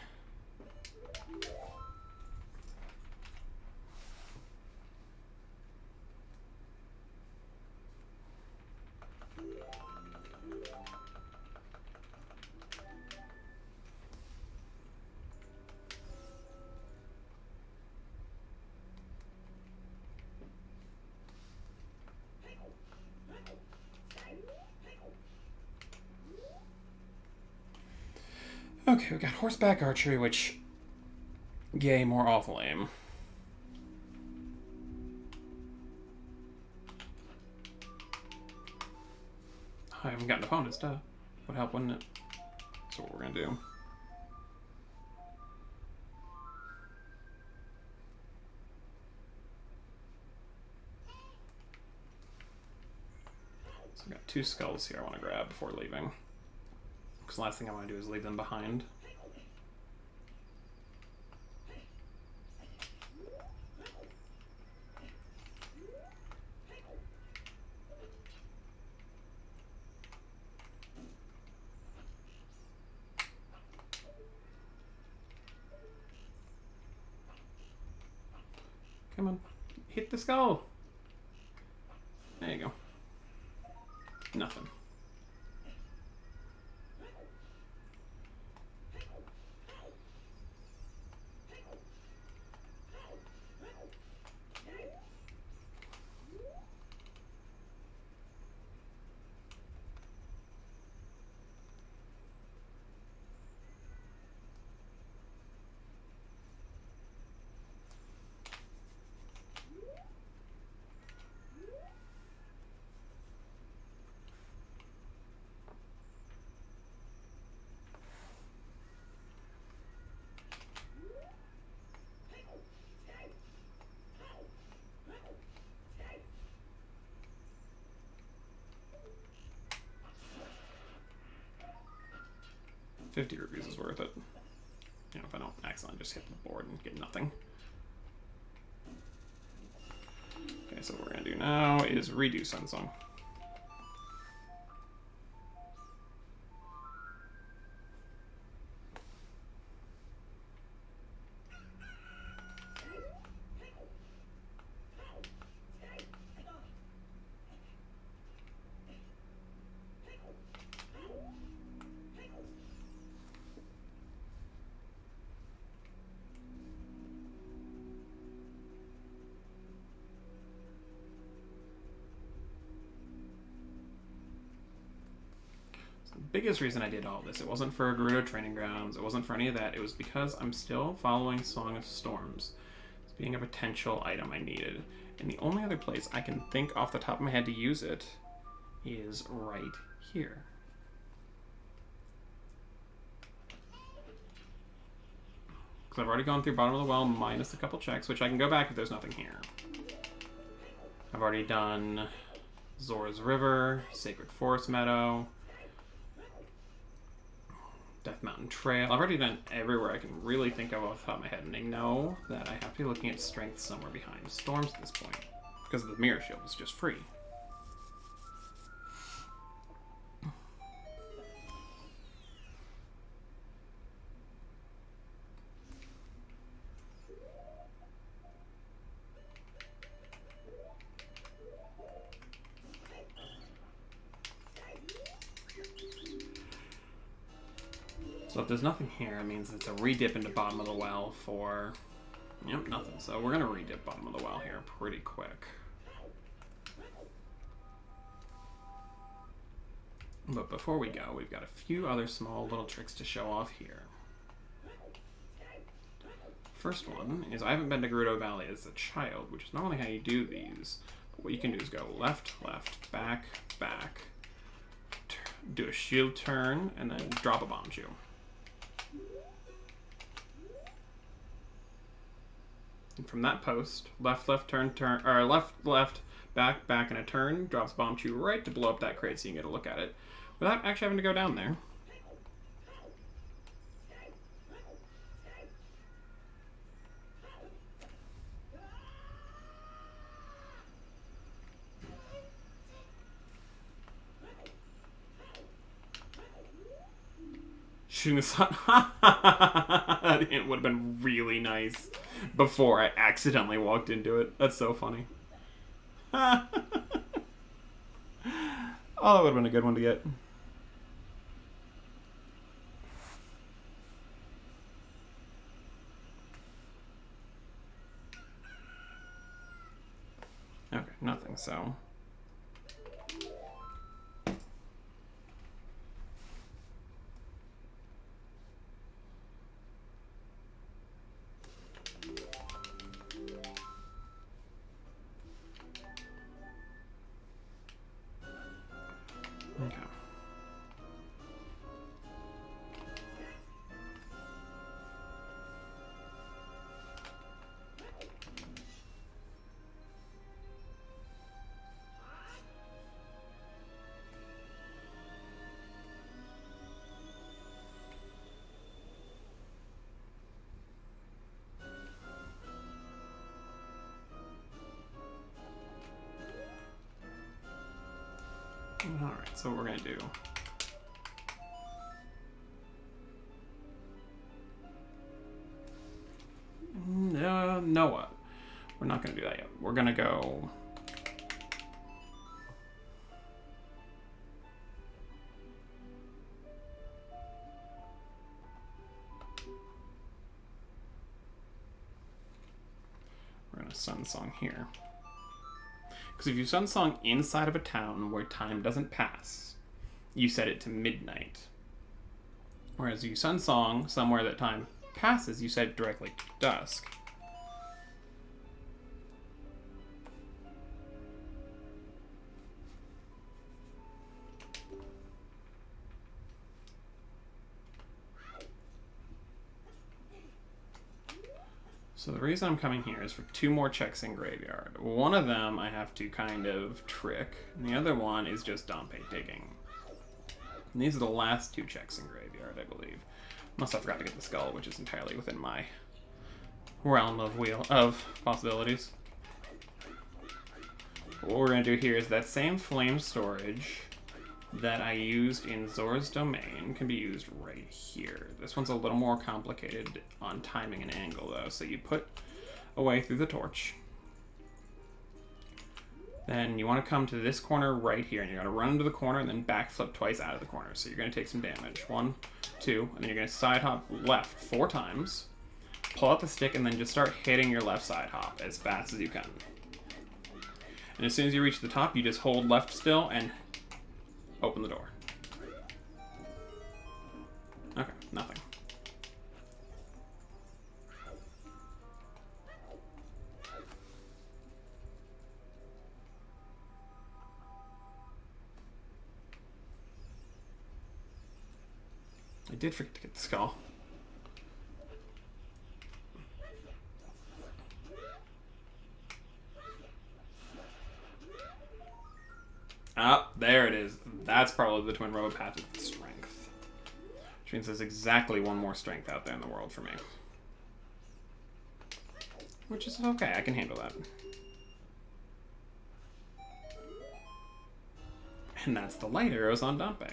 A: Okay, we got horseback archery, which... Yay, more awful aim. I haven't gotten opponents, duh. Would help, wouldn't it? That's what we're gonna do. So I've got 2 skulls here I want to grab before leaving. Because the last thing I want to do is leave them behind. Come on, hit the skull. There you go. Nothing. $50 is worth it. You know, if I don't accidentally just hit the board and get nothing. Okay, so what we're gonna do now is redo Sun Song. The biggest reason I did all this, it wasn't for Gerudo Training Grounds, it wasn't for any of that, it was because I'm still following Song of Storms as being a potential item I needed. And the only other place I can think off the top of my head to use it is right here. Because I've already gone through bottom of the well minus a couple checks, which I can go back if there's nothing here. I've already done Zora's River, Sacred Forest Meadow, Death Mountain Trail. I've already done everywhere I can really think of off the top of my head, and I know that I have to be looking at strength somewhere behind storms at this point, because the mirror shield is just free. So if there's nothing here, it means it's a redip into bottom of the well for... Yep, nothing. So we're going to redip bottom of the well here pretty quick. But before we go, we've got a few other small little tricks to show off here. First one is I haven't been to Gerudo Valley as a child, which is normally how you do these. But what you can do is go left, left, back, back, do a shield turn, and then drop a Bombchu. And from that post, left, left, turn, turn, or left, left, back, back, and a turn, drops Bombchu right to blow up that crate so you can get a look at it, without actually having to go down there. Shooting the sun. It would have been really nice before I accidentally walked into it. That's so funny. Oh, that would have been a good one to get. Okay, nothing, so... Okay. Alright, so what we're gonna do. No what? We're not gonna do that yet. We're gonna go... We're gonna Sun Song here. Because if you Sun Song inside of a town where time doesn't pass, you set it to midnight. Whereas you Sun Song somewhere that time passes, you set it directly to dusk. So the reason I'm coming here is for 2 more checks in Graveyard. One of them I have to kind of trick, and the other one is just Dompe digging. And these are the last 2 checks in Graveyard, I believe. Unless I forgot to get the skull, which is entirely within my realm of possibilities. What we're going to do here is that same flame storage that I used in Zora's Domain can be used right here. This one's a little more complicated on timing and angle though. So you put away through the torch. Then you want to come to this corner right here, and you're going to run into the corner and then backflip twice out of the corner. So you're going to take some damage. 1, 2, and then you're going to side hop left 4 times. Pull out the stick and then just start hitting your left side hop as fast as you can. And as soon as you reach the top, you just hold left still and open the door. Okay, nothing. did forget to get the skull. Ah, there it is. That's probably the twin road path with strength. Which means there's exactly one more strength out there in the world for me. Which is okay, I can handle that. And that's the light arrows on Dompe.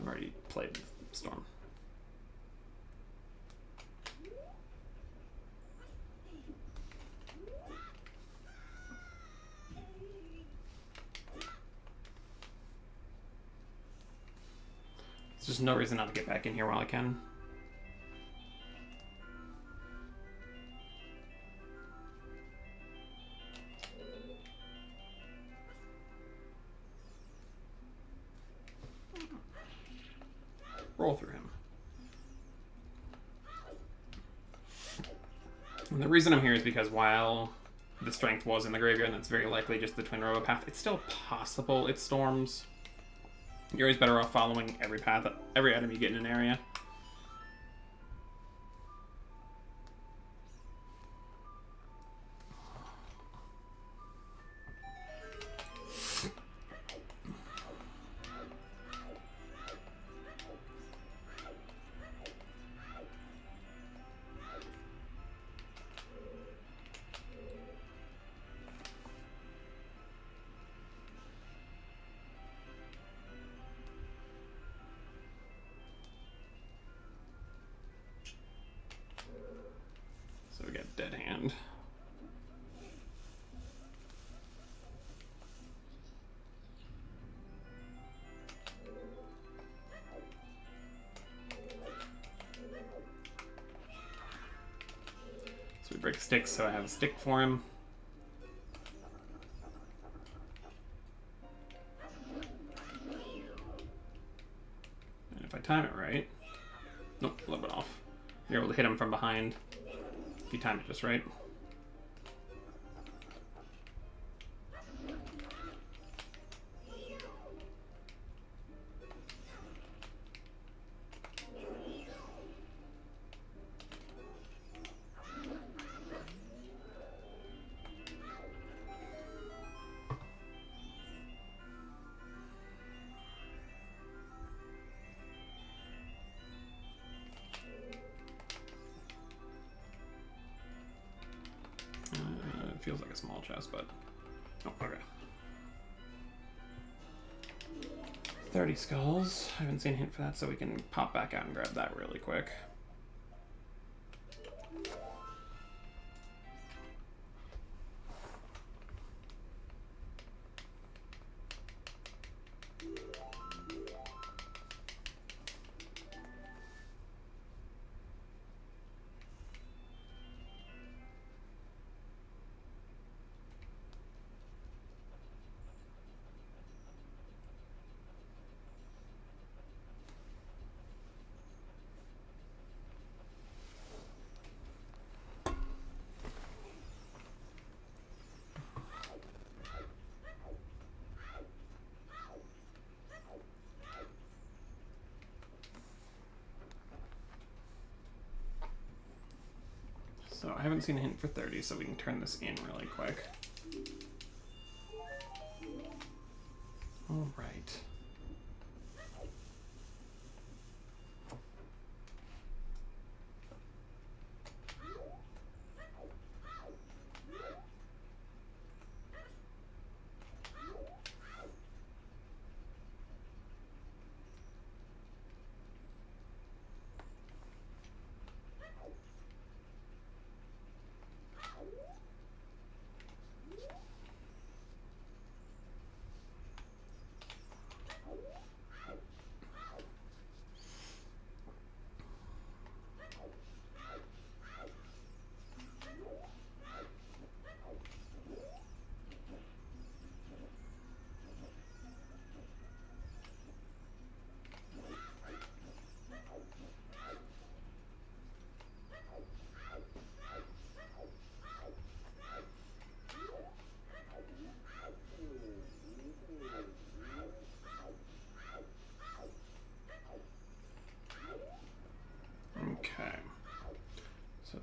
A: I've already played Storm. There's just no reason not to get back in here while I can. Roll through him. And the reason I'm here is because while the strength was in the graveyard, and that's very likely just the twin road path, it's still possible it storms. You're always better off following every path, every item you get in an area. So we got Dead Hand. So we break a stick, so I have a stick for him. And if I time it right... Nope, a little bit off. You're able to hit him from behind. If you time it just right. It feels like a small chest, but... Oh, okay. 30 skulls. I haven't seen a hint for that, so we can pop back out and grab that really quick. So I haven't seen a hint for 30, so we can turn this in really quick. All right.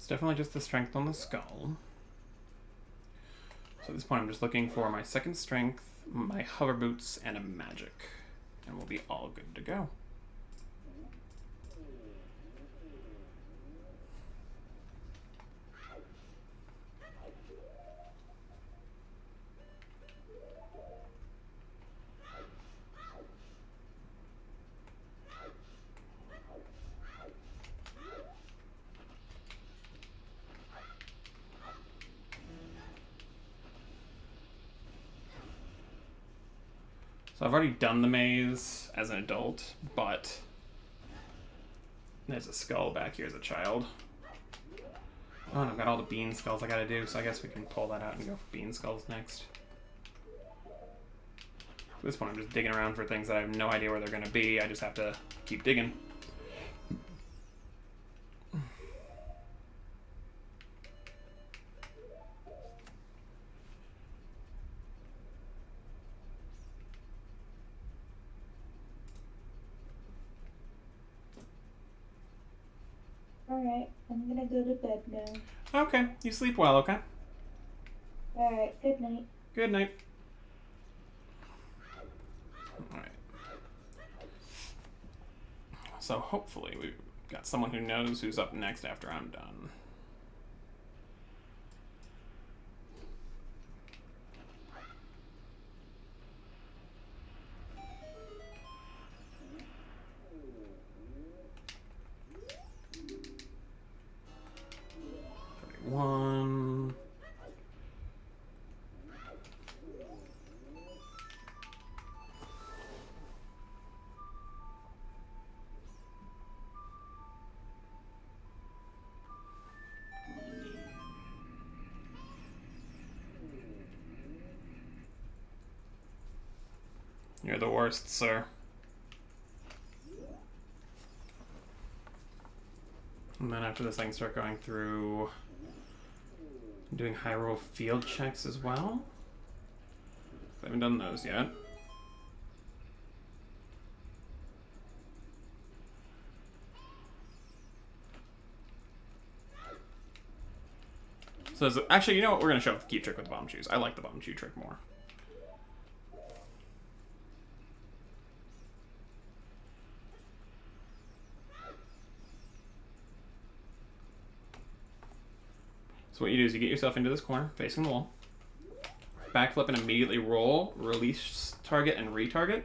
A: It's definitely just the strength on the skull. So at this point, I'm just looking for my second strength, my hover boots, and a magic. And we'll be all good to go. So I've already done the maze as an adult, but there's a skull back here as a child. Oh, and I've got all the bean skulls I gotta do, so I guess we can pull that out and go for bean skulls next. At this point, I'm just digging around for things that I have no idea where they're gonna be. I just have to keep digging.
D: Alright, I'm gonna go to bed now.
A: Okay, you sleep well, okay?
D: Alright, good night.
A: Good night. Alright. So hopefully we've got someone who knows who's up next after I'm done. One. You're the worst, sir. And then after this, I can start going through doing Hyrule field checks as well. I haven't done those yet. So actually, you know what? We're going to show off the key trick with the bomb shoes. I like the bomb shoe trick more. So what you do is you get yourself into this corner, facing the wall, backflip and immediately roll, release target, and retarget.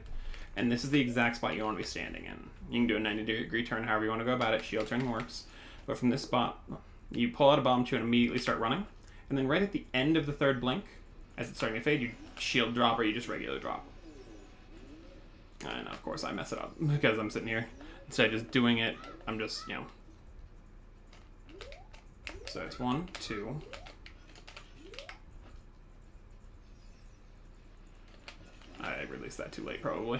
A: And this is the exact spot you want to be standing in. You can do a 90-degree turn however you want to go about it. Shield turn works. But from this spot, you pull out a bomb shoe and immediately start running. And then right at the end of the third blink, as it's starting to fade, you shield drop or you just regular drop. And of course I mess it up because I'm sitting here. Instead of just doing it, I'm just, you know. So it's 1, 2. I released that too late, probably.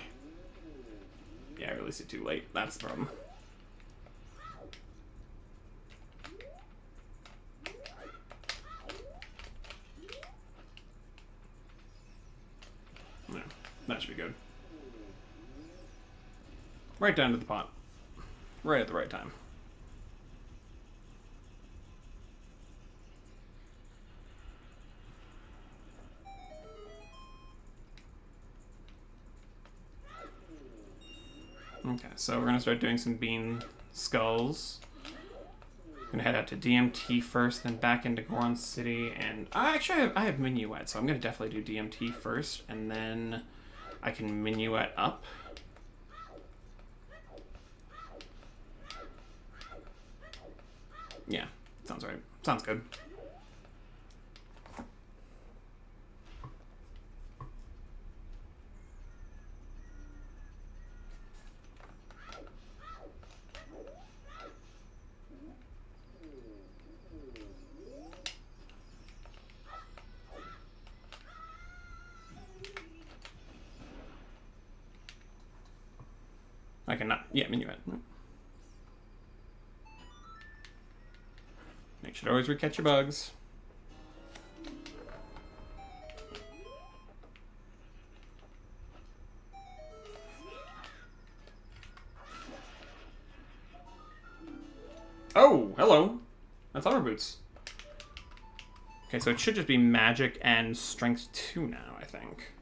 A: Yeah, I released it too late. That's the problem. Yeah, that should be good. Right down to the pot. Right at the right time. Okay, so we're gonna start doing some bean skulls. I'm gonna head out to DMT first, then back into Goron City, and I have Minuet, so I'm gonna definitely do DMT first, and then I can Minuet up. Yeah, sounds right. Sounds good. I cannot. Yeah, Minuet. Make sure to always recatch your bugs. Oh, hello. That's our boots. boots. Okay, so it should just be magic and strength 2 now, I think.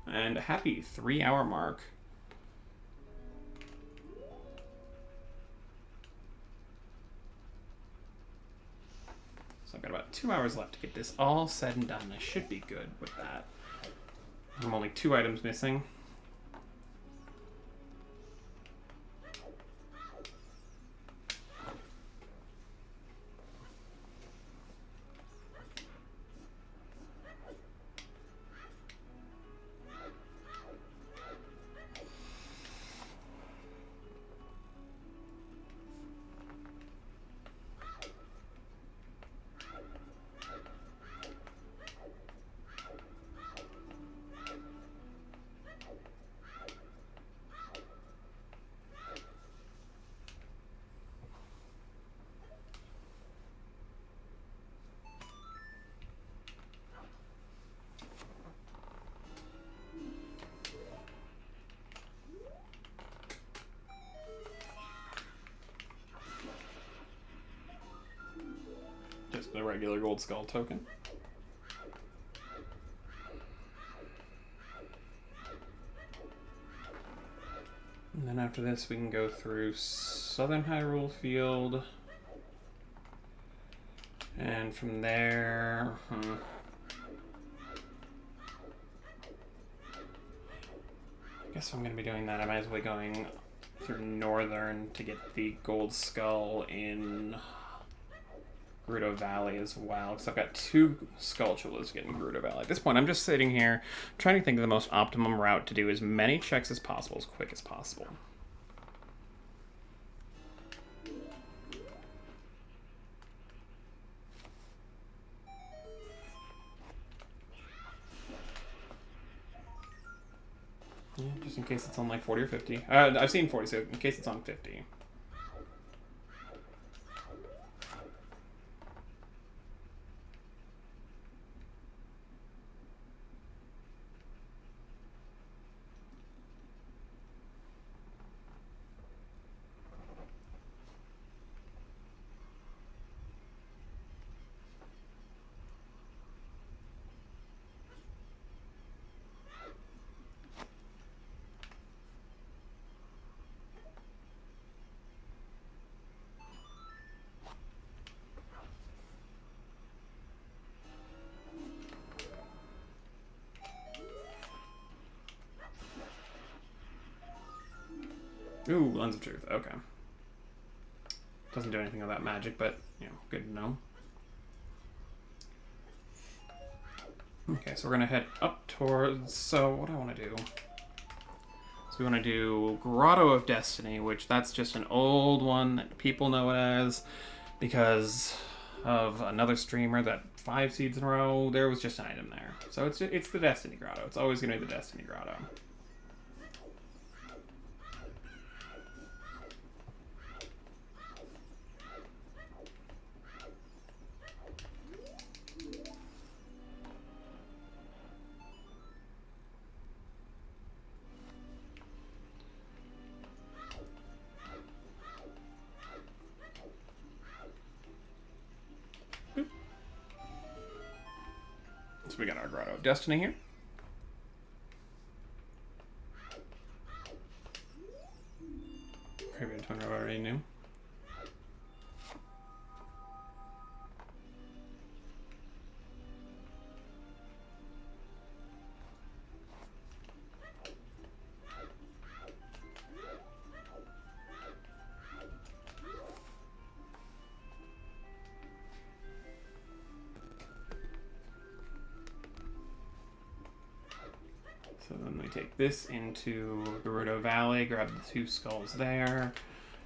A: And a happy 3-hour mark. So I've got about 2 hours left to get this all said and done. I should be good with that. I'm only 2 items missing. Just a regular gold skull token. And then after this, we can go through Southern Hyrule Field. And from there... I guess if I'm going to be doing that, I might as well be going through Northern to get the gold skull in Gerudo Valley as well. Because I've got 2 Skulltulas to get in Gerudo Valley. At this point, I'm just sitting here trying to think of the most optimum route to do as many checks as possible, as quick as possible. Yeah, just in case it's on like 40 or 50. I've seen 40, so in case it's on 50. Ooh, Lens of Truth. Okay. Doesn't do anything with that magic, but, you know, good to know. Okay, so we're going to head up towards... So, what do I want to do? So we want to do Grotto of Destiny, which that's just an old one that people know it as because of another streamer that 5 seeds in a row, there was just an item there. So it's the Destiny Grotto. It's always going to be the Destiny Grotto. So we got our Grotto of Destiny here. Caribbean Tongue I already knew. So then we take this into Gerudo Valley, grab the 2 skulls there,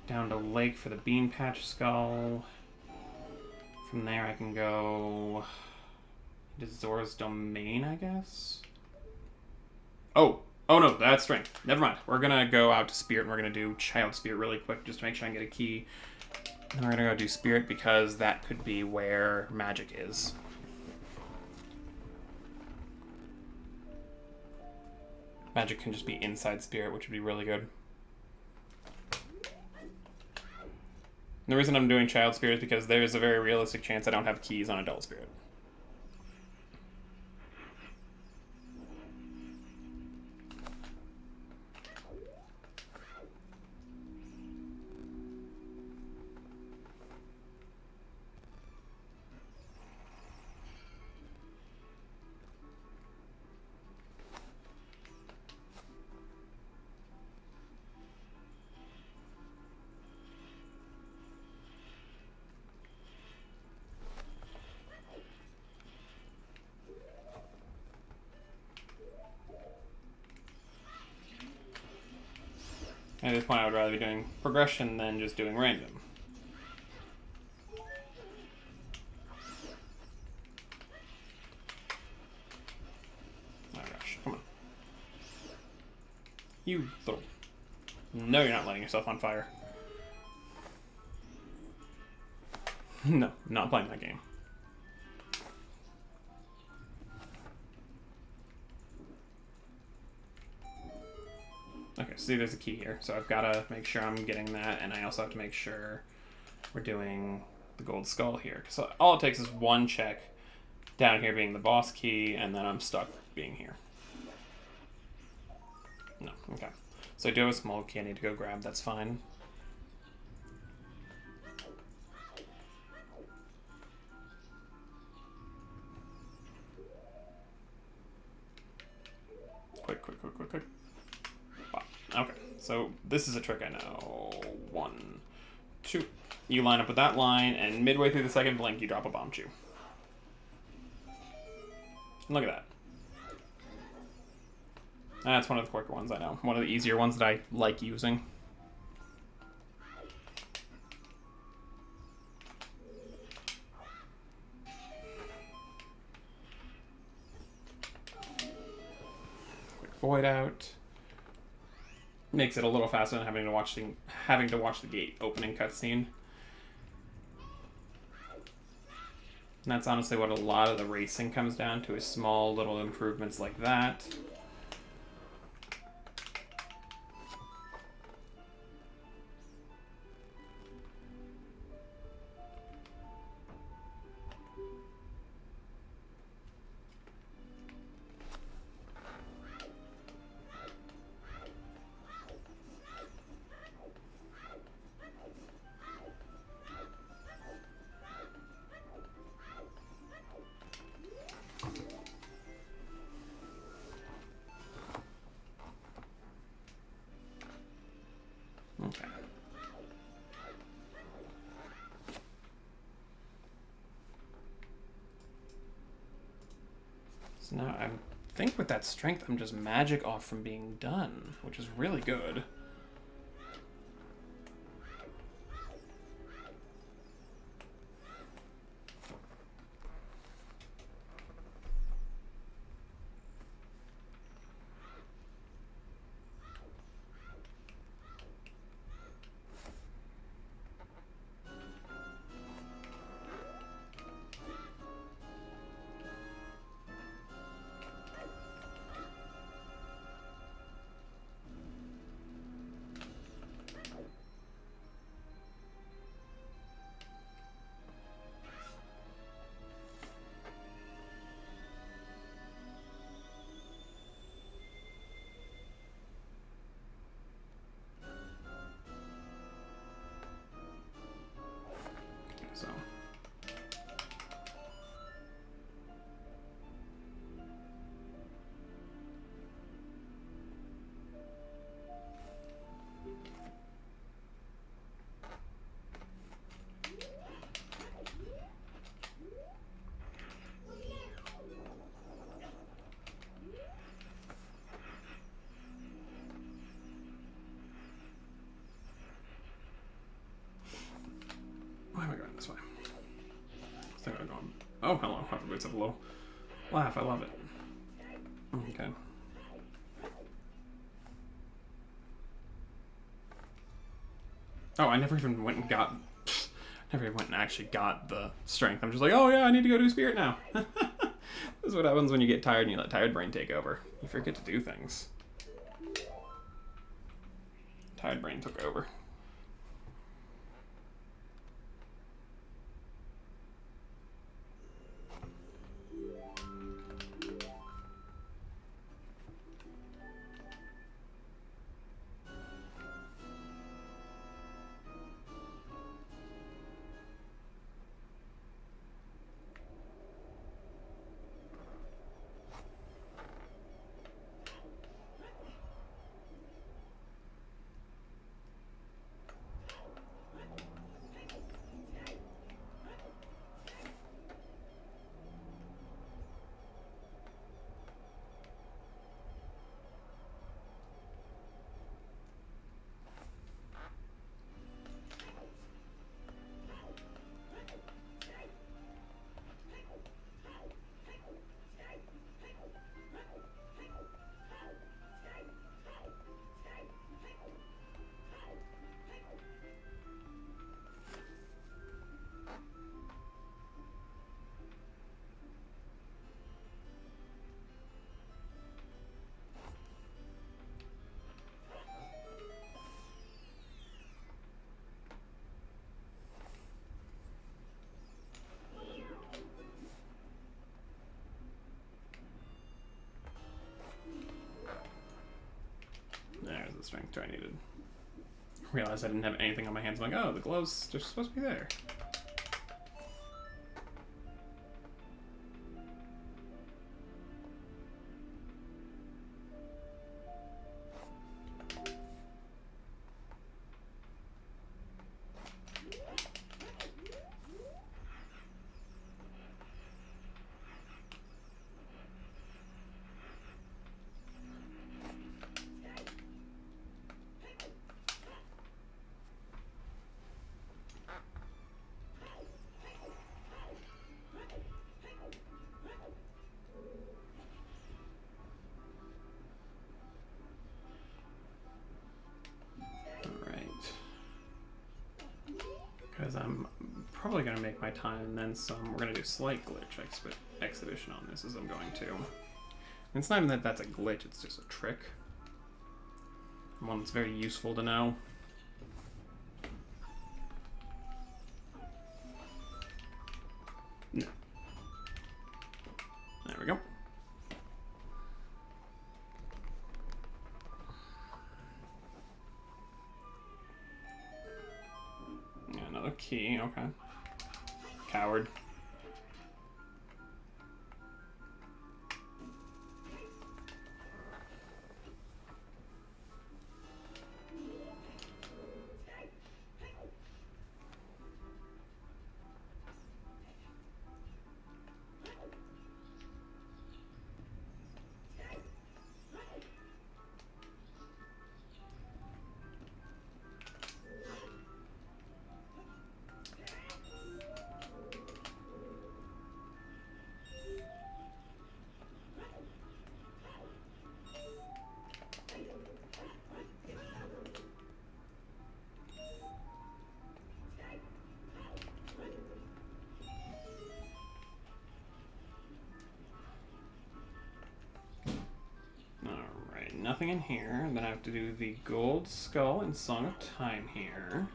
A: down to Lake for the Bean Patch skull. From there I can go into Zora's Domain, I guess? Oh no, that's strength. Never mind. We're gonna go out to Spirit and we're gonna do Child Spirit really quick just to make sure I can get a key. And we're gonna go do Spirit because that could be where magic is. Magic can just be inside Spirit, which would be really good. And the reason I'm doing Child Spirit is because there's a very realistic chance I don't have keys on Adult Spirit. At this point, I would rather be doing progression than just doing random. Oh gosh, come on. You little... No, you're not letting yourself on fire. No, not playing that game. Okay, see, there's a key here, so I've got to make sure I'm getting that, and I also have to make sure we're doing the gold skull here. So all it takes is one check, down here being the boss key, and then I'm stuck being here. No, okay. So I do have a small key I need to go grab, that's fine. Quick. Okay, so this is a trick I know. 1, 2. You line up with that line, and midway through the second blink, you drop a bomb chew. Look at that. That's one of the quicker ones I know. One of the easier ones that I like using. Quick void out. Makes it a little faster than having to watch the gate opening cutscene. And that's honestly what a lot of the racing comes down to, is small little improvements like that. Okay. So now I think with that strength, I'm just magic off from being done, which is really good. So why am I going this way? I think I'm going. Oh, hello. Hover boots have a little laugh. I love it. Okay. Oh, I never even went and got. Never even went and actually got the strength. I'm just like, oh yeah, I need to go do spirit now. This is what happens when you get tired and you let tired brain take over. You forget to do things. Tired brain took over. strength do I needed? Realized I didn't have anything on my hands. I'm like, oh, the gloves, they're supposed to be there. Because I'm probably going to make my time and then some. We're going to do slight glitch exhibition on this as I'm going to. And it's not even that that's a glitch, it's just a trick. One that's very useful to know. No. There we go. Another key, okay. Coward. Nothing in here. Then I have to do the Gold Skull and Song of Time here.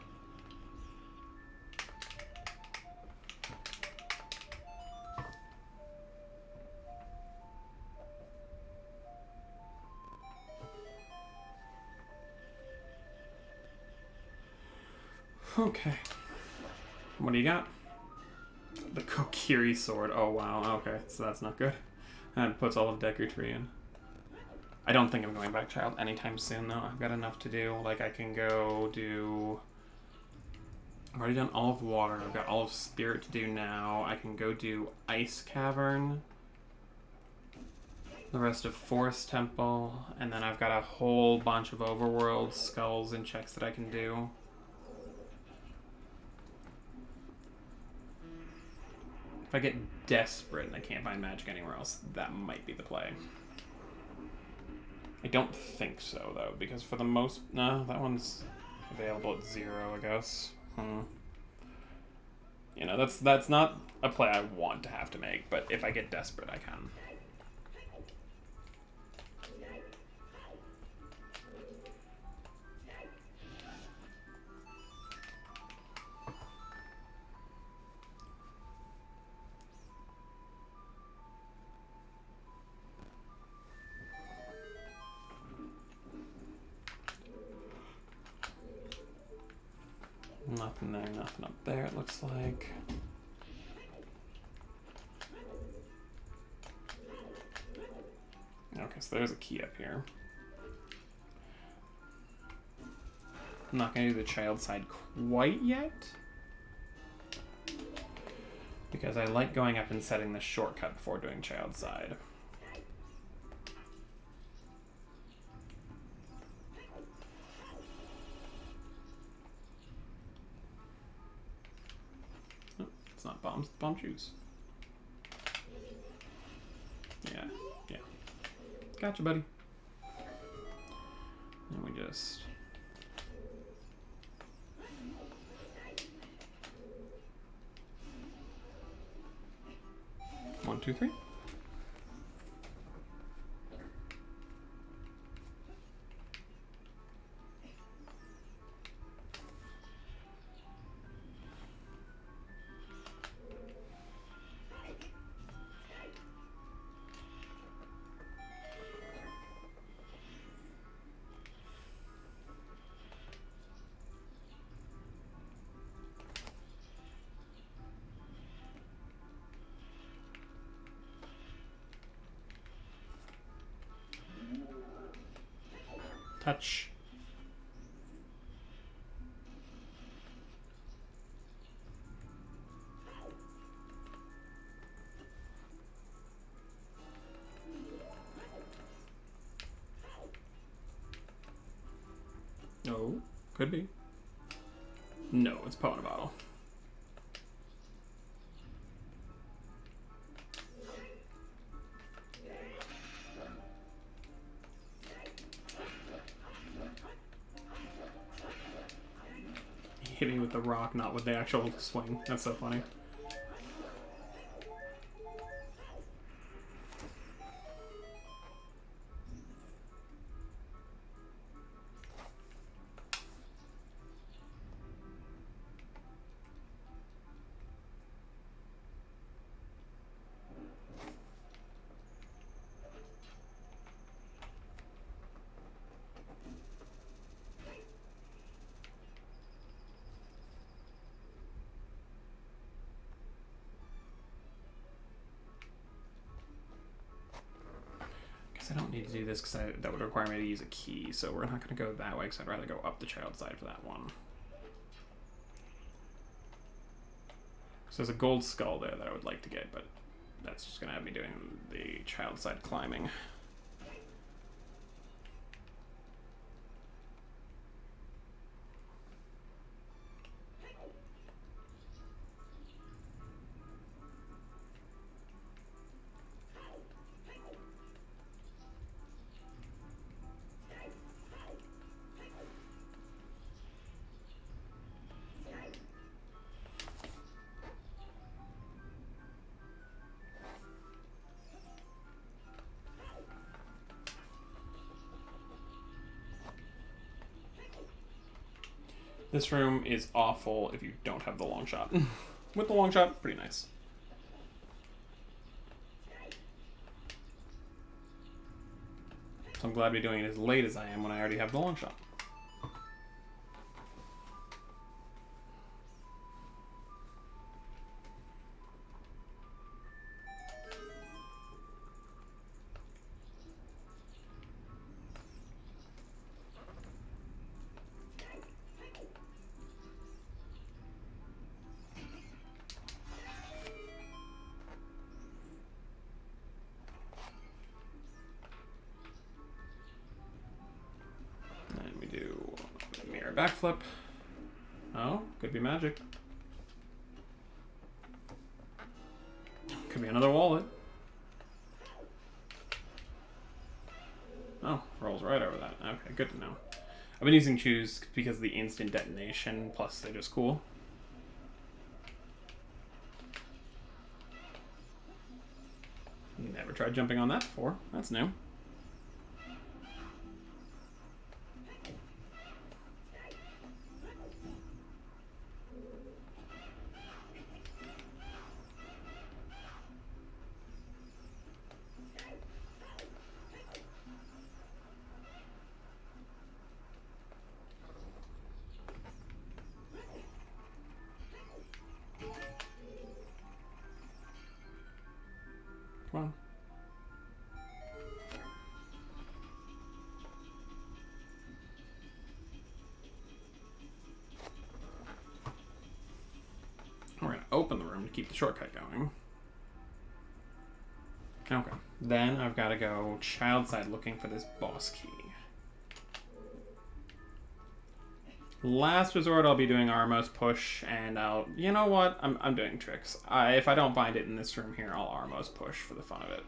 A: Okay. What do you got? The Kokiri sword. Oh wow, okay, so that's not good. And puts all of Deku Tree in. I don't think I'm going back child anytime soon, though. I've got enough to do. Like, I can go do... I've already done all of Water. I've got all of Spirit to do now. I can go do Ice Cavern. The rest of Forest Temple. And then I've got a whole bunch of Overworld skulls and checks that I can do. If I get desperate and I can't find magic anywhere else, that might be the play. I don't think so, though, because for the most... No, that one's available at 0, I guess. You know, that's not a play I want to have to make, but if I get desperate, I can. Nothing there, nothing up there, it looks like. Okay, so there's a key up here. I'm not going to do the child side quite yet. Because I like going up and setting the shortcut before doing child side. It's not bombs, it's bomb juice. Yeah, yeah. Gotcha, buddy. And we just... 1, 2, 3. Touch. No, could be. No, it's Poe in a bottle. He hit me with the rock, not with the actual swing. That's so funny. I don't need to do this because that would require me to use a key, so we're not going to go that way because I'd rather go up the child side for that one. So there's a gold skull there that I would like to get, but that's just going to have me doing the child side climbing. This room is awful if you don't have the long shot. With the long shot, pretty nice. So I'm glad to be doing it as late as I am when I already have the long shot. Backflip. Oh, could be magic. Could be another wallet. Oh, rolls right over that. Okay, good to know. I've been using choose because of the instant detonation, plus they're just cool. Never tried jumping on that before. That's new. Come on. We're going to open the room to keep the shortcut going. Okay. Then I've got to go child side looking for this boss key. Last resort, I'll be doing Armos push, and I'll... You know what? I'm doing tricks. If I don't find it in this room here, I'll Armos push for the fun of it.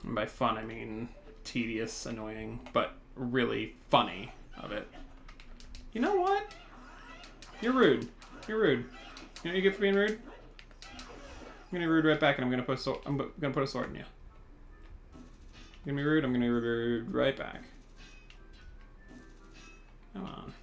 A: And by fun, I mean tedious, annoying, but really funny of it. You know what? You're rude. You're rude. You know what you get for being rude? I'm gonna be rude right back, and I'm gonna put a sword in you. You're gonna be rude. I'm gonna be rude right back. Come on.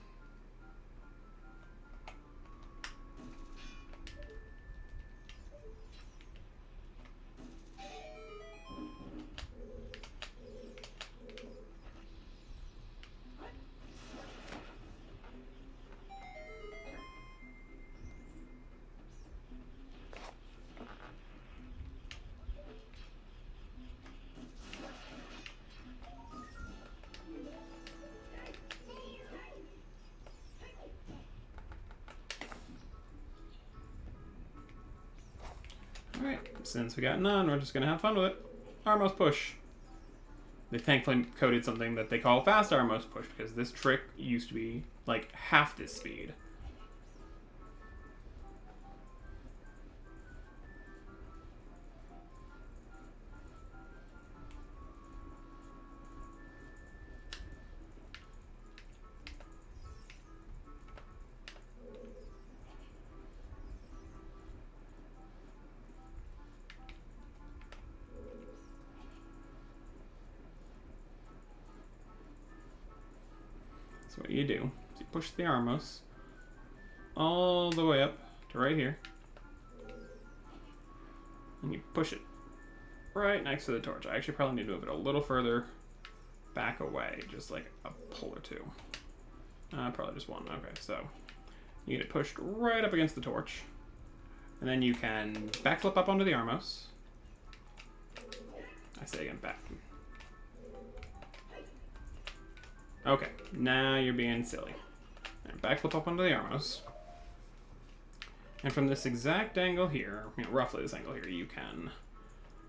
A: Alright, since we got none, we're just gonna have fun with it. Armos push. They thankfully coded something that they call fast Armos push, because this trick used to be like half this speed. So what you do is you push the Armos all the way up to right here. And you push it right next to the torch. I actually probably need to move it a little further back away, just like a pull or two. Probably just one. Okay, so you get it pushed right up against the torch. And then you can backflip up onto the Armos. I say again, back. Okay, now you're being silly. And backflip up onto the Armos. And from this exact angle here, you know, roughly this angle here, you can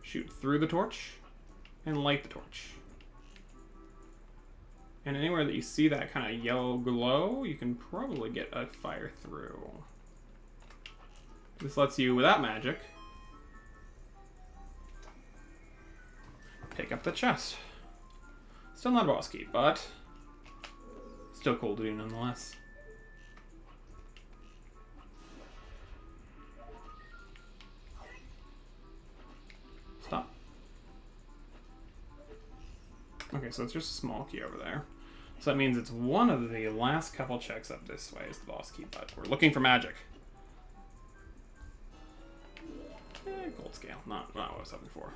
A: shoot through the torch and light the torch. And anywhere that you see that kind of yellow glow, you can probably get a fire through. This lets you, without magic, pick up the chest. Still not a boss key, but still cool to do nonetheless. Stop. Okay, so it's just a small key over there. So that means it's one of the last couple checks up this way is the boss key, but we're looking for magic. Gold scale, not what I was hoping for.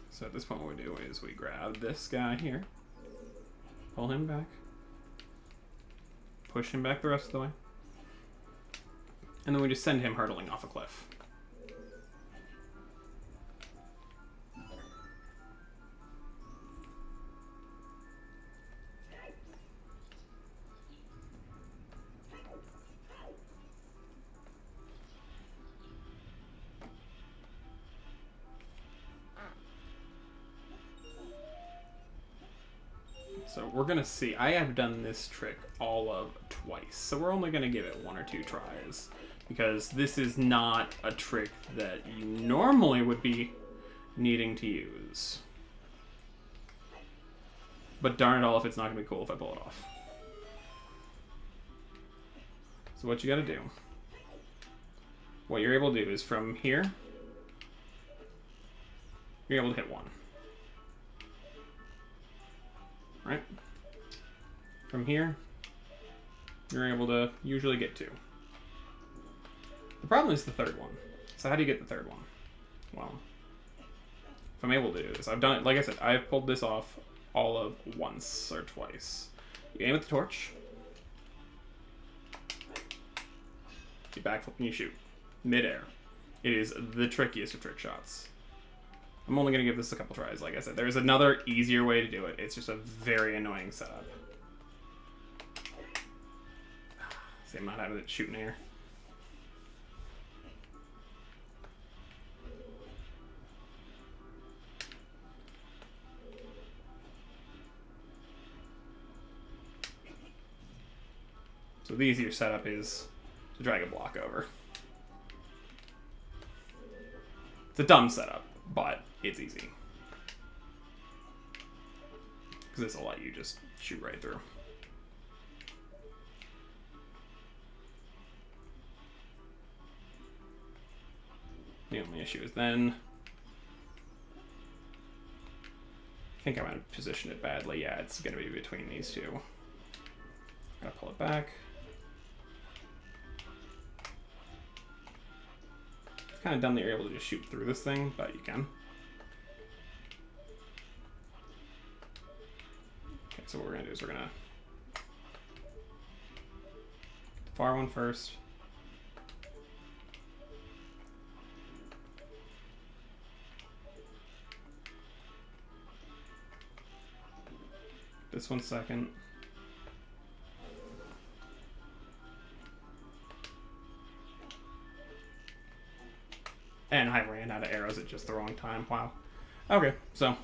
A: So at this point what we do is we grab this guy here, pull him back, push him back the rest of the way, and then we just send him hurtling off a cliff. So we're gonna see, I have done this trick all of twice, so we're only gonna give it 1 or 2 tries, because this is not a trick that you normally would be needing to use. But darn it all if it's not gonna be cool if I pull it off. So what you gotta do, what you're able to do is from here, you're able to hit 1. Right? From here, you're able to usually get 2. The problem is the third one. So how do you get the third one? Well, if I'm able to do this, I've done it, like I said, I've pulled this off all of once or twice. You aim at the torch, you backflip and you shoot. Mid-air. It is the trickiest of trick shots. I'm only going to give this a couple tries, like I said. There's another easier way to do it. It's just a very annoying setup. See, I'm not having it shoot in air. So the easier setup is to drag a block over. It's a dumb setup, but it's easy. Because this will let you just shoot right through. The only issue is then, I think I'm going to position it badly. Yeah, it's going to be between these two. Gotta pull it back. It's kind of dumb that you're able to just shoot through this thing, but you can. Okay, so what we're going to do is we're going to the far one first. This one's second. And I ran out of arrows at just the wrong time. Wow. Okay, so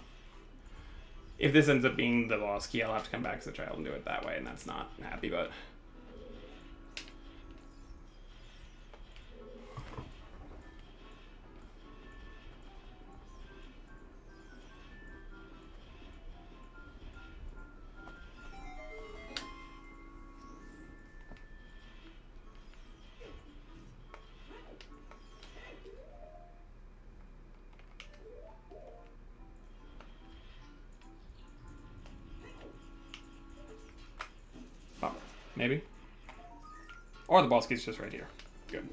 A: if this ends up being the boss key, I'll have to come back to the child and do it that way, and that's not happy, but... Oh, maybe? Or the boss key's just right here. Good.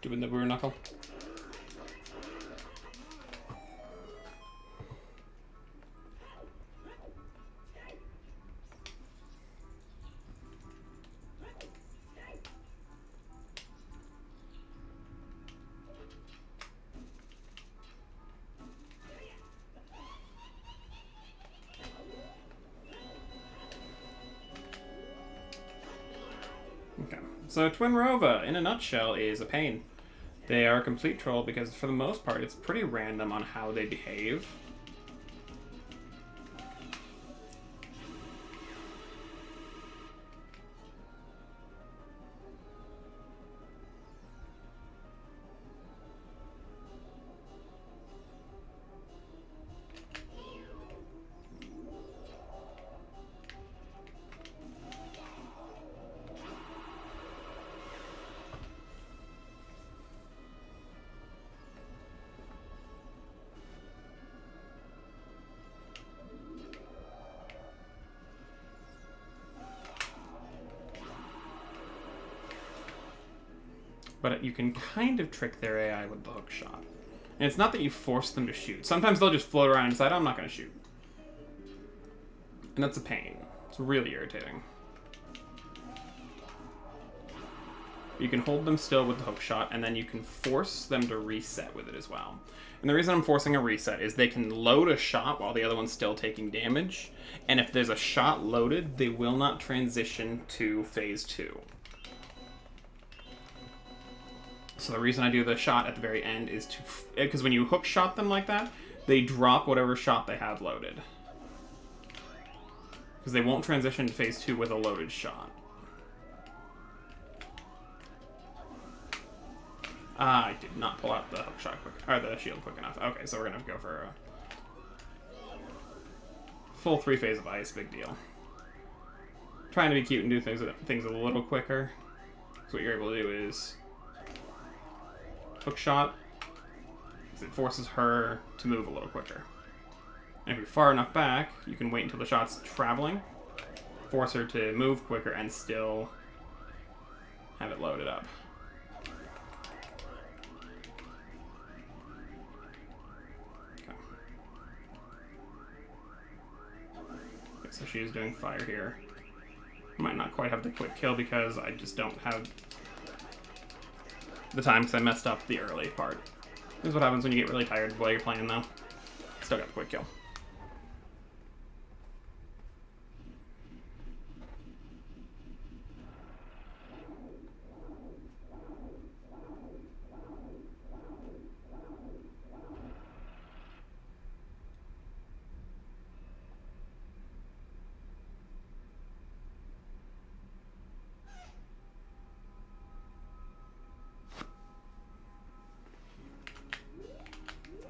A: Stupid Niboo Knuckle. Okay, so Twin Rova, in a nutshell, is a pain. They are a complete troll because, for the most part, it's pretty random on how they behave. But you can kind of trick their AI with the hook shot. And it's not that you force them to shoot. Sometimes they'll just float around and decide, I'm not going to shoot. And that's a pain. It's really irritating. You can hold them still with the hook shot, and then you can force them to reset with it as well. And the reason I'm forcing a reset is they can load a shot while the other one's still taking damage. And if there's a shot loaded, they will not transition to phase 2. So the reason I do the shot at the very end is to... Because when you hook shot them like that, they drop whatever shot they have loaded. Because they won't transition to phase 2 with a loaded shot. I did not pull out the hook shot quick... Or the shield quick enough. Okay, so we're going to go for a... full 3 phase of ice, big deal. Trying to be cute and do things a little quicker. So what you're able to do is... hook shot, because it forces her to move a little quicker. And if you're far enough back, you can wait until the shot's traveling, force her to move quicker, and still have it loaded up. Okay, so she is doing fire here. Might not quite have the quick kill because I just don't have the time because I messed up the early part. This is what happens when you get really tired while you're playing, though. Still got the quick kill.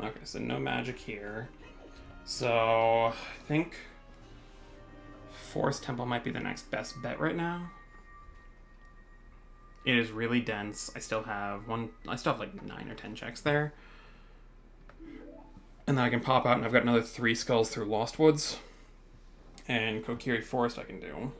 A: Okay, so no magic here. So I think Forest Temple might be the next best bet right now. It is really dense. I still have like 9 or 10 checks there. And then I can pop out and I've got another 3 skulls through Lost Woods. And Kokiri Forest I can do.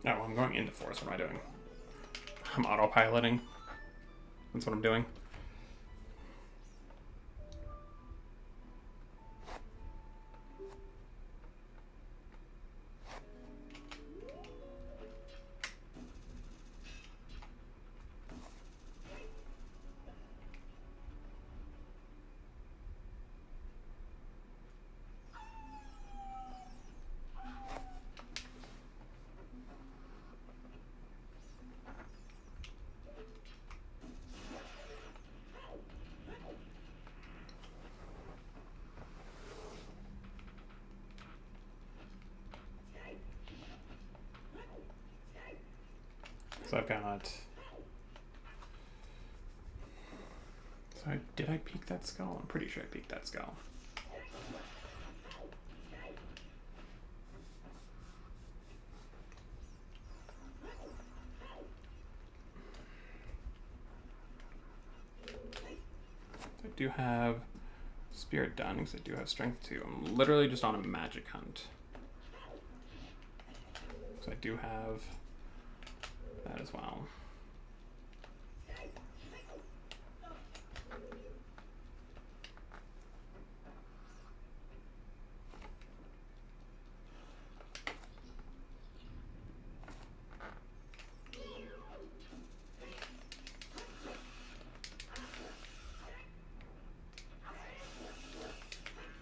A: Oh, I'm going into forest. What am I doing? I'm autopiloting. That's what I'm doing. So I've got... So did I peek that skull? I'm pretty sure I peeked that skull. I do have Spirit done because I do have Strength 2. I'm literally just on a magic hunt. So I do have that as well.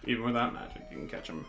A: Even without magic, you can catch him.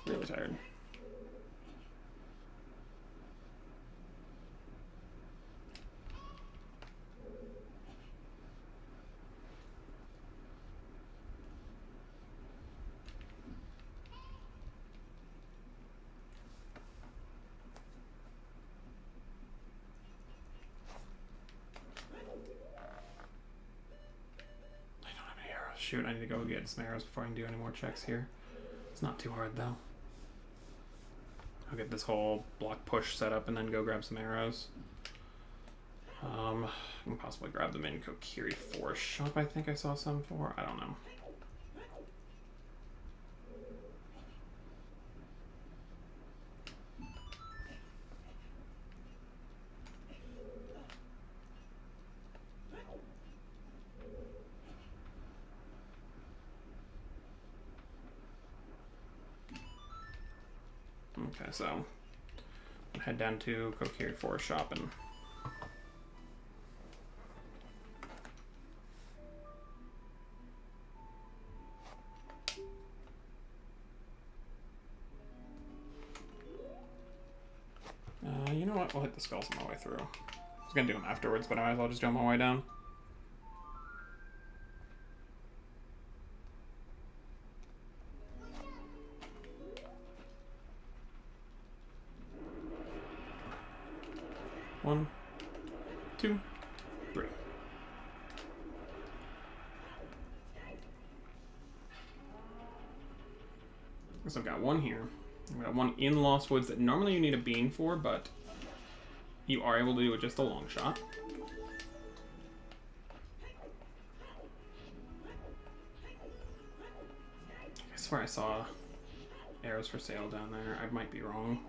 A: Really tired. Shoot, I need to go get some arrows before I can do any more checks here. It's not too hard though. I'll get this whole block push set up and then go grab some arrows. I can possibly grab them in Kokiri Forest shop, I think I saw some for. I don't know. Okay, so I'll head down to Kokiri Forest shop and you know what? We'll hit the skulls on my way through. I was gonna do them afterwards, but I might as well just do them on my way down. One, 2, 3. So I've got one here. I've got one in Lost Woods that normally you need a bean for, but you are able to do it just a long shot. I swear I saw arrows for sale down there. I might be wrong.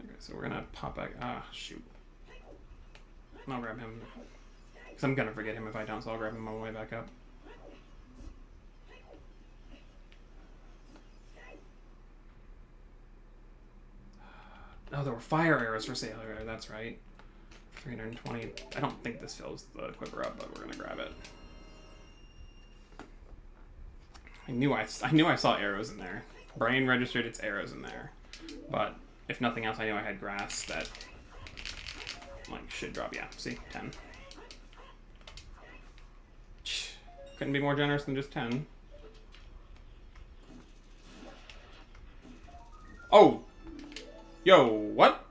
A: Okay, so we're gonna pop back. Ah, shoot. I'll grab him. Because I'm gonna forget him if I don't, so I'll grab him on my way back up. Oh, there were fire arrows for sale earlier, that's right. 320. I don't think this fills the quiver up, but we're gonna grab it. I knew I saw arrows in there. Brain registered its arrows in there. But if nothing else, I knew I had grass that like should drop. Yeah, see, 10. Couldn't be more generous than just 10. Oh! Yo, what?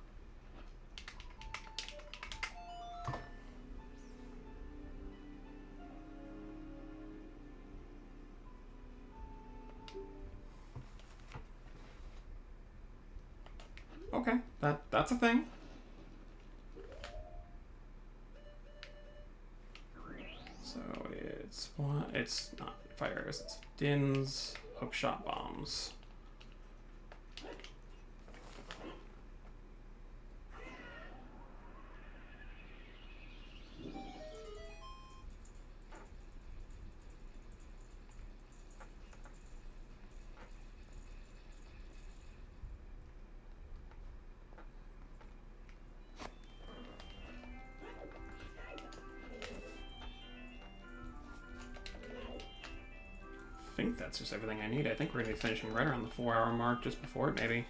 A: Okay, that's a thing. So it's not fire arrows, it's Din's hookshot bombs. I think that's just everything I need. I think we're going to be finishing right around the 4-hour mark, just before it, maybe.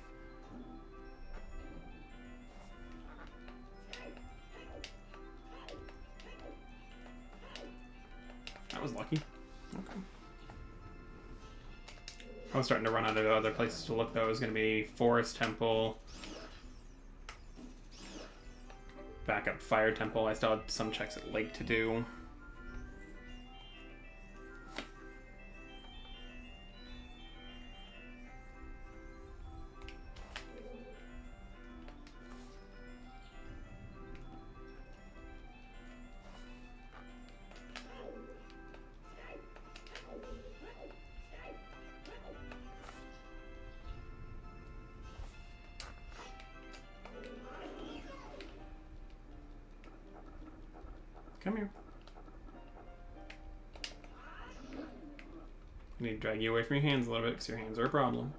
A: That was lucky. Okay. I was starting to run out of other places to look, though. It was going to be Forest Temple, backup Fire Temple. I still had some checks at Lake to do. Come here. I need to drag you away from your hands a little bit because your hands are a problem.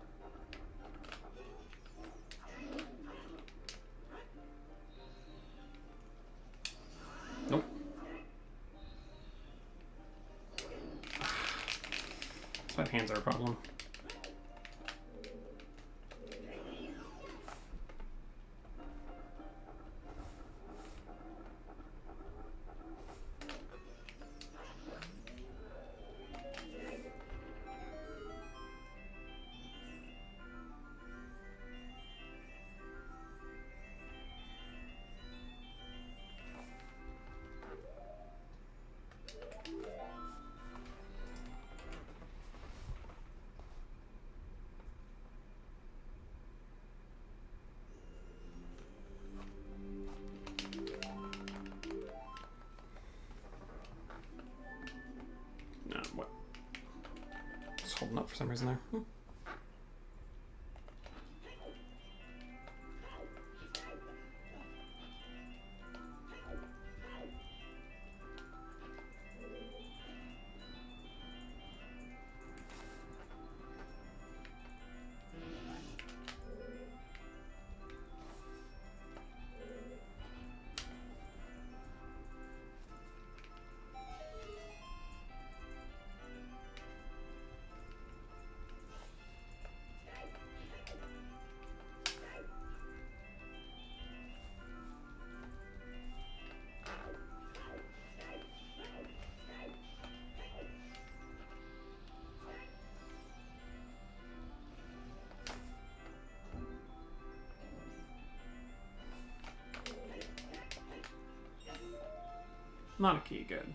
A: Nope. That's why hands are a problem. What? Just holding up for some reason there. Not a key, good.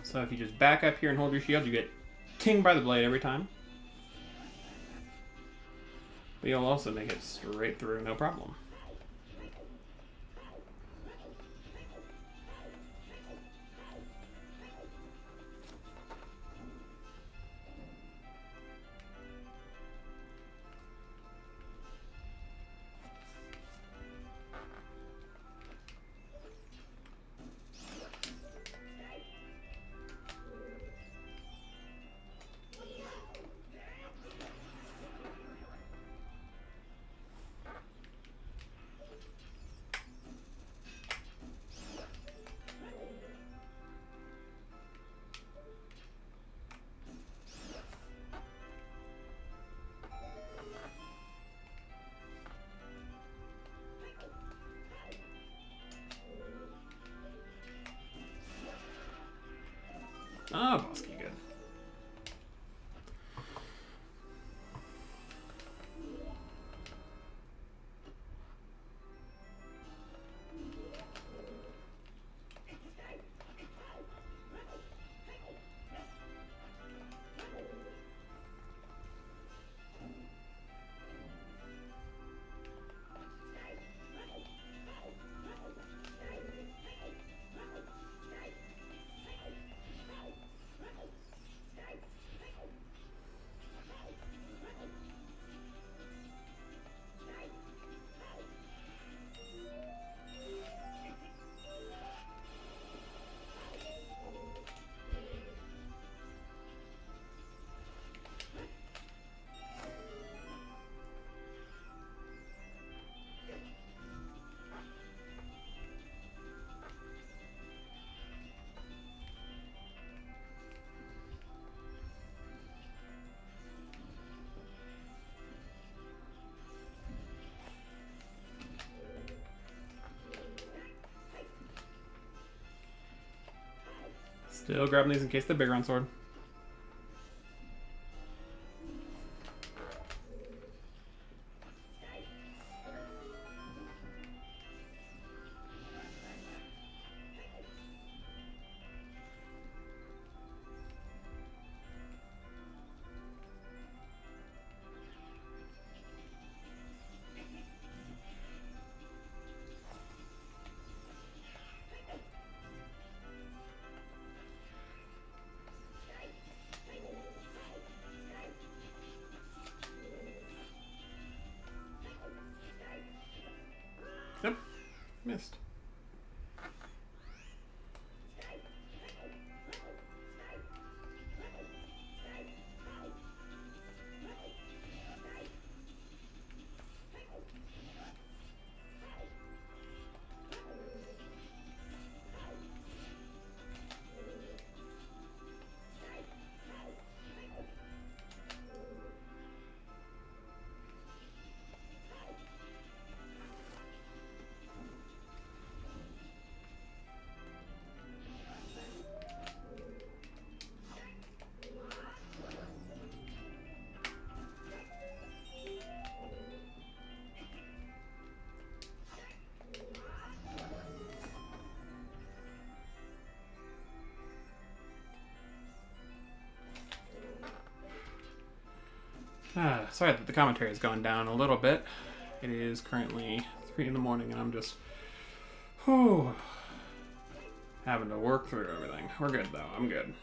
A: So if you just back up here and hold your shield, you get tinged by the blade every time. But you'll also make it straight through, no problem. Ah, boss key, good. Still grabbing these in case the bigger on sword. Yep, missed. Sorry that the commentary has gone down a little bit. It is currently 3 in the morning and I'm just having to work through everything. We're good though. I'm good.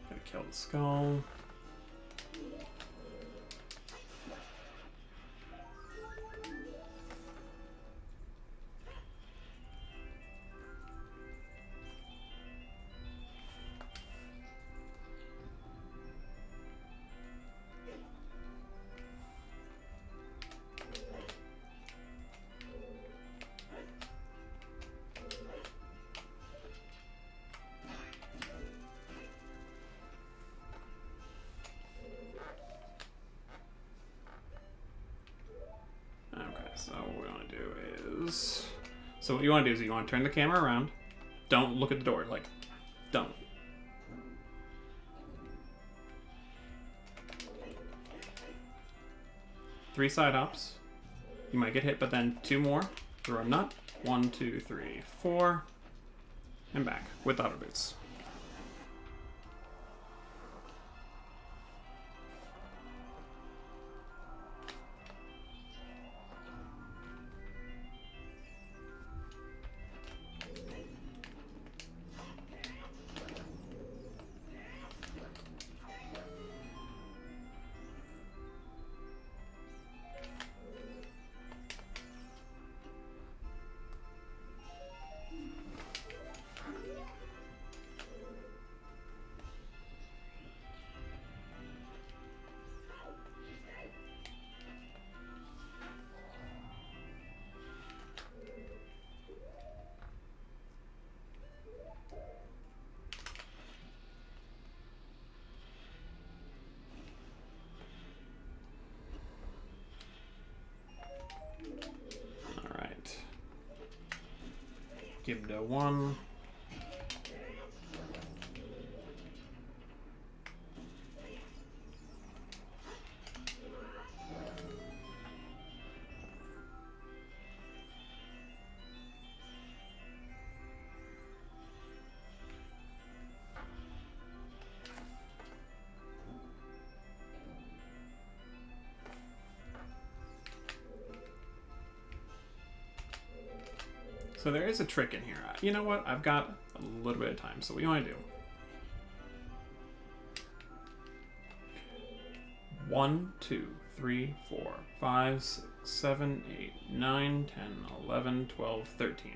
A: Gotta kill the skull. So what we want to do is... So what you want to do is you want to turn the camera around. Don't look at the door. Like, don't. Three side hops. You might get hit, but then 2 more. Throw a nut. 1, 2, 3, 4. And back with auto boots. Give it a 1. So there is a trick in here. You know what? I've got a little bit of time. So what do you want to do? 1, 2, 3, 4, 5, 6, 7, 8, 9, 10, 11, 12, 13.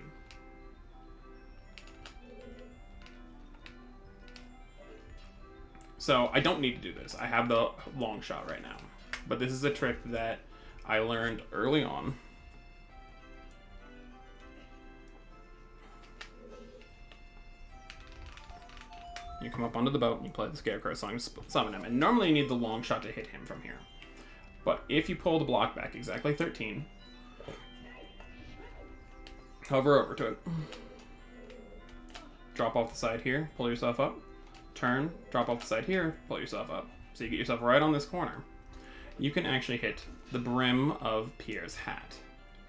A: So I don't need to do this. I have the long shot right now. But this is a trick that I learned early on. You come up onto the boat and you play the Scarecrow song to summon him. And normally you need the long shot to hit him from here. But if you pull the block back exactly 13, hover over to it. Drop off the side here, pull yourself up. Turn, drop off the side here, pull yourself up. So you get yourself right on this corner. You can actually hit the brim of Pierre's hat.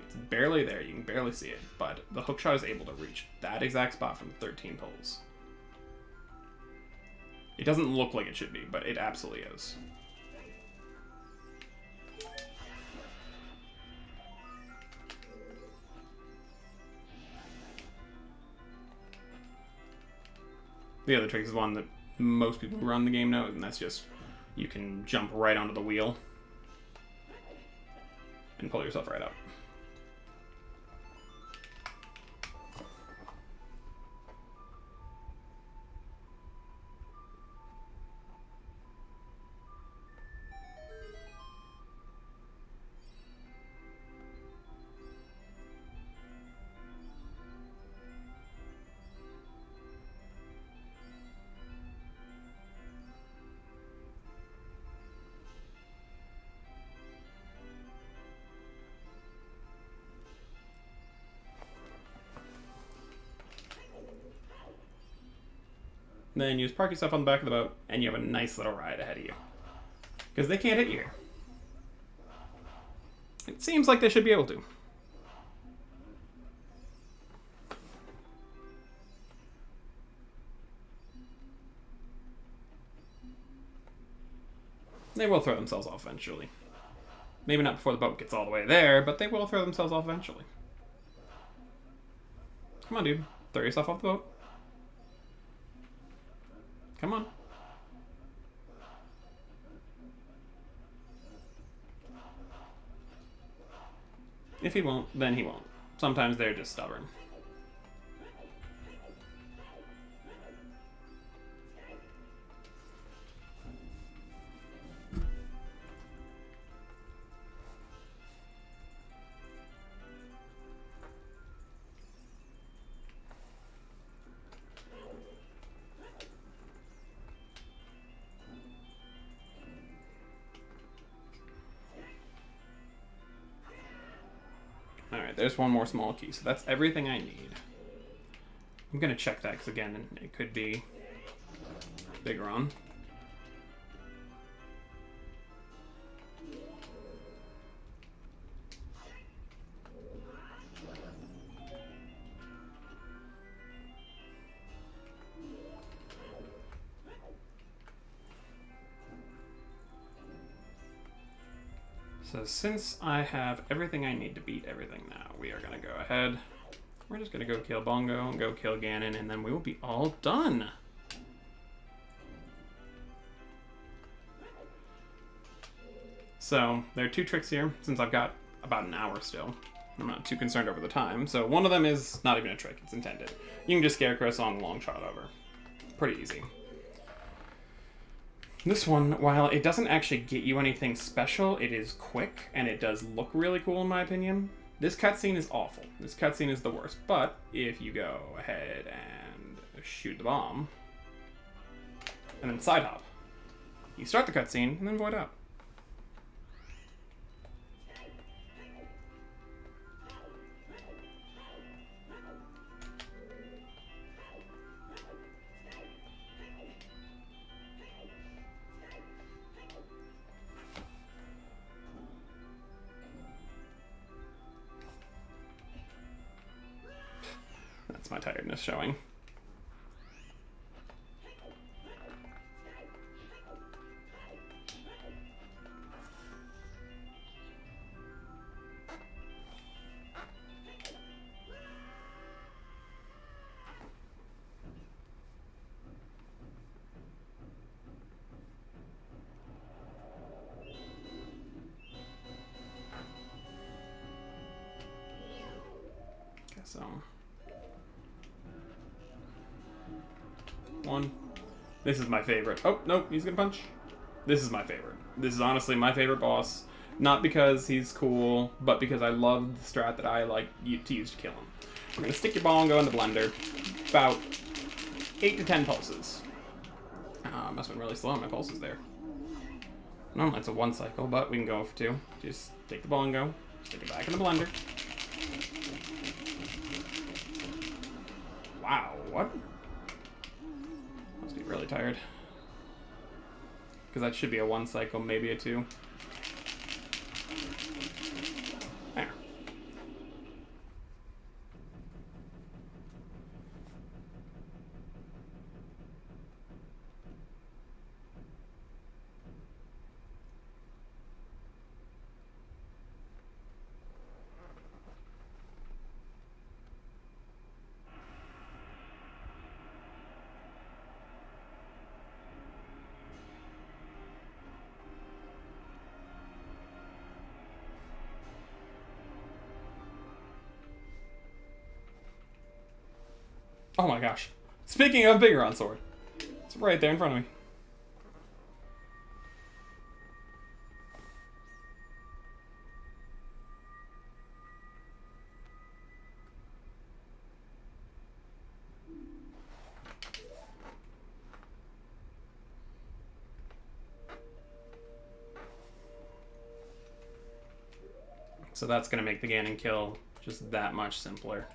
A: It's barely there, you can barely see it, but the hookshot is able to reach that exact spot from 13 pulls. It doesn't look like it should be, but it absolutely is. The other trick is one that most people who run the game know, and that's just you can jump right onto the wheel and pull yourself right up. then you just park yourself on the back of the boat, and you have a nice little ride ahead of you. Because they can't hit you here. It seems like they should be able to. They will throw themselves off eventually. Maybe not before the boat gets all the way there, but they will throw themselves off eventually. Come on, dude. Throw yourself off the boat. Come on. If he won't, then he won't. Sometimes they're just stubborn. Alright, there's one more small key, so that's everything I need. I'm gonna check that, because again, it could be bigger on. So since I have everything I need to beat everything now, we are going to go ahead. We're just going to go kill Bongo and go kill Ganon, and then we will be all done. So there are two tricks here, since I've got about an hour still. I'm not too concerned over the time. So one of them is not even a trick, it's intended. You can just Scarecrow Song long shot over. Pretty easy. This one, while it doesn't actually get you anything special, it is quick, and it does look really cool in my opinion. This cutscene is awful. This cutscene is the worst, but if you go ahead and shoot the bomb, and then side hop, you start the cutscene, and then void out. That's my tiredness showing. Okay, so one. This is my favorite. Oh, no, he's gonna punch. This is my favorite. This is honestly my favorite boss. Not because he's cool, but because I love the strat that I like to use to kill him. We're gonna stick your bongo in the blender. About 8 to 10 pulses. Must have been really slow on my pulses there. No, that's a 1 cycle, but we can go for 2. Just take the bongo, stick it back in the blender. Wow, what? Must be really tired. Because that should be a 1 cycle, maybe a 2. There. Oh my gosh. Speaking of Bigoron Sword, it's right there in front of me. So that's going to make the Ganon kill just that much simpler.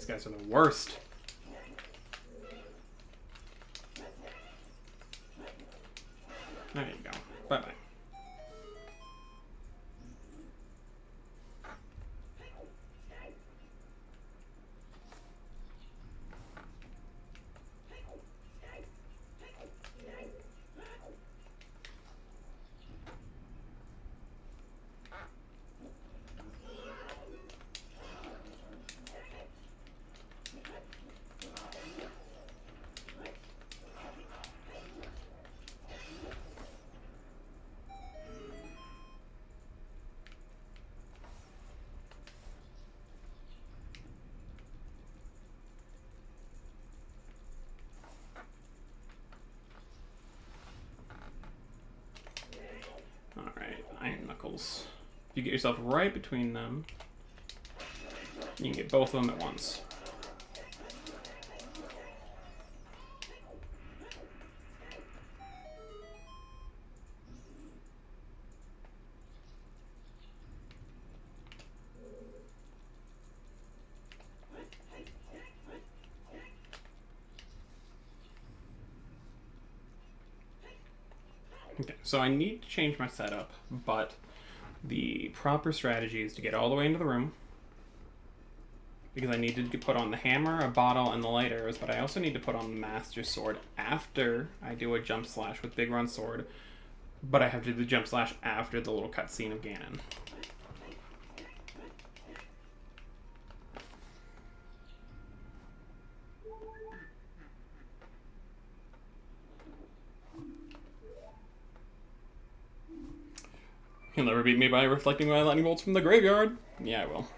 A: These guys are the worst. There you go. Bye-bye. Alright, Iron Knuckles. If you get yourself right between them, you can get both of them at once. Okay, so I need to change my setup, but the proper strategy is to get all the way into the room, because I need to put on the hammer, a bottle, and the light arrows, but I also need to put on the Master Sword after I do a jump slash with Big Run Sword, but I have to do the jump slash after the little cutscene of Ganon. You'll never beat me by reflecting my lightning bolts from the graveyard. Yeah, I will.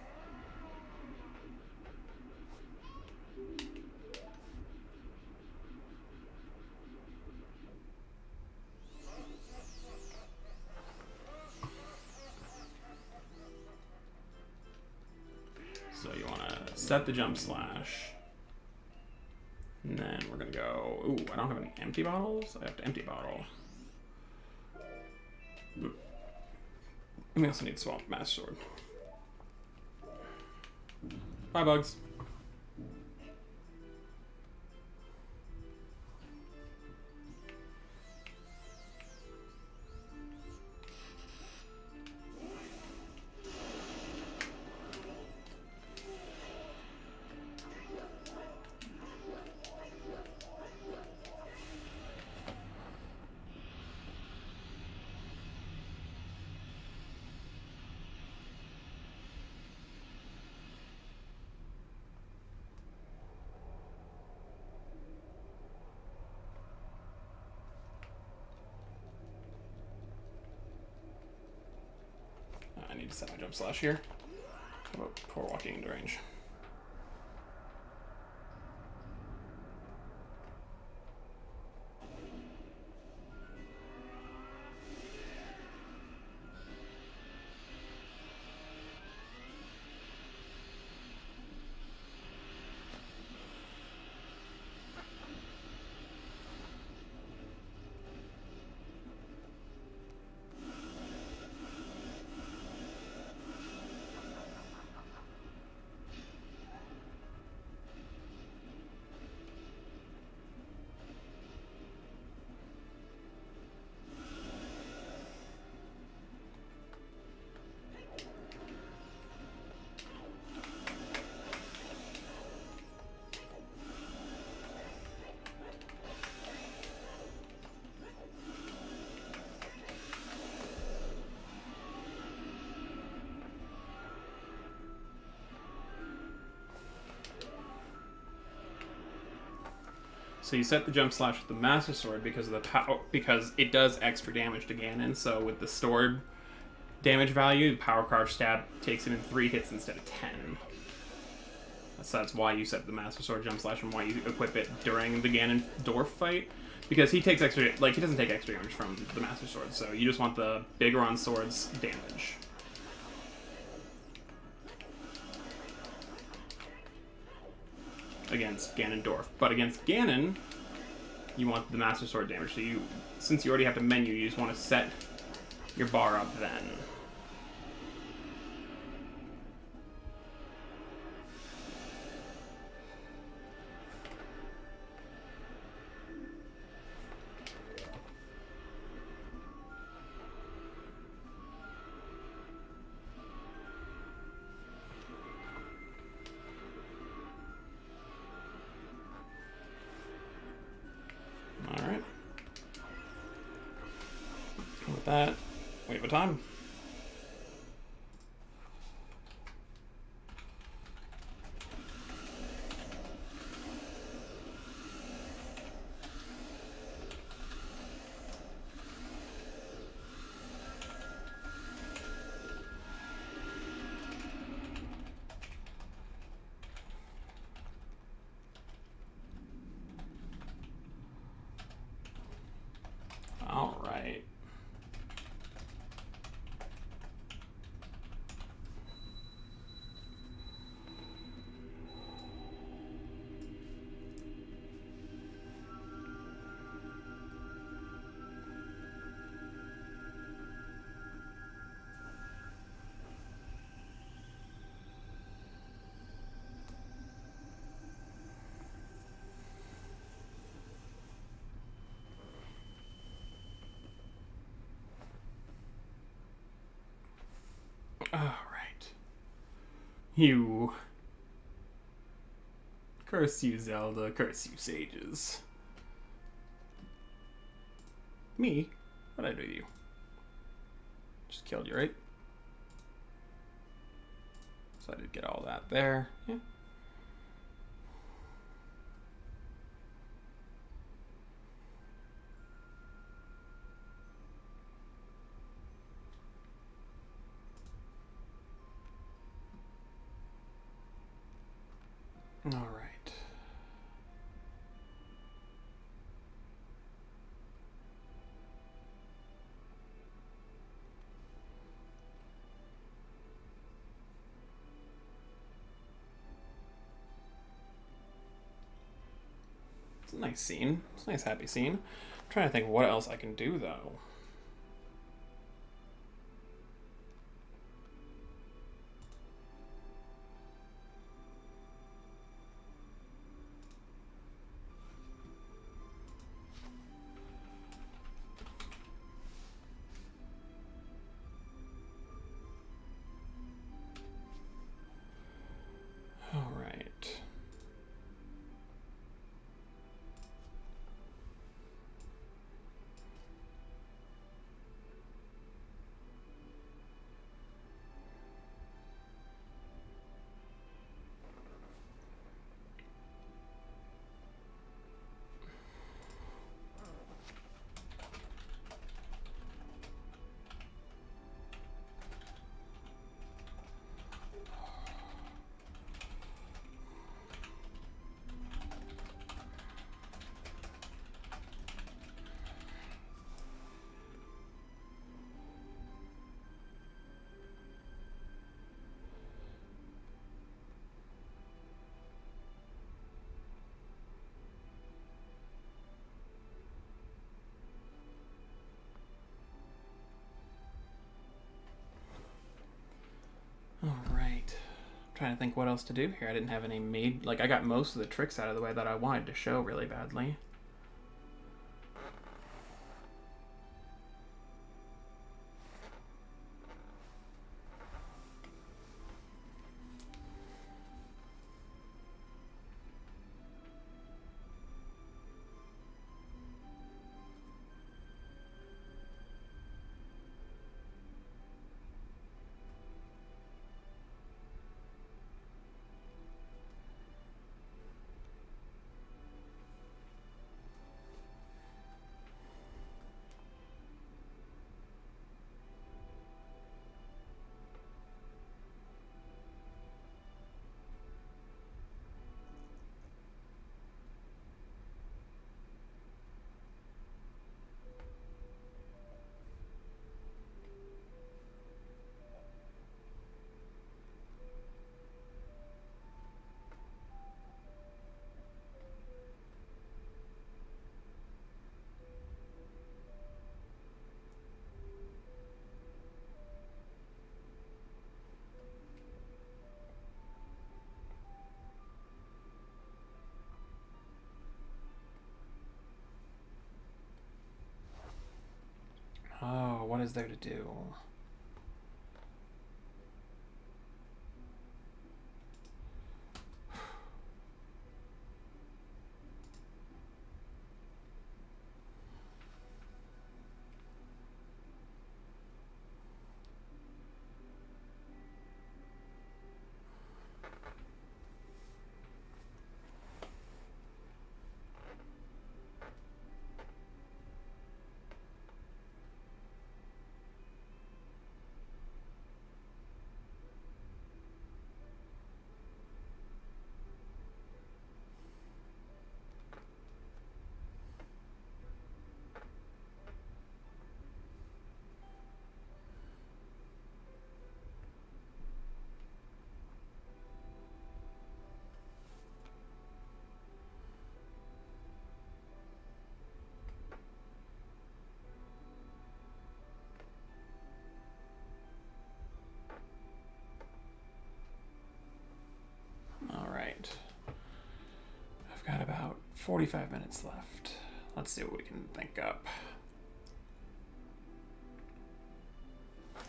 A: So you want to set the jump slash. And then we're going to go... Ooh, I don't have any empty bottles. I have to empty bottle. And we also need to swap Master Sword. Bye, bugs. I need to set my jump slash here. How about before walking into range? So you set the jump slash with the Master Sword because of the because it does extra damage to Ganon. So with the stored damage value, the power card stab takes it in 3 hits instead of 10. So that's why you set the Master Sword jump slash and why you equip it during the Ganondorf fight, because he takes extra, like he doesn't take extra damage from the Master Sword. So you just want the bigger on sword's damage. Against Ganondorf. But against Ganon, you want the Master Sword damage. So you, since you already have to menu, you just want to set your bar up then. that. We have a time. All right. All right. You. Curse you, Zelda. Curse you, sages. Me? What'd I do to you? Just killed you, right? So I did get all that there. Yeah. All right. It's a nice scene. It's a nice, happy scene. I'm trying to think what else I can do, though. All right. All right. Trying to think what else to do here. I didn't have any made. Like, I got most of the tricks out of the way that I wanted to show really badly. Oh, what is there to do? 45 minutes left. Let's see what we can think up.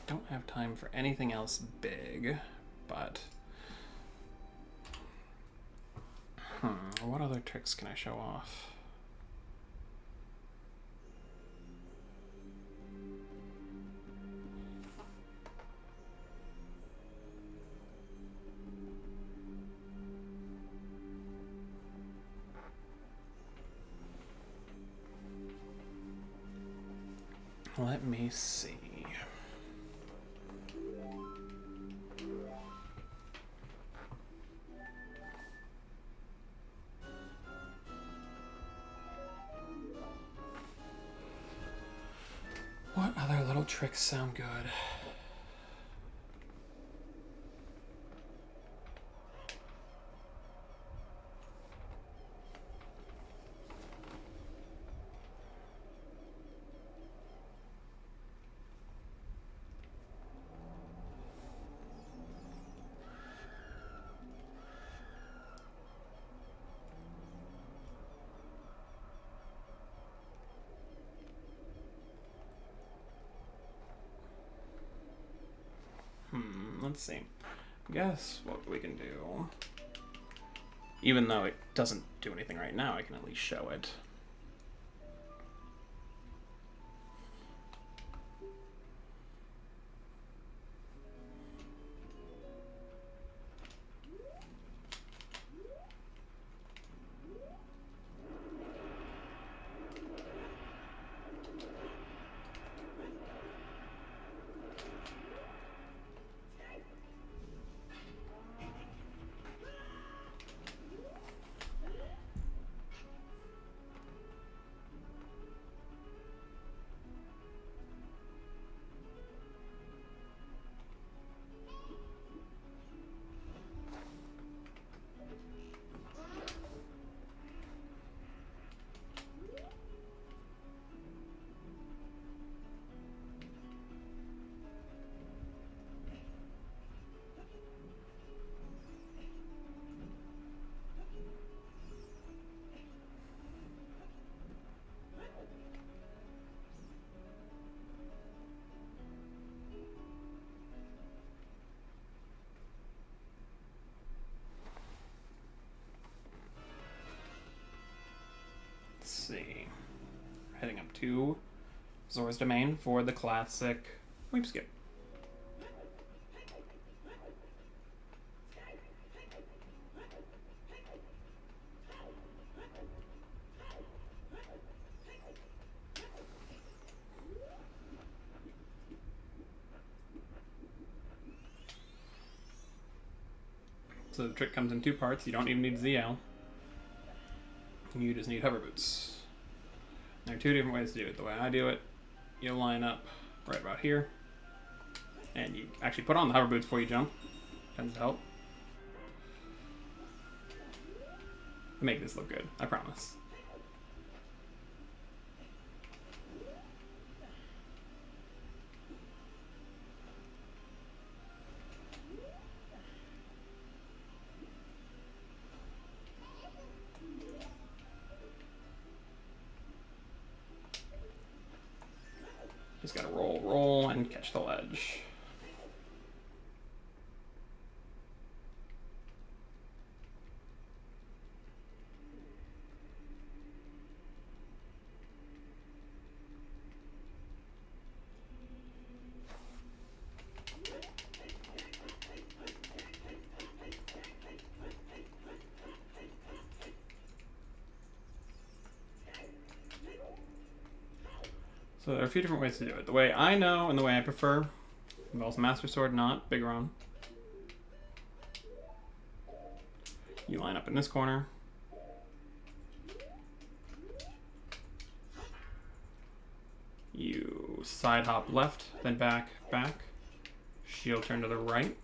A: Don't have time for anything else big, but what other tricks can I show off? Let me see. What other little tricks sound good? Let's see. Guess what we can do. Even though it doesn't do anything right now, I can at least show it. See. Heading up to Zora's Domain for the classic Weep Skip. So the trick comes in two parts. You don't even need ZL. You just need hover boots. There are two different ways to do it. The way I do it, you line up right about here, and you actually put on the hover boots before you jump. Tends to help. Make this look good, I promise. Just gotta roll, roll, and catch the ledge. So there are a few different ways to do it. The way I know and the way I prefer involves Master Sword, not Bigaron. You line up in this corner. You side hop left, then back, back. Shield turn to the right.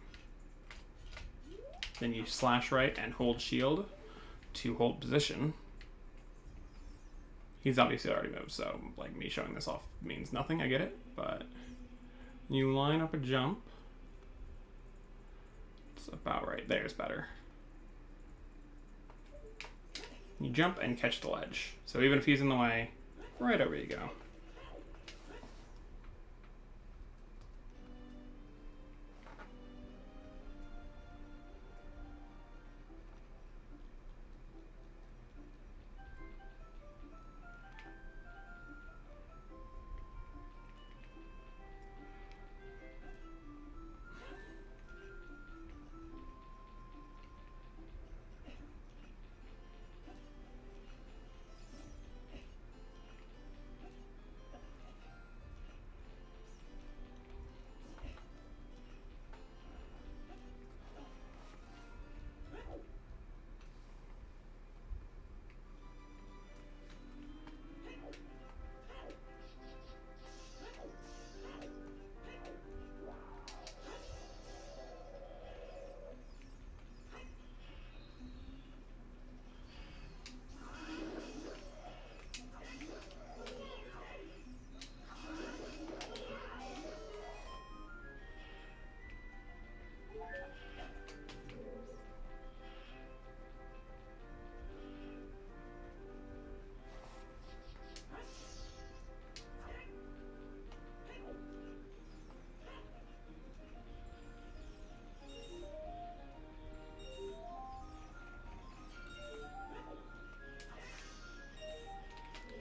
A: Then you slash right and hold shield to hold position. He's obviously already moved, so like me showing this off means nothing, I get it, but you line up a jump. It's about right, there's better. You jump and catch the ledge. So even if he's in the way, right over you go.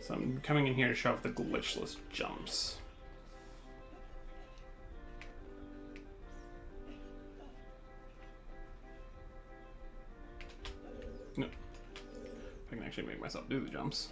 A: So I'm coming in here to show off the glitchless jumps. No. I can actually make myself do the jumps.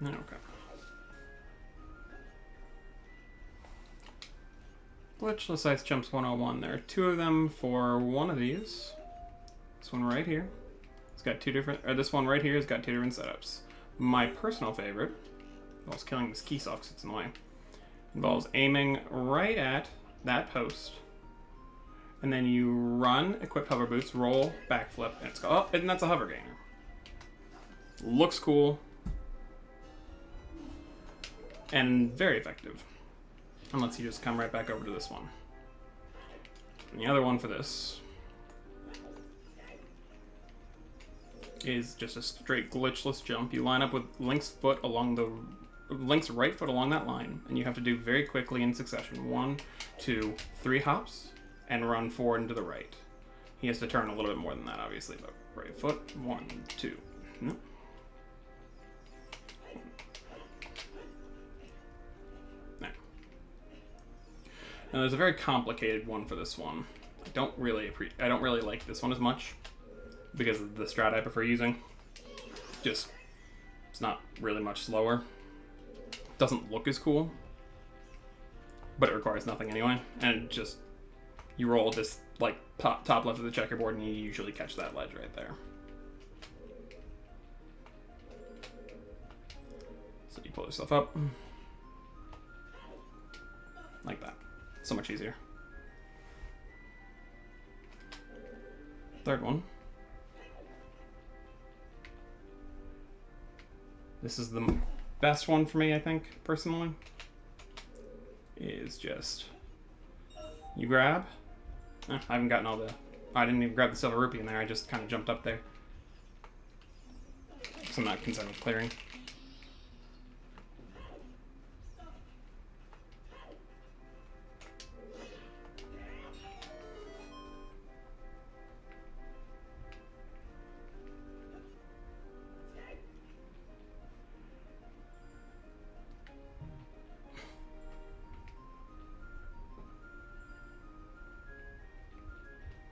A: Okay. Glitchless Ice Jumps 101. There are two of them for one of these. This one right here. It's got two different, or this one right here has got two different setups. My personal favorite, involves killing this key sock sits in the way, involves aiming right at that post, and then you run, equip hover boots, roll, backflip, and it's go, oh, and that's a hover gainer. Looks cool. And very effective. And lets you just come right back over to this one. And the other one for this is just a straight glitchless jump. You line up with Link's right foot along that line, and you have to do very quickly in succession. 1, 2, 3 hops, and run forward and to the right. He has to turn a little bit more than that, obviously, but right foot, 1, 2. No. Now there's a very complicated one for this one. I don't really like this one as much because of the strat I prefer using. Just, it's not really much slower. Doesn't look as cool, but it requires nothing anyway. And just, you roll this like top left of the checkerboard and you usually catch that ledge right there. So you pull yourself up. like that. So much easier. Third one. This is the best one for me, I think, personally. Is just you grab. I haven't gotten all the. I didn't even grab the silver rupee in there. I just kind of jumped up there. So I'm not concerned with clearing.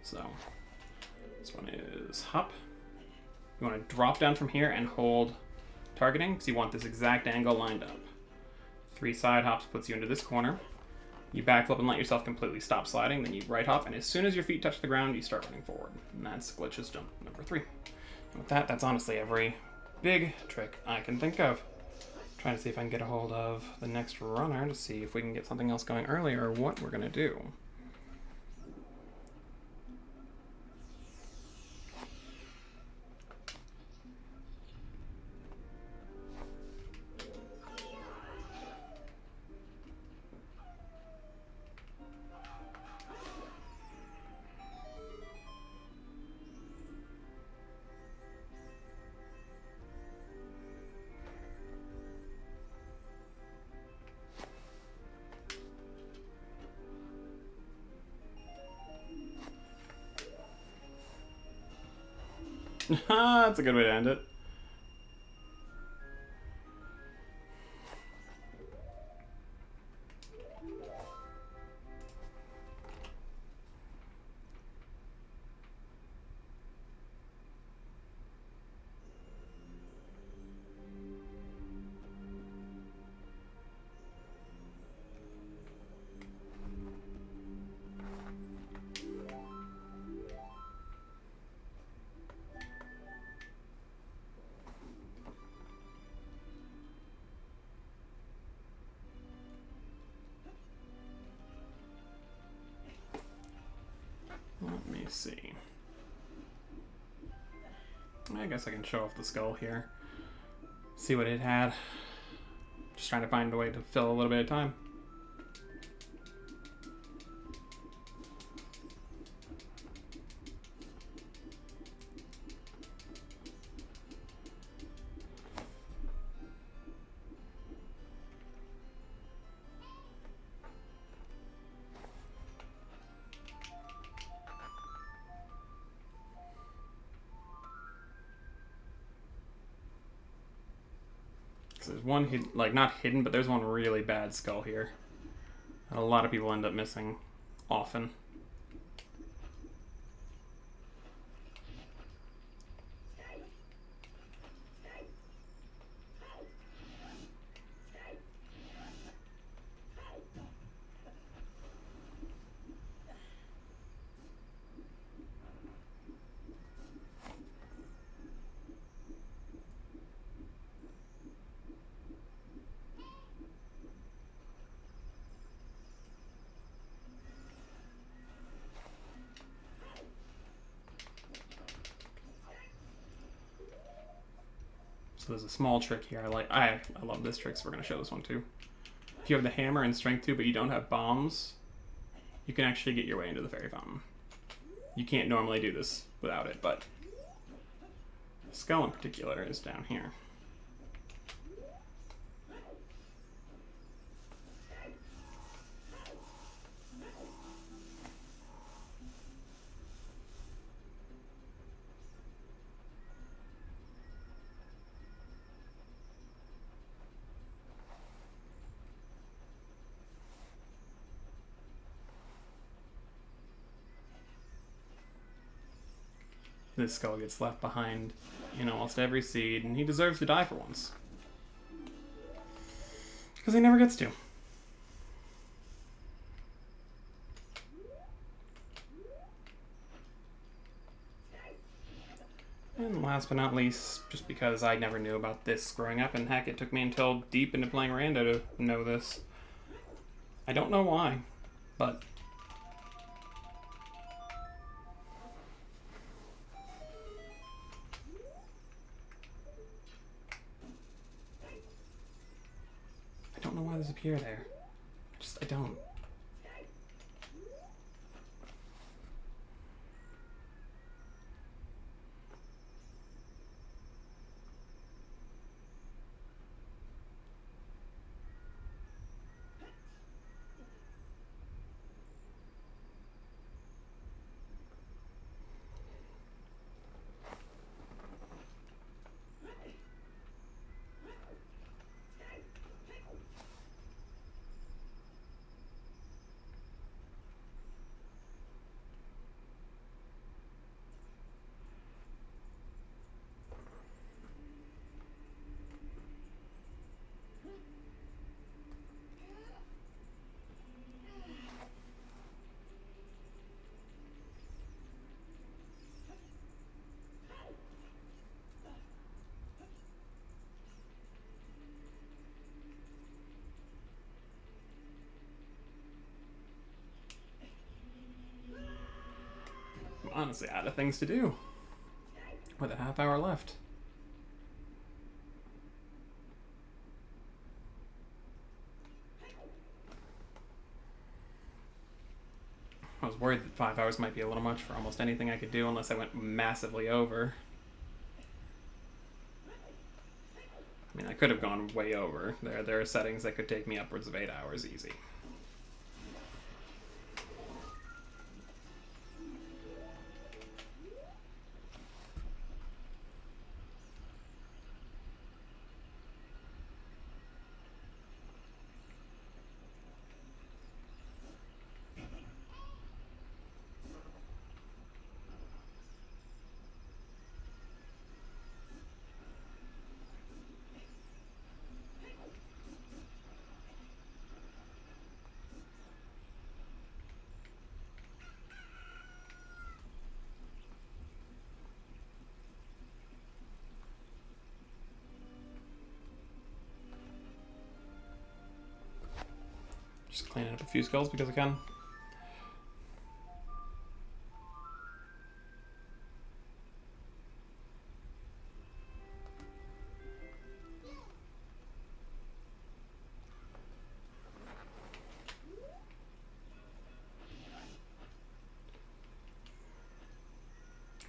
A: So this one is hop. You want to drop down from here and hold targeting because you want this exact angle lined up. 3 side hops puts you into this corner. You backflip and let yourself completely stop sliding, then you right hop, and as soon as your feet touch the ground, you start running forward. And that's Glitch's jump number 3. And with that, that's honestly every big trick I can think of. Trying to see if I can get a hold of the next runner to see if we can get something else going earlier or what we're going to do. That's a good way to end it. Let me see. I guess I can show off the skull here. See what it had. Just trying to find a way to fill a little bit of time. There's one hidden, like not hidden, but there's one really bad skull here. And a lot of people end up missing often. So there's a small trick here. I love this trick, so we're going to show this one too. If you have the hammer and strength 2, but you don't have bombs, you can actually get your way into the fairy fountain. You can't normally do this without it, but the skull in particular is down here. This skull gets left behind in almost every seed, and he deserves to die for once. Because he never gets to. And last but not least, just because I never knew about this growing up, and heck, it took me until deep into playing Rando to know this, I don't know why, but I don't know why there's a pier there. I don't. I'm honestly out of things to do. With a half hour left. I was worried that 5 hours might be a little much for almost anything I could do unless I went massively over. I mean, I could have gone way over. There are settings that could take me upwards of 8 hours easy. Just cleaning up a few skulls because I can.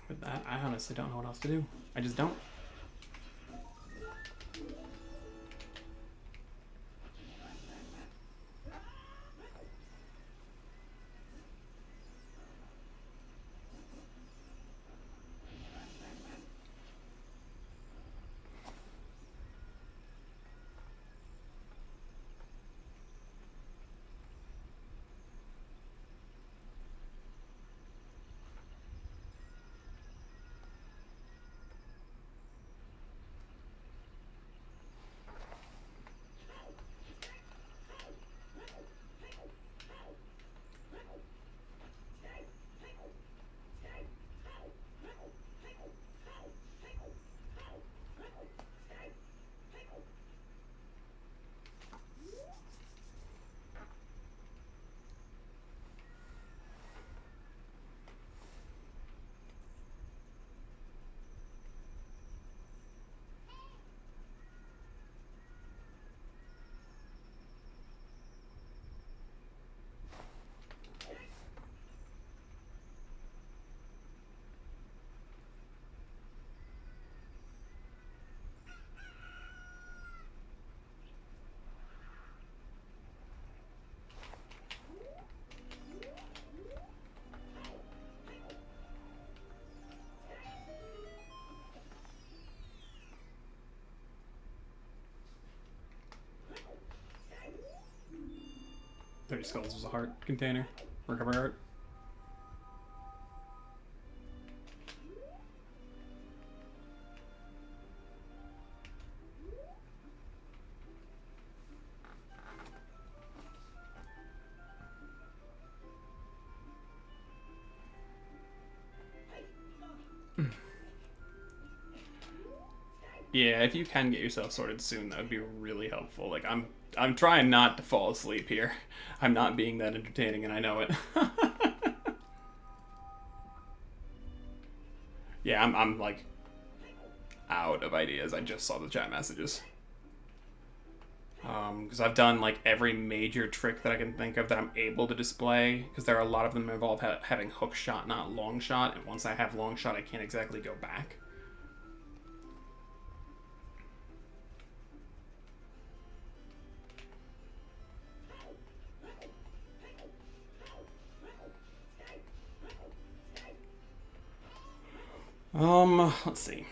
A: With that, I honestly don't know what else to do. I just don't. "30 skulls" was a heart container. Recover heart. Yeah, if you can get yourself sorted soon, that would be really helpful. Like, I'm I'm trying not to fall asleep here. I'm not being that entertaining, and I know it. Yeah, I'm like out of ideas. I just saw the chat messages. Because I've done like every major trick that I can think of that I'm able to display. Because there are a lot of them involve having hook shot, not long shot. And once I have long shot, I can't exactly go back. Let's see.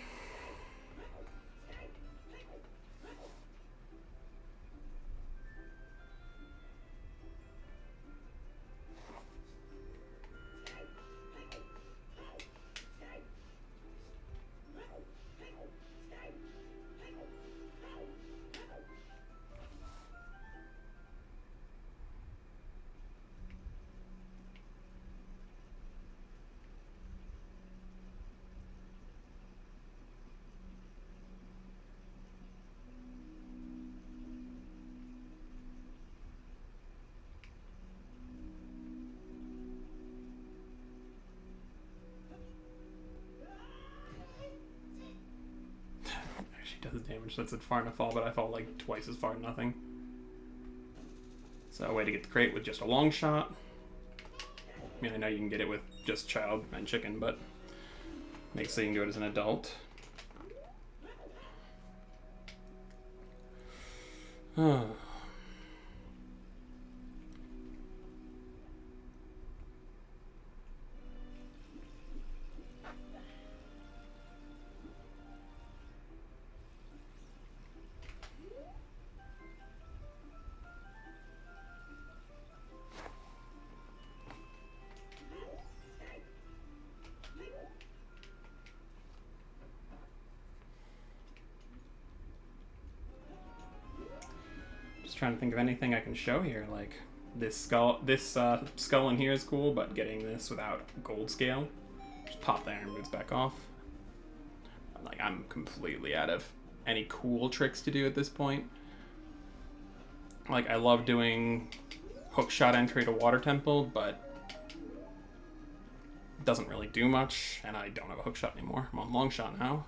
A: She does damage. That's at far enough fall, but I fall like twice as far, nothing. So a way to get the crate with just a long shot. I mean, I know you can get it with just child and chicken, but make so you can do it as an adult. Trying to think of anything I can show here. Like this skull in here is cool, but getting this without gold scale, just pop the iron boots back off. Like I'm completely out of any cool tricks to do at this point. Like I love doing hook shot entry to water temple, but it doesn't really do much, and I don't have a hook shot anymore. I'm on long shot now.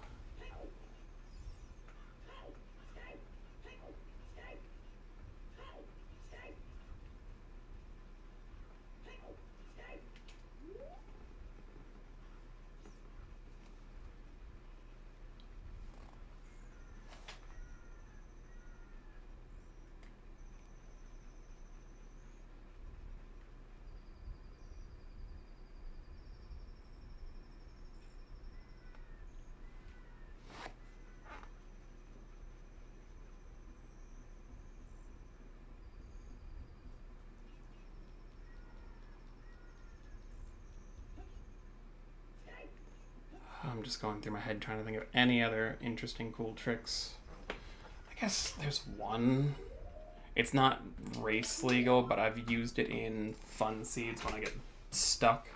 A: I'm just going through my head trying to think of any other interesting cool tricks. I guess there's one. It's not race legal, but I've used it in fun seeds when I get stuck.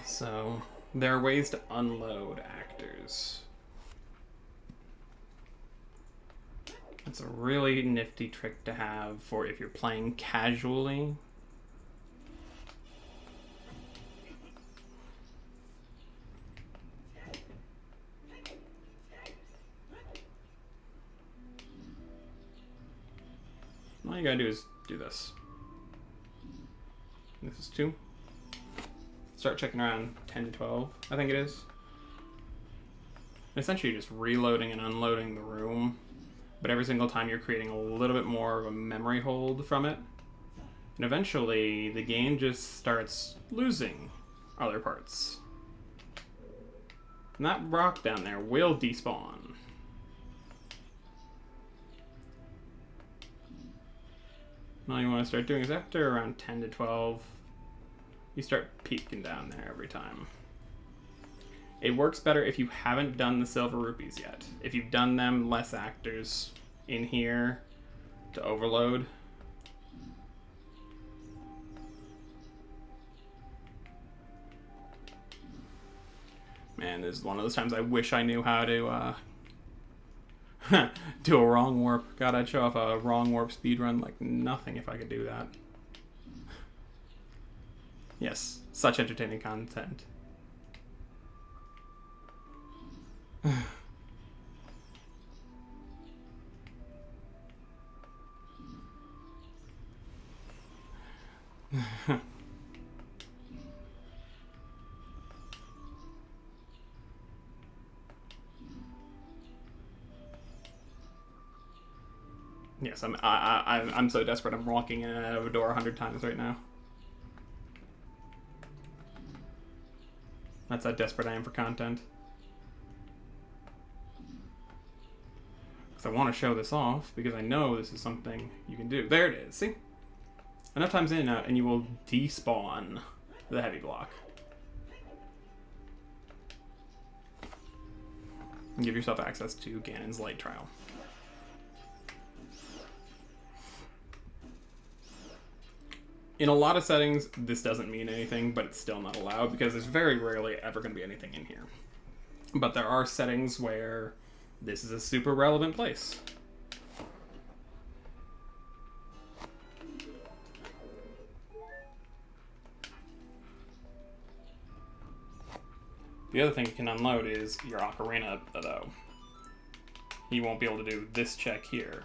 A: So, there are ways to unload actors. It's a really nifty trick to have for if you're playing casually. you gotta do is do this. This is 2. Start checking around 10 to 12, I think it is. And essentially just reloading and unloading the room, but every single time you're creating a little bit more of a memory hold from it. And eventually the game just starts losing other parts. And that rock down there will despawn. And all you want to start doing is after around 10 to 12, you start peeking down there every time. It works better if you haven't done the silver rupees yet. If you've done them, less actors in here to overload. Man, this is one of those times I wish I knew how to do a wrong warp. God, I'd show off a wrong warp speedrun like nothing if I could do that. Yes, such entertaining content. Yes, I'm so desperate. I'm walking in and out of a door 100 times right now. That's how desperate I am for content. Because I want to show this off, because I know this is something you can do. There it is, see? Enough times in and out, and you will despawn the heavy block. And give yourself access to Ganon's light trial. In a lot of settings, this doesn't mean anything, but it's still not allowed because there's very rarely ever going to be anything in here. But there are settings where this is a super relevant place. The other thing you can unload is your Ocarina, though. You won't be able to do this check here.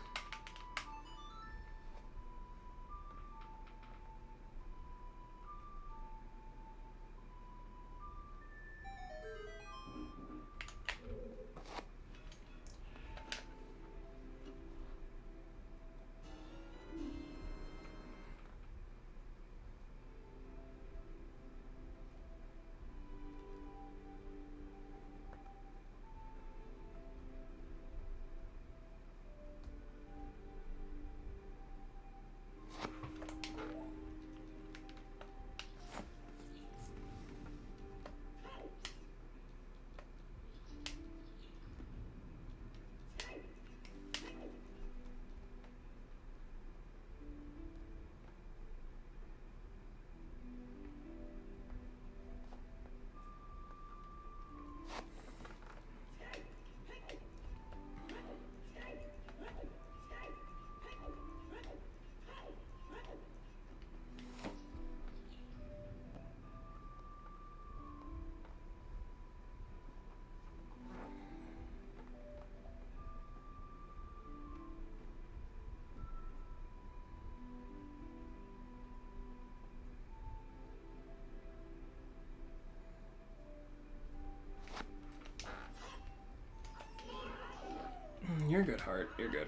A: You're good, Heart. You're good.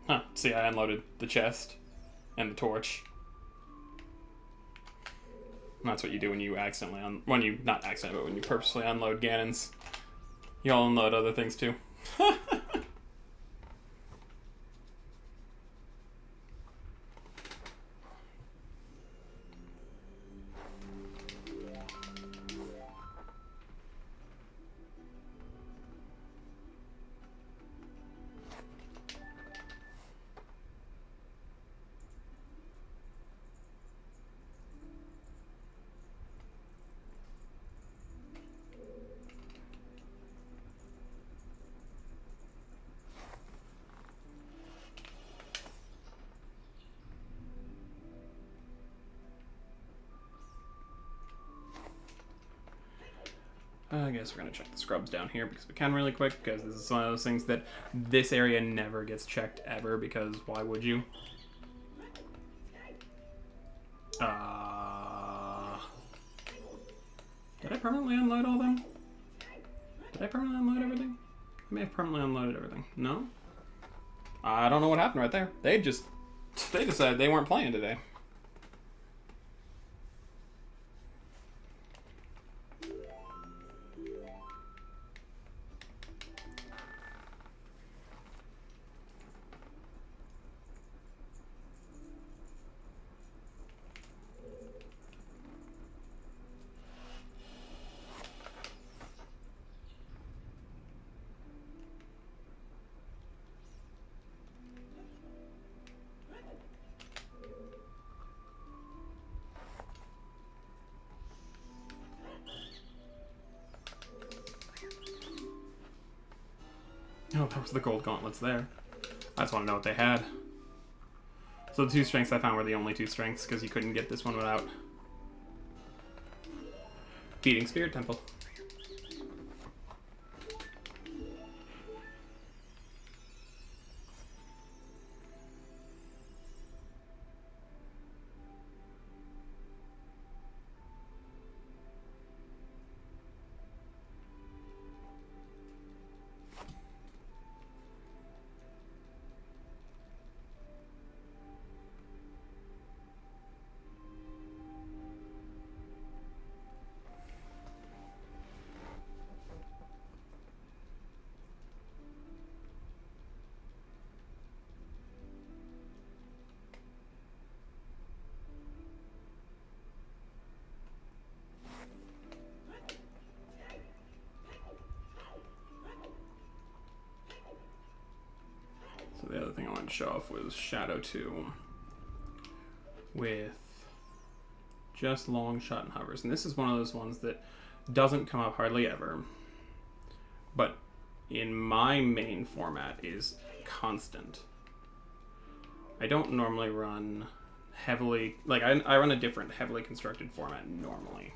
A: Huh, see, I unloaded the chest and the torch. And that's what you do when you accidentally, not accidentally, but when you purposely unload Ganon's. You'll unload other things too. I guess we're going to check the scrubs down here because we can really quick, because this is one of those things that this area never gets checked ever, because why would you? Did I permanently unload all them? Did I permanently unload everything? I may have permanently unloaded everything. No? I don't know what happened right there. They decided they weren't playing today. Oh, that was the gold gauntlets there. I just want to know what they had. So the 2 strengths I found were the only 2 strengths, because you couldn't get this one without beating Spirit Temple. So the other thing I wanted to show off was Shadow 2 with just long shot and hovers. And this is one of those ones that doesn't come up hardly ever, but in my main format is constant. I don't normally run heavily, like I run a different heavily constructed format normally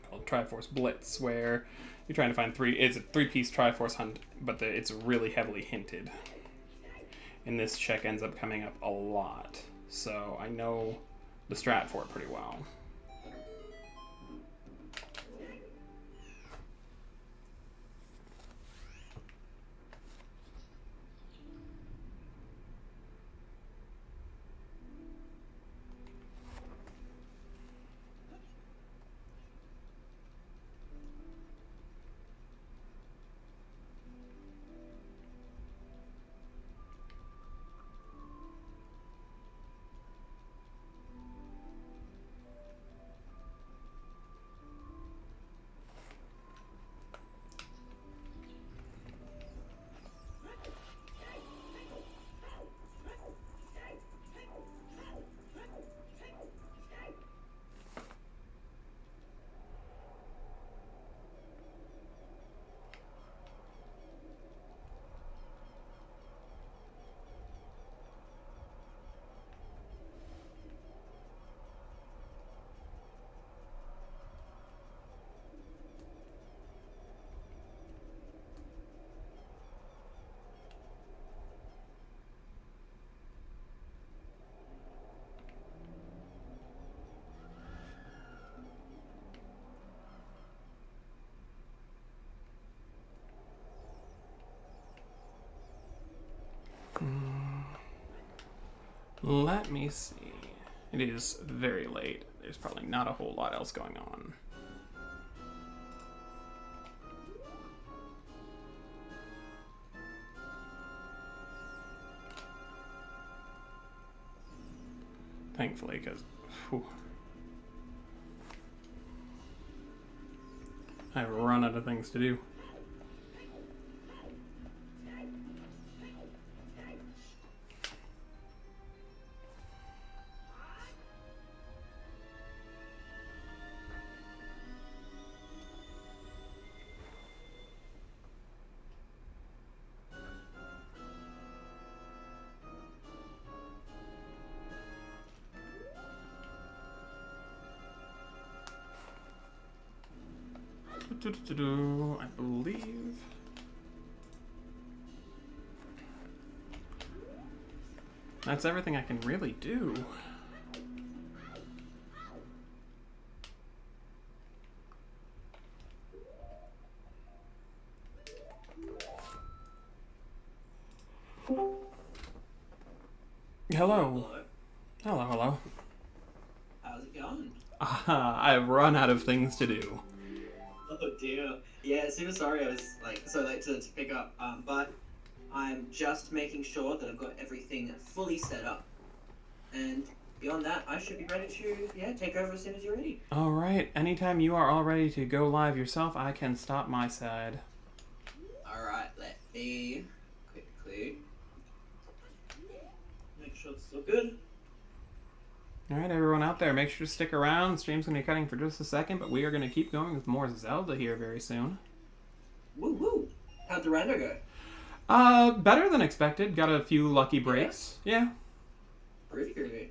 A: called Triforce Blitz, where you're trying to find it's a 3-piece Triforce hunt, but it's really heavily hinted. And this check ends up coming up a lot, so I know the strat for it pretty well. Let me see. It is very late. There's probably not a whole lot else going on. Thankfully, because I've run out of things to do. I believe. That's everything I can really do. Hello. Hello, hello.
E: How's it going?
A: I've run out of things to do.
E: Oh dear. Yeah, super sorry I was like so late to pick up. But I'm just making sure that I've got everything fully set up. And beyond that, I should be ready to take over as soon as you're ready.
A: Alright, anytime you are all ready to go live yourself, I can stop my side.
E: Alright, let me quickly make sure it's still good.
A: Alright, everyone out there, make sure to stick around. Stream's going to be cutting for just a second, but we are going to keep going with more Zelda here very soon.
E: Woo woo! How'd the rando go?
A: Better than expected. Got a few lucky breaks. Yeah.
E: Pretty groovy.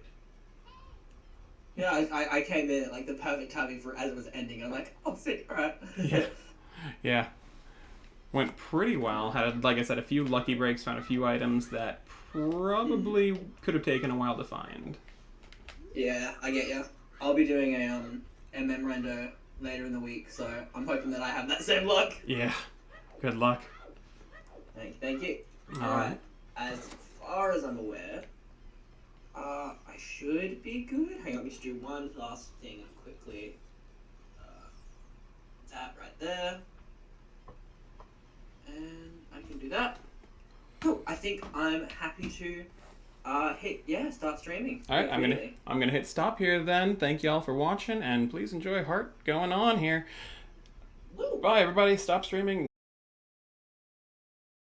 E: Yeah, I came in at like the perfect timing for as it was ending. I'm like, oh sick, alright.
A: Yeah. Yeah. Went pretty well. Had, like I said, a few lucky breaks, found a few items that probably could have taken a while to find.
E: Yeah, I get ya. I'll be doing a MM rando later in the week, so I'm hoping that I have that same luck.
A: Yeah. Good luck.
E: Thank you.
A: Alright.
E: As far as I'm aware, I should be good. Hang on, let me just do one last thing quickly. That right there. And I can do that. Cool. I think I'm happy to start streaming.
A: Alright, I'm gonna hit stop here then. Thank y'all for watching, and please enjoy Heart going on here.
E: Woo.
A: Bye everybody, stop streaming.